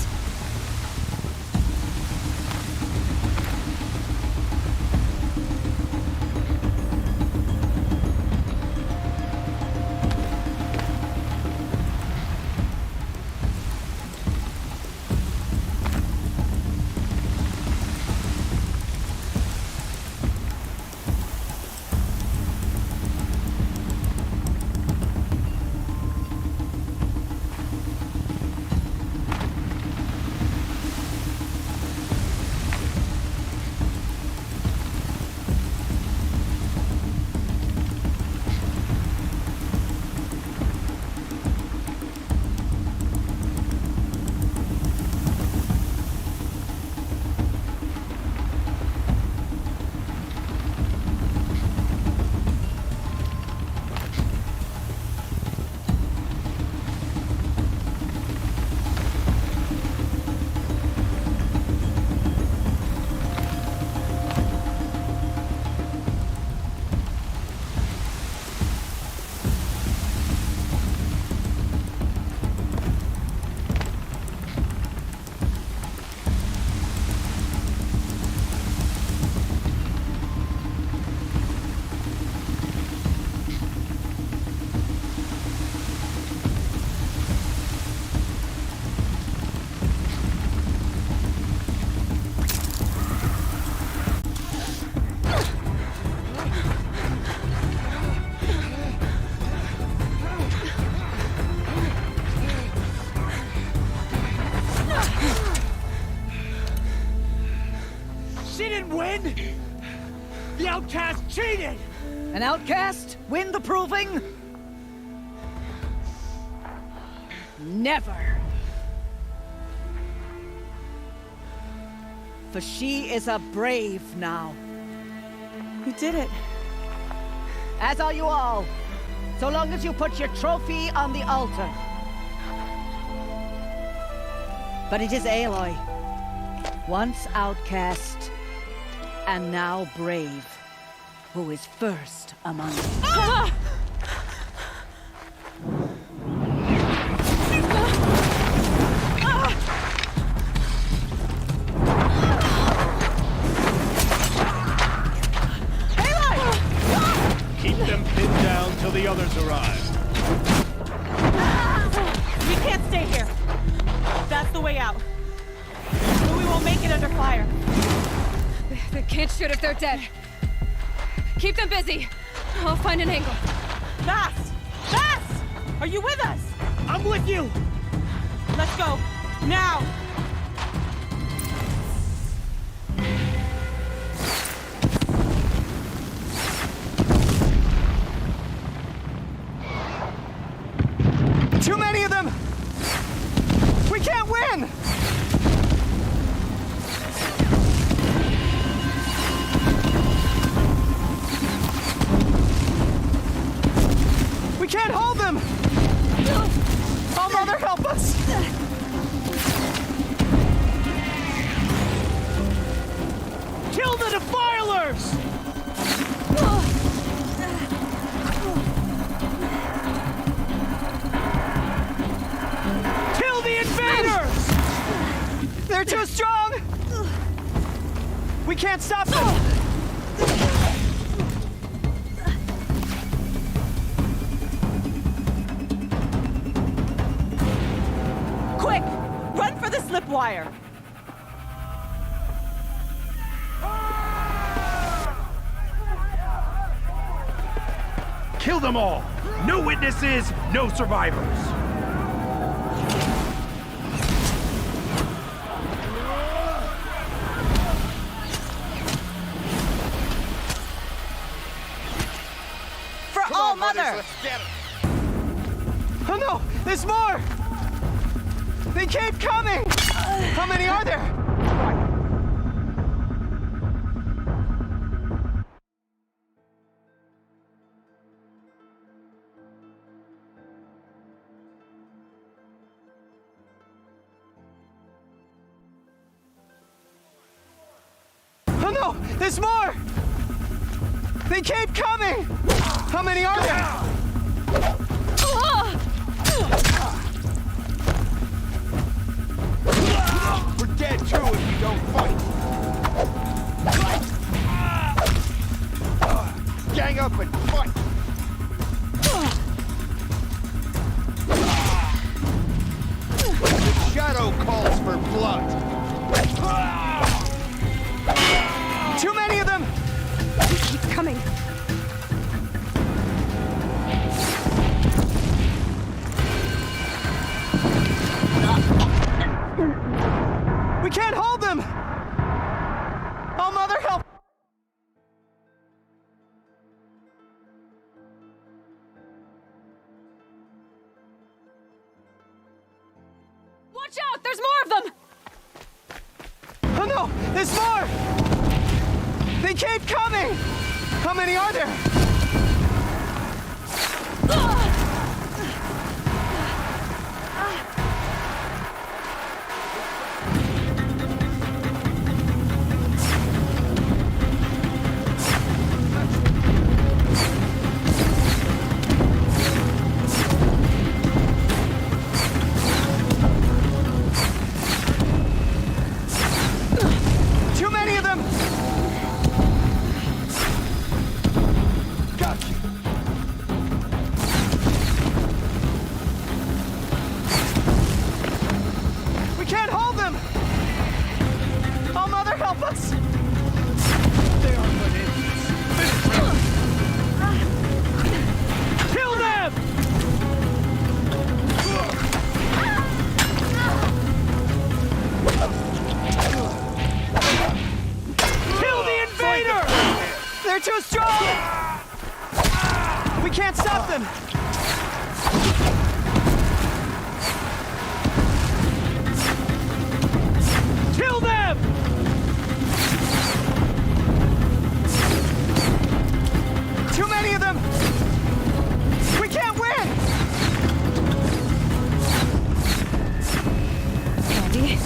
She didn't win! The outcast cheated! An outcast win the proving? Never. For she is a brave now. You did it. As are you all. So long as you put your trophy on the altar. But it is Aloy, once outcast, and now brave, who is first among us. Ah! Keep them pinned down till the others arrive. We can't stay here. That's the way out. But we won't make it under fire. They can't shoot if they're dead. Keep them busy. I'll find an angle. Fast! Fast! Are you with us? I'm with you! Let's go. Now! Too many of them! We can't win! We can't hold them! Oh, Mother, help us! Kill the defilers! Kill the invaders! They're too strong! We can't stop them! Quick! Run for the slip wire! Kill them all! No witnesses, no survivors! For all Mother! Oh no! There's more! They keep coming! How many are there? Oh no! There's more! They keep coming! How many are there? We're dead too if you don't fight. Gang up and fight. The shadow calls for blood. Too many of them! They keep coming. We can't hold them! Oh, Mother, help! Watch out! There's more of them! Oh no! There's more! They keep coming! How many are there? Too many of them! They're too strong! We can't stop them! Kill them! Too many of them! We can't win! Andy?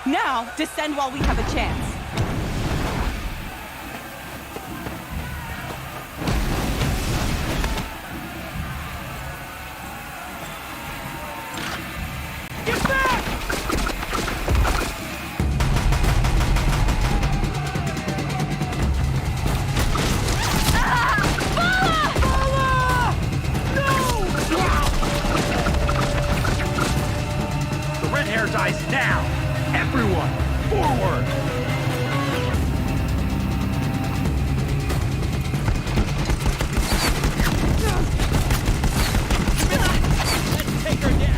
Now, descend while we have a chance. Get back! The red hair dies now! Everyone, forward! Let's take her down!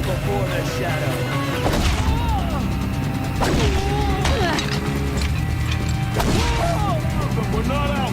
Before the shadow. But we're not out!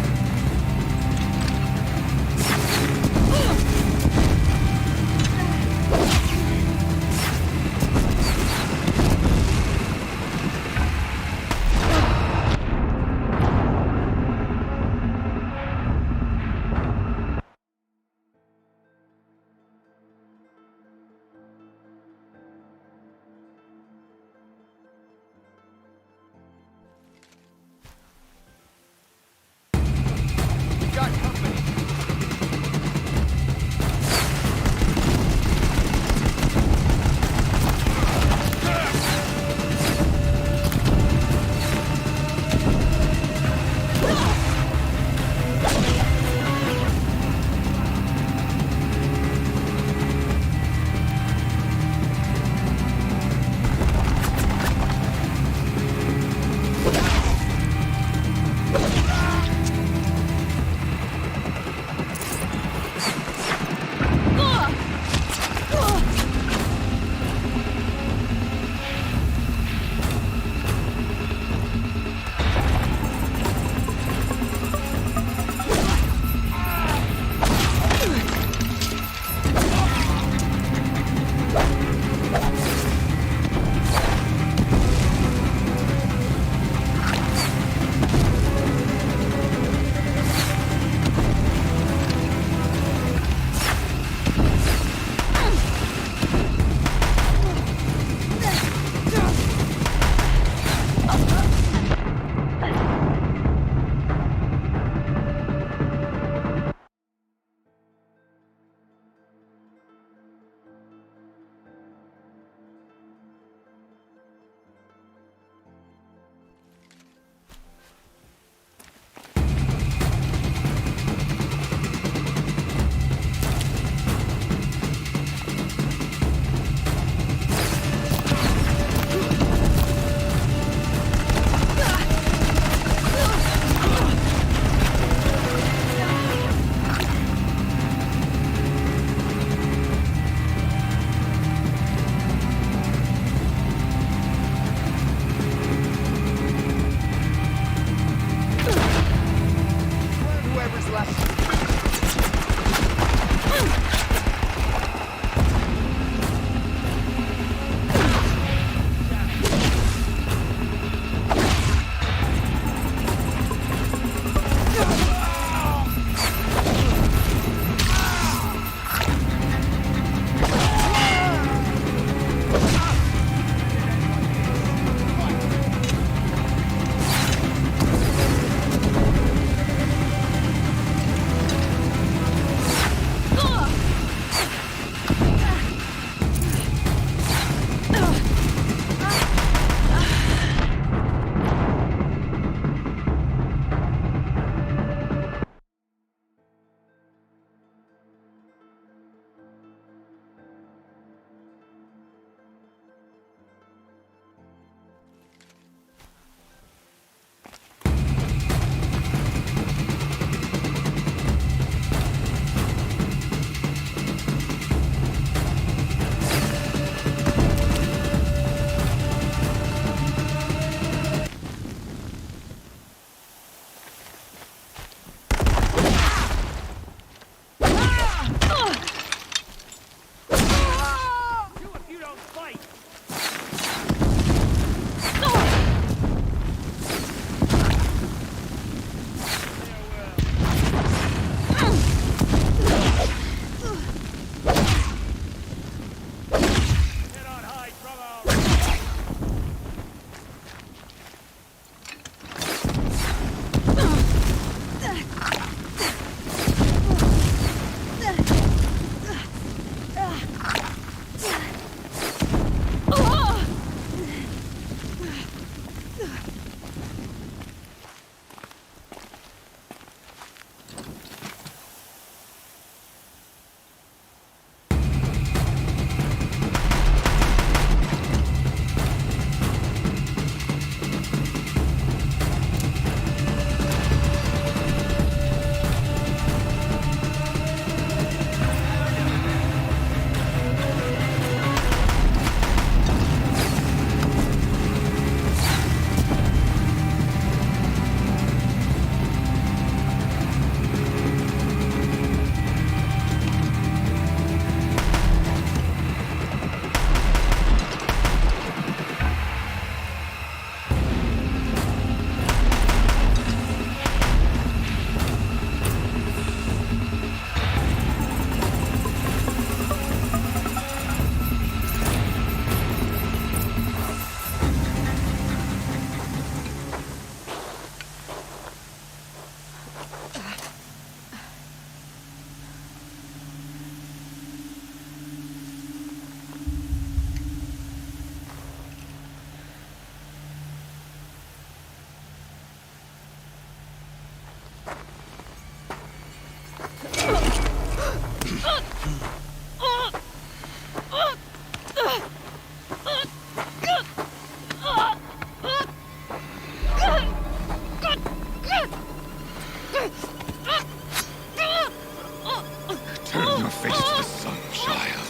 your face to the sun, child.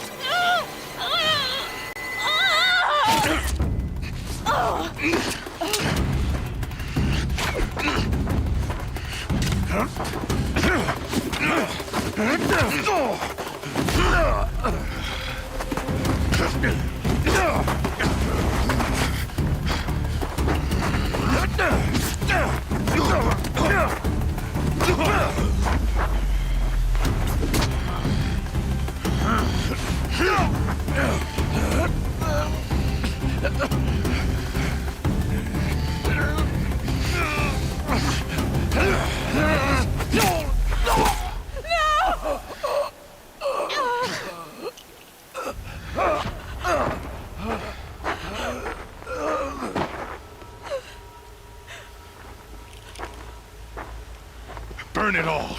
Burn it all,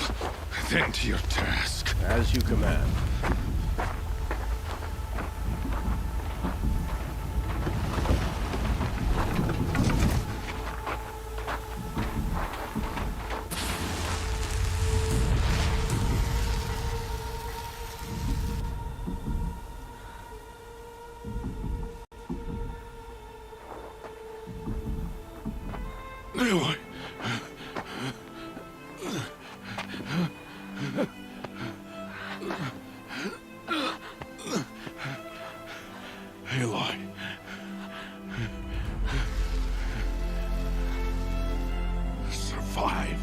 then to your task. As you command. Aloy. Aloy. Survive.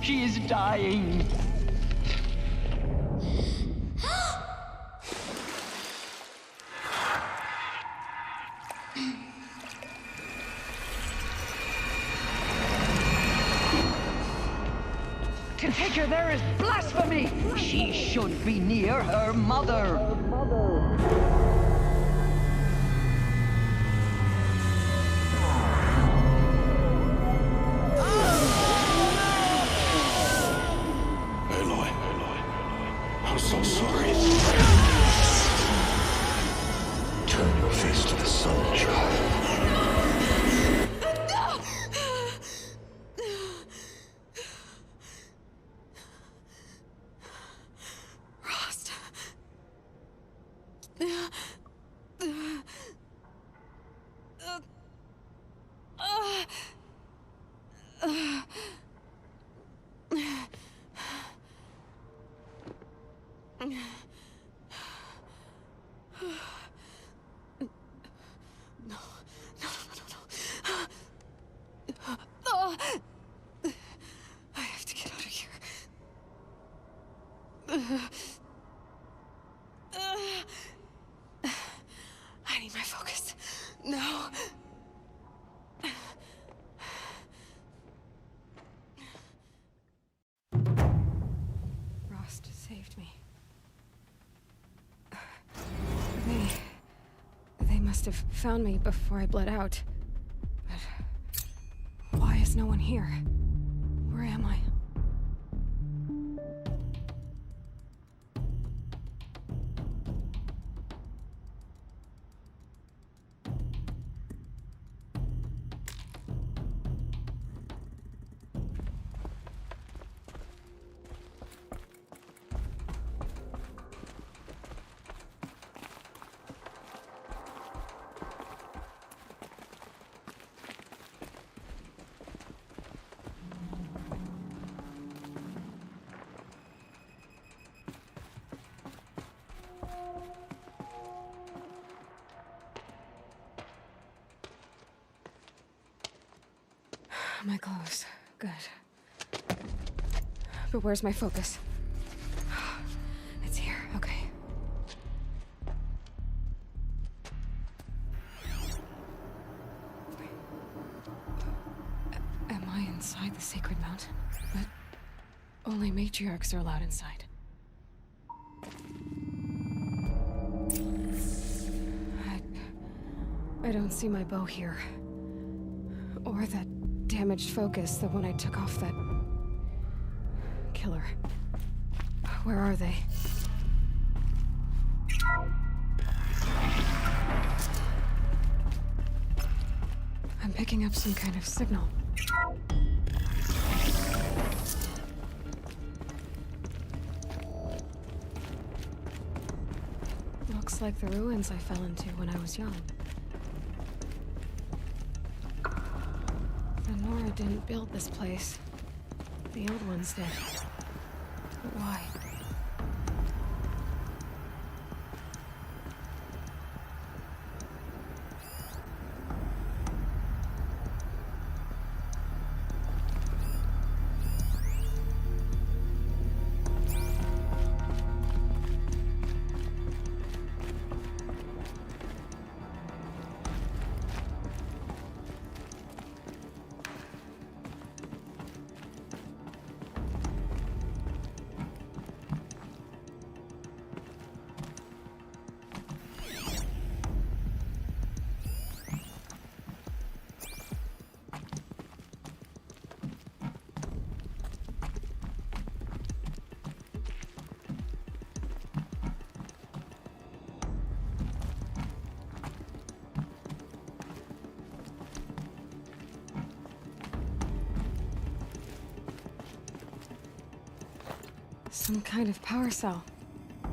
She is dying. To take her there is blasphemy! She should be near her mother. Aloy. I'm so sorry. Turn your face to the sun, child. I have to get out of here. I need my focus. No. Rost saved me. They must have found me before I bled out. But why is no one here? Where am I? My clothes. Good. But where's my focus? inside the sacred mountain, but only matriarchs are allowed inside. I don't see my bow here. Or that damaged focus, the one I took off that killer. Where are they? I'm picking up some kind of signal. Looks like the ruins I fell into when I was young. The Nora didn't build this place. The old ones did. But why? Some kind of power cell.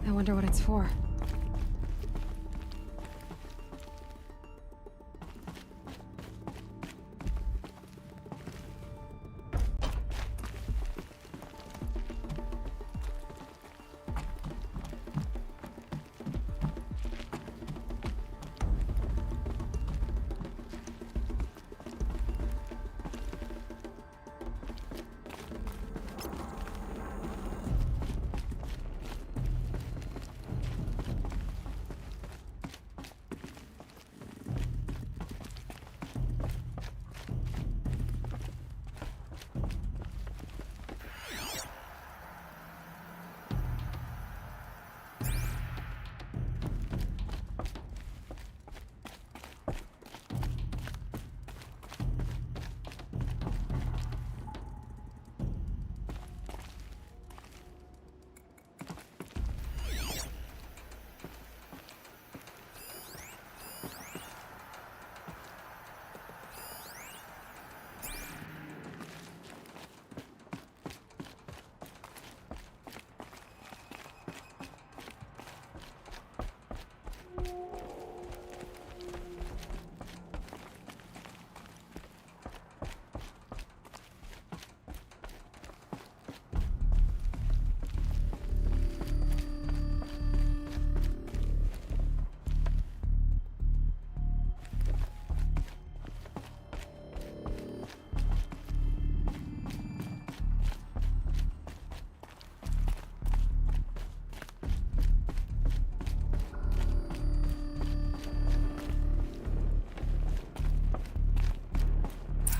I wonder what it's for.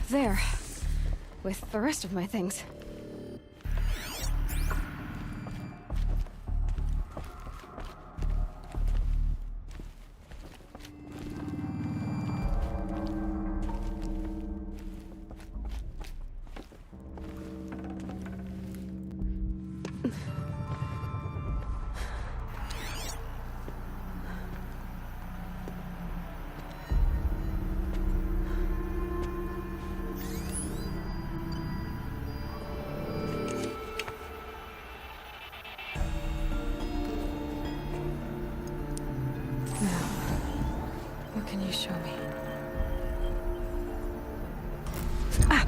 There. With the rest of my things. Can you show me? Ah!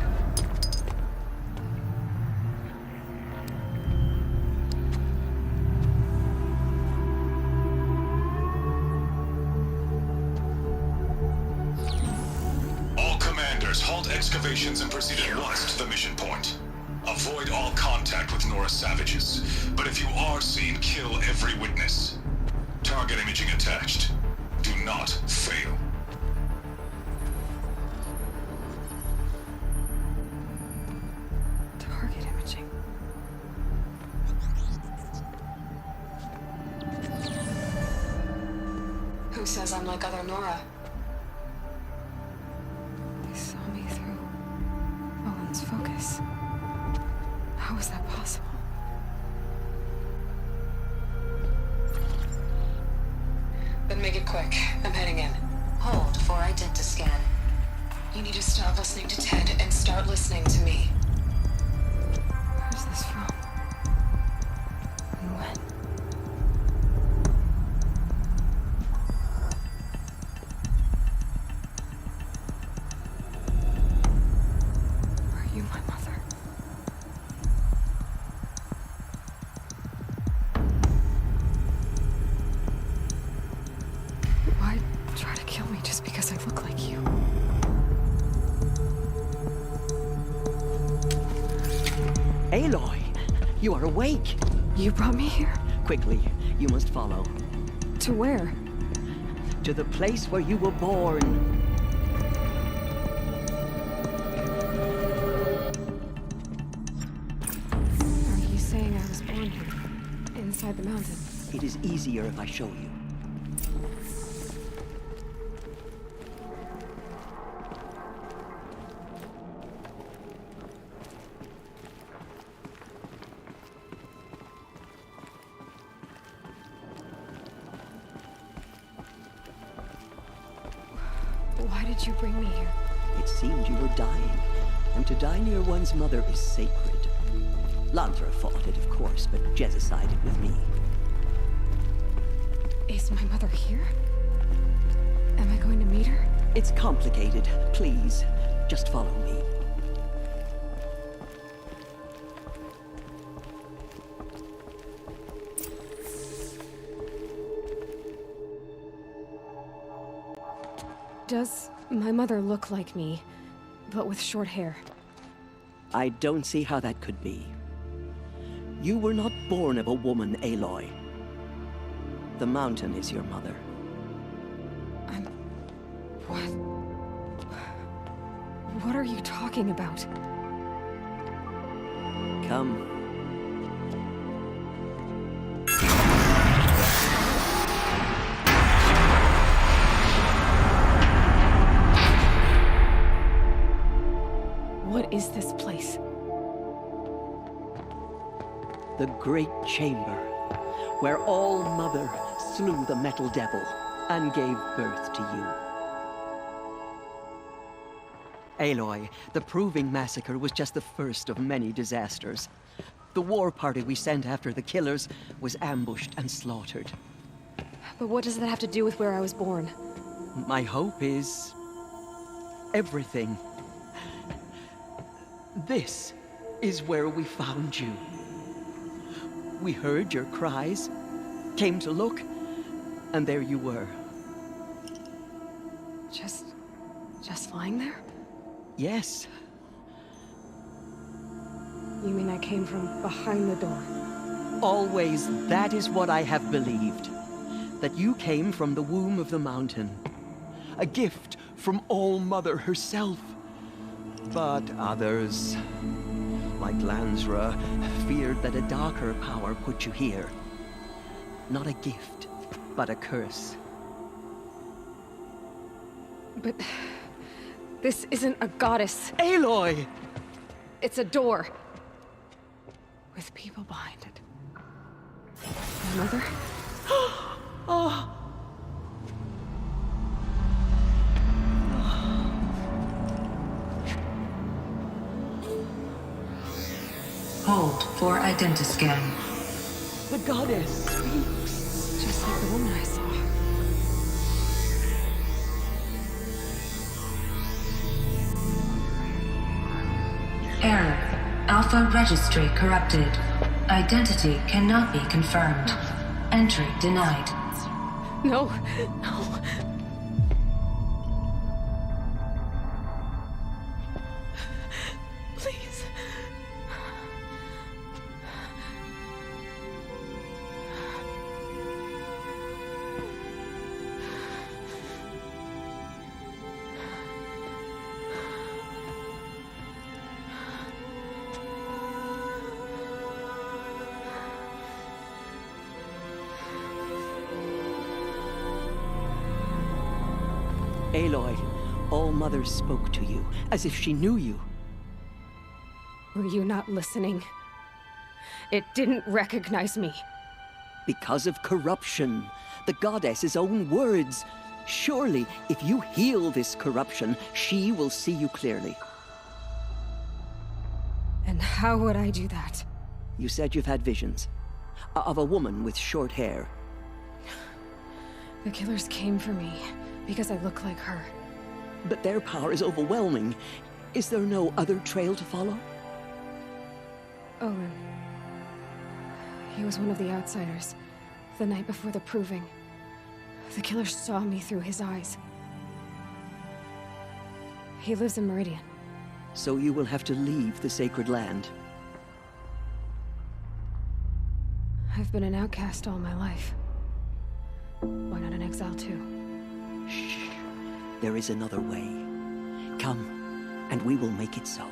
All commanders, halt excavations and proceed at once to the mission point. Avoid all contact with Nora savages, but if you are seen, kill every witness. Target imaging attached. Do not fail. Who says I'm like other Nora? They saw me through Owen's focus. How is that possible? Then make it quick. I'm heading in. Hold for identiscan. You need to stop listening to Ted and start listening to me. Where's this from? And when? Are you my mother? Why try to kill me just because I look like you? Aloy, you are awake. You brought me here? Quickly, you must follow. To where? To the place where you were born. Are you saying I was born here? Inside the mountain? It is easier if I show you. Why did you bring me here? It seemed you were dying, and to die near one's mother is sacred. Lantra fought it, of course, but Jezza sided with me. Is my mother here? Am I going to meet her? It's complicated. Please, just follow me. Does my mother look like me, but with short hair? I don't see how that could be. You were not born of a woman, Aloy. The mountain is your mother. What are you talking about? Come. What is this place? The Great Chamber, where All Mother slew the Metal Devil and gave birth to you. Aloy, the Proving Massacre was just the first of many disasters. The war party we sent after the killers was ambushed and slaughtered. But what does that have to do with where I was born? My hope is everything. This is where we found you. We heard your cries, came to look, and there you were. Just lying there? Yes. You mean I came from behind the door? Always, that is what I have believed. That you came from the womb of the mountain. A gift from All Mother herself. But others, like Lansra, feared that a darker power put you here. Not a gift, but a curse. But this isn't a goddess. Aloy! It's a door. With people behind it. My mother? Oh! Hold for identiscan. The goddess speaks. Just like the woman I saw. Error. Alpha registry corrupted. Identity cannot be confirmed. Entry denied. No, no. Please. Aloy, All-Mother spoke to you, as if she knew you. Were you not listening? It didn't recognize me. Because of corruption. The goddess's own words. Surely, if you heal this corruption, she will see you clearly. And how would I do that? You said you've had visions. Of a woman with short hair. The killers came for me because I look like her. But their power is overwhelming. Is there no other trail to follow? Owen. He was one of the outsiders. The night before the proving. The killers saw me through his eyes. He lives in Meridian. So you will have to leave the sacred land. I've been an outcast all my life. Why not an exile too? Shh. There is another way. Come, and we will make it so.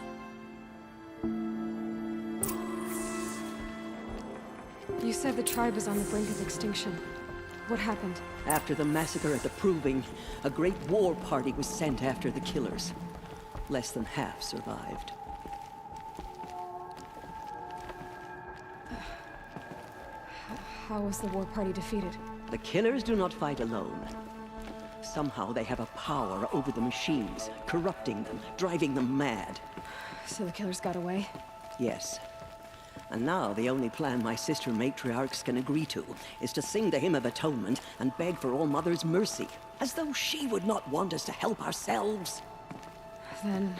You said the tribe was on the brink of extinction. What happened? After the massacre at the Proving, a great war party was sent after the killers. Less than half survived. How was the war party defeated? The killers do not fight alone. Somehow they have a power over the machines, corrupting them, driving them mad. So the killers got away? Yes. And now the only plan my sister matriarchs can agree to is to sing the Hymn of Atonement and beg for All-Mother's mercy, as though she would not want us to help ourselves. Then,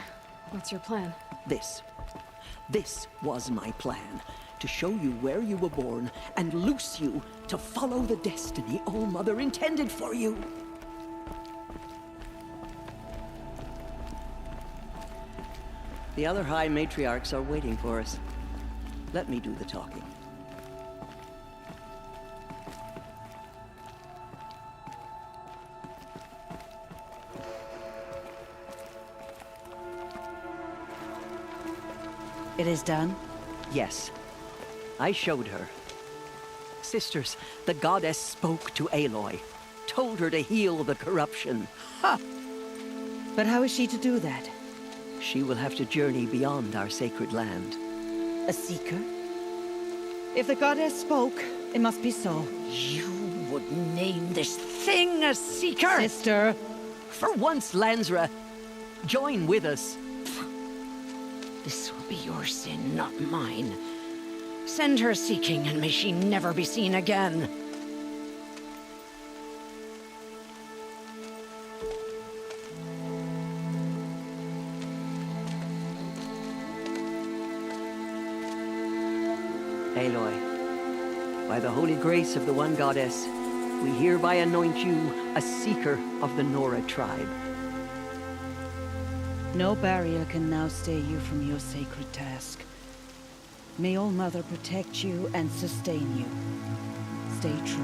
what's your plan? This. This was my plan. To show you where you were born and loose you to follow the destiny All-Mother intended for you. The other High Matriarchs are waiting for us. Let me do the talking. It is done? Yes. I showed her. Sisters, the goddess spoke to Aloy. Told her to heal the corruption. Ha! But how is she to do that? She will have to journey beyond our sacred land. A seeker? If the goddess spoke, it must be so. You would name this thing a seeker? Sister! For once, Lansra, join with us. This will be your sin, not mine. Send her seeking, and may she never be seen again. Aloy, by the holy grace of the one goddess, we hereby anoint you a seeker of the Nora tribe. No barrier can now stay you from your sacred task. May All-Mother protect you and sustain you. Stay true.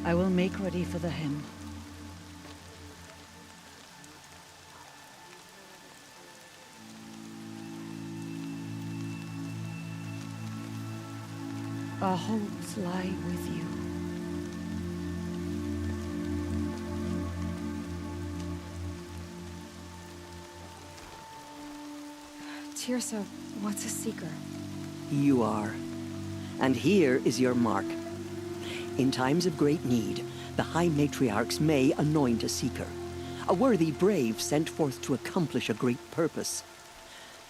I will make ready for the hymn. Our hopes lie with you. Tirsa, what's a seeker? You are. And here is your mark. In times of great need, the High Matriarchs may anoint a seeker. A worthy brave sent forth to accomplish a great purpose.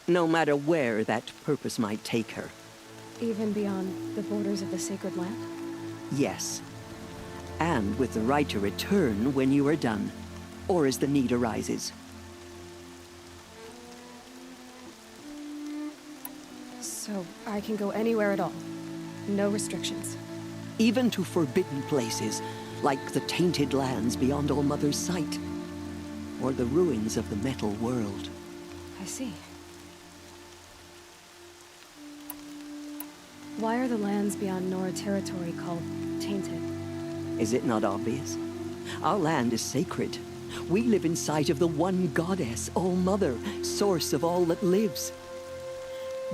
No matter where that purpose might take her. Even beyond the borders of the sacred land? Yes. And with the right to return when you are done, or as the need arises. So I can go anywhere at all? No restrictions? Even to forbidden places, like the tainted lands beyond All-Mother's sight. Or the ruins of the metal world. I see. Why are the lands beyond Nora territory called tainted? Is it not obvious? Our land is sacred. We live in sight of the one goddess, All-Mother, source of all that lives.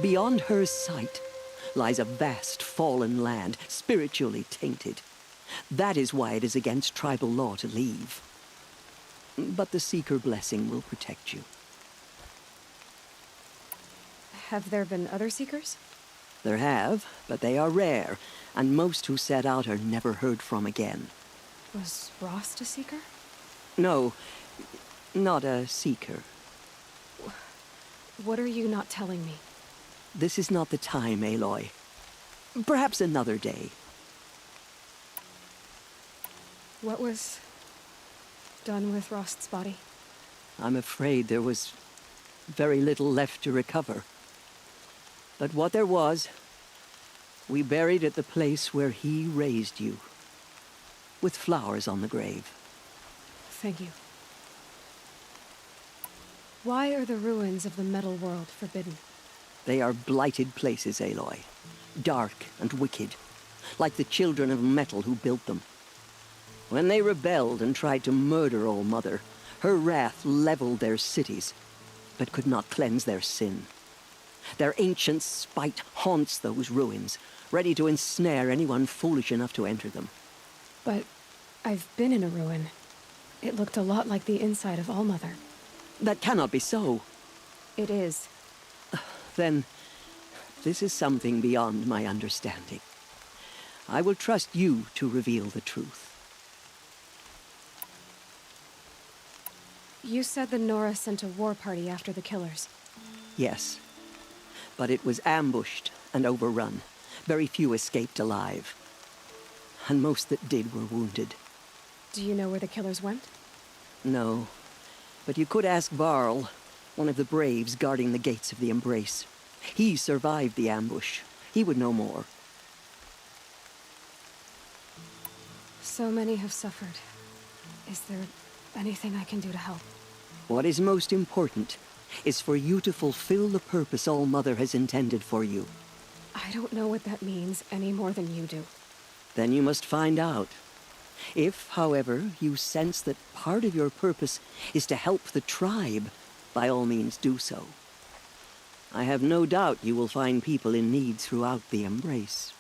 Beyond her sight lies a vast fallen land, spiritually tainted. That is why it is against tribal law to leave. But the Seeker blessing will protect you. Have there been other Seekers? There have, but they are rare, and most who set out are never heard from again. Was Rost a Seeker? No, not a Seeker. What are you not telling me? This is not the time, Aloy. Perhaps another day. What was done with Rost's body? I'm afraid there was very little left to recover. But what there was, we buried at the place where he raised you, with flowers on the grave. Thank you. Why are the ruins of the metal world forbidden? They are blighted places, Aloy. Dark and wicked, like the children of metal who built them. When they rebelled and tried to murder All Mother, her wrath leveled their cities, but could not cleanse their sin. Their ancient spite haunts those ruins, ready to ensnare anyone foolish enough to enter them. But I've been in a ruin. It looked a lot like the inside of All Mother. That cannot be so. It is. Then, this is something beyond my understanding. I will trust you to reveal the truth. You said the Nora sent a war party after the killers. Yes. But it was ambushed and overrun. Very few escaped alive. And most that did were wounded. Do you know where the killers went? No. But you could ask Varl, one of the braves guarding the gates of the Embrace. He survived the ambush. He would know more. So many have suffered. Is there anything I can do to help? What is most important is for you to fulfill the purpose All Mother has intended for you. I don't know what that means any more than you do. Then you must find out. If, however, you sense that part of your purpose is to help the tribe, by all means do so. I have no doubt you will find people in need throughout the Embrace.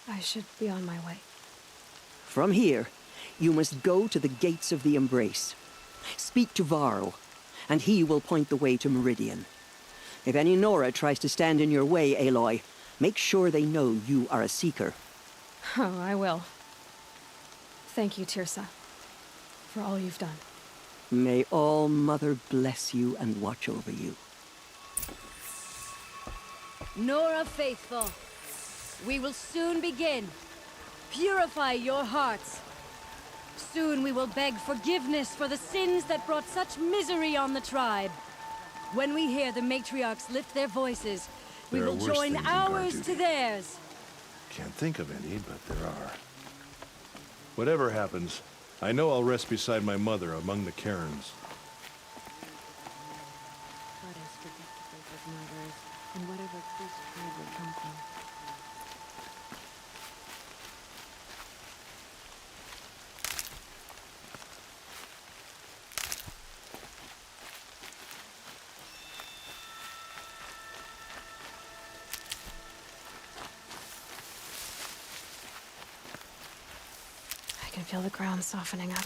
I should be on my way. From here, you must go to the gates of the Embrace. Speak to Varl, and he will point the way to Meridian. If any Nora tries to stand in your way, Aloy, make sure they know you are a Seeker. Oh, I will. Thank you, Tirsa, for all you've done. May All Mother bless you and watch over you. Nora faithful, we will soon begin. Purify your hearts. Soon we will beg forgiveness for the sins that brought such misery on the tribe. When we hear the matriarchs lift their voices, we will join ours to theirs. Can't think of any, but there are. Whatever happens, I know I'll rest beside my mother among the cairns. Let us forget the Baker's murderers and whatever this tribe would come from. I can feel the ground softening up.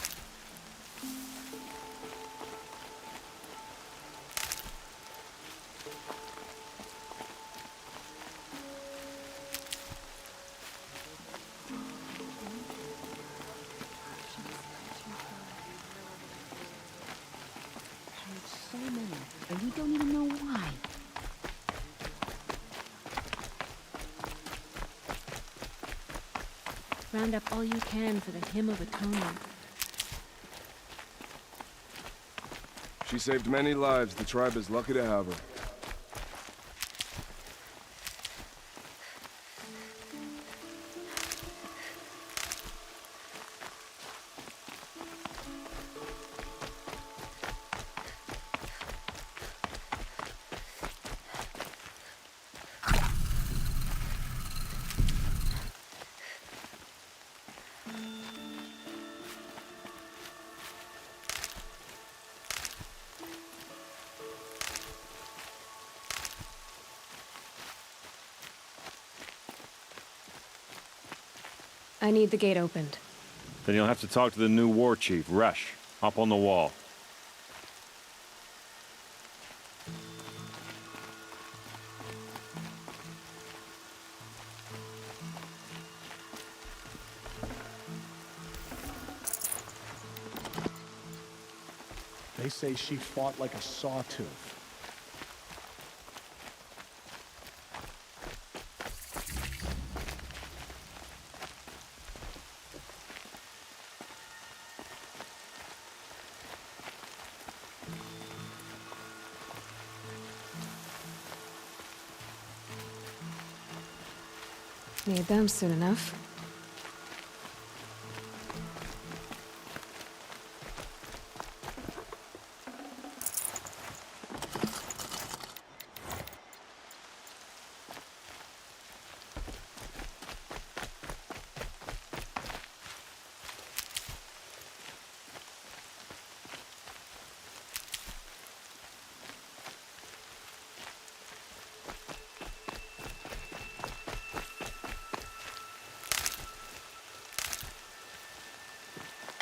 So many, and we don't even know why. Round up all you can for the Hymn of Atonement. She saved many lives. The tribe is lucky to have her. I need the gate opened. Then you'll have to talk to the new war chief, Resh, up on the wall. They say she fought like a sawtooth. Need them soon enough.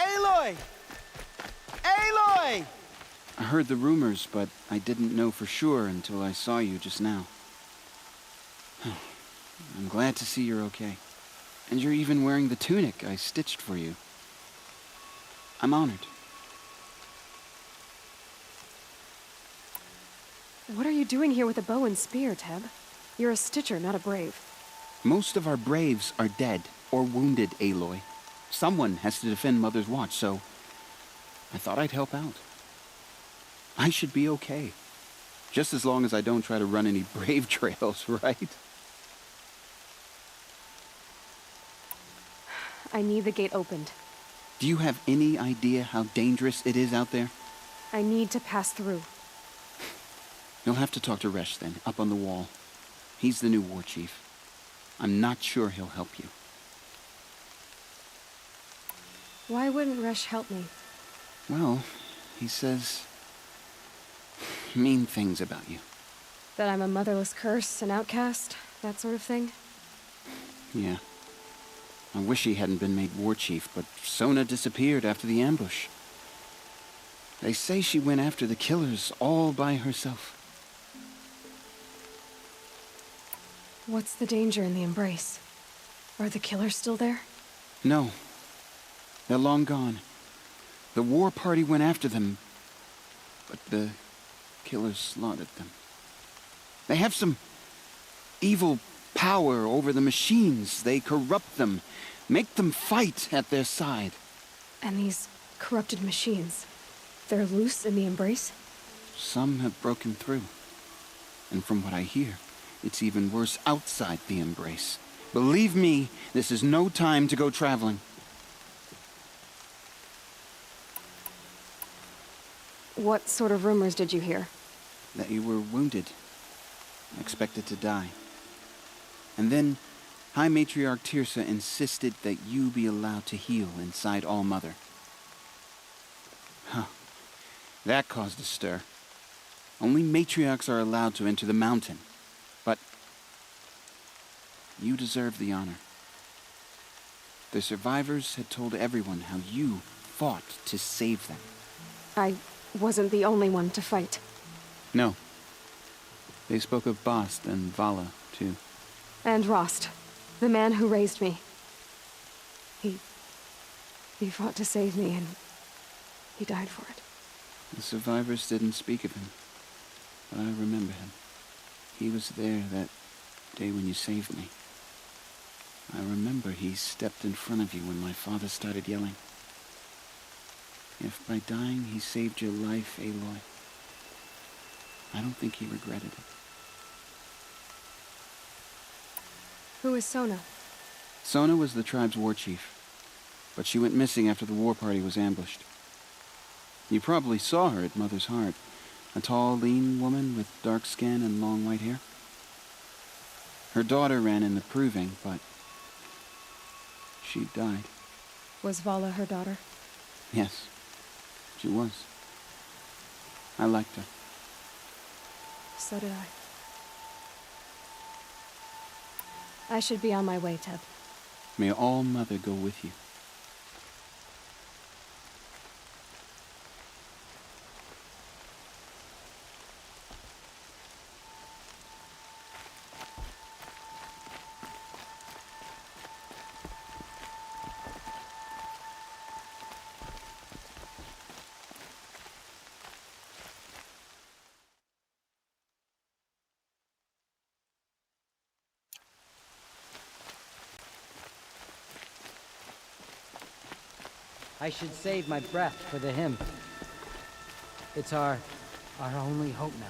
Aloy! Aloy! I heard the rumors, but I didn't know for sure until I saw you just now. I'm glad to see you're okay. And you're even wearing the tunic I stitched for you. I'm honored. What are you doing here with a bow and spear, Teb? You're a stitcher, not a brave. Most of our braves are dead or wounded, Aloy. Someone has to defend Mother's Watch, so I thought I'd help out. I should be okay. Just as long as I don't try to run any brave trails, right? I need the gate opened. Do you have any idea how dangerous it is out there? I need to pass through. You'll have to talk to Resh then, up on the wall. He's the new war chief. I'm not sure he'll help you. Why wouldn't Resh help me? Well, he says mean things about you. That I'm a motherless curse, an outcast, that sort of thing? Yeah. I wish he hadn't been made war chief, but Sona disappeared after the ambush. They say she went after the killers all by herself. What's the danger in the embrace? Are the killers still there? No. They're long gone. The war party went after them, but the killers slaughtered them. They have some evil power over the machines. They corrupt them, make them fight at their side. And these corrupted machines, they're loose in the embrace? Some have broken through. And from what I hear, it's even worse outside the embrace. Believe me, this is no time to go traveling. What sort of rumors did you hear? That you were wounded, expected to die. And then High Matriarch Tirsa insisted that you be allowed to heal inside All-Mother. Huh. That caused a stir. Only matriarchs are allowed to enter the mountain. But you deserve the honor. The survivors had told everyone how you fought to save them. I wasn't the only one to fight. No. They spoke of Bast and Vala, too. And Rost, the man who raised me. He fought to save me, and he died for it. The survivors didn't speak of him, but I remember him. He was there that day when you saved me. I remember he stepped in front of you when my father started yelling. If by dying he saved your life, Aloy, I don't think he regretted it. Who is Sona? Sona was the tribe's war chief, but she went missing after the war party was ambushed. You probably saw her at Mother's Heart, a tall, lean woman with dark skin and long white hair. Her daughter ran in the proving, but she died. Was Vala her daughter? Yes, she was. I liked her. So did I should be on my way, Teb. May All Mother go with you. I should save my breath for the hymn. It's our only hope now.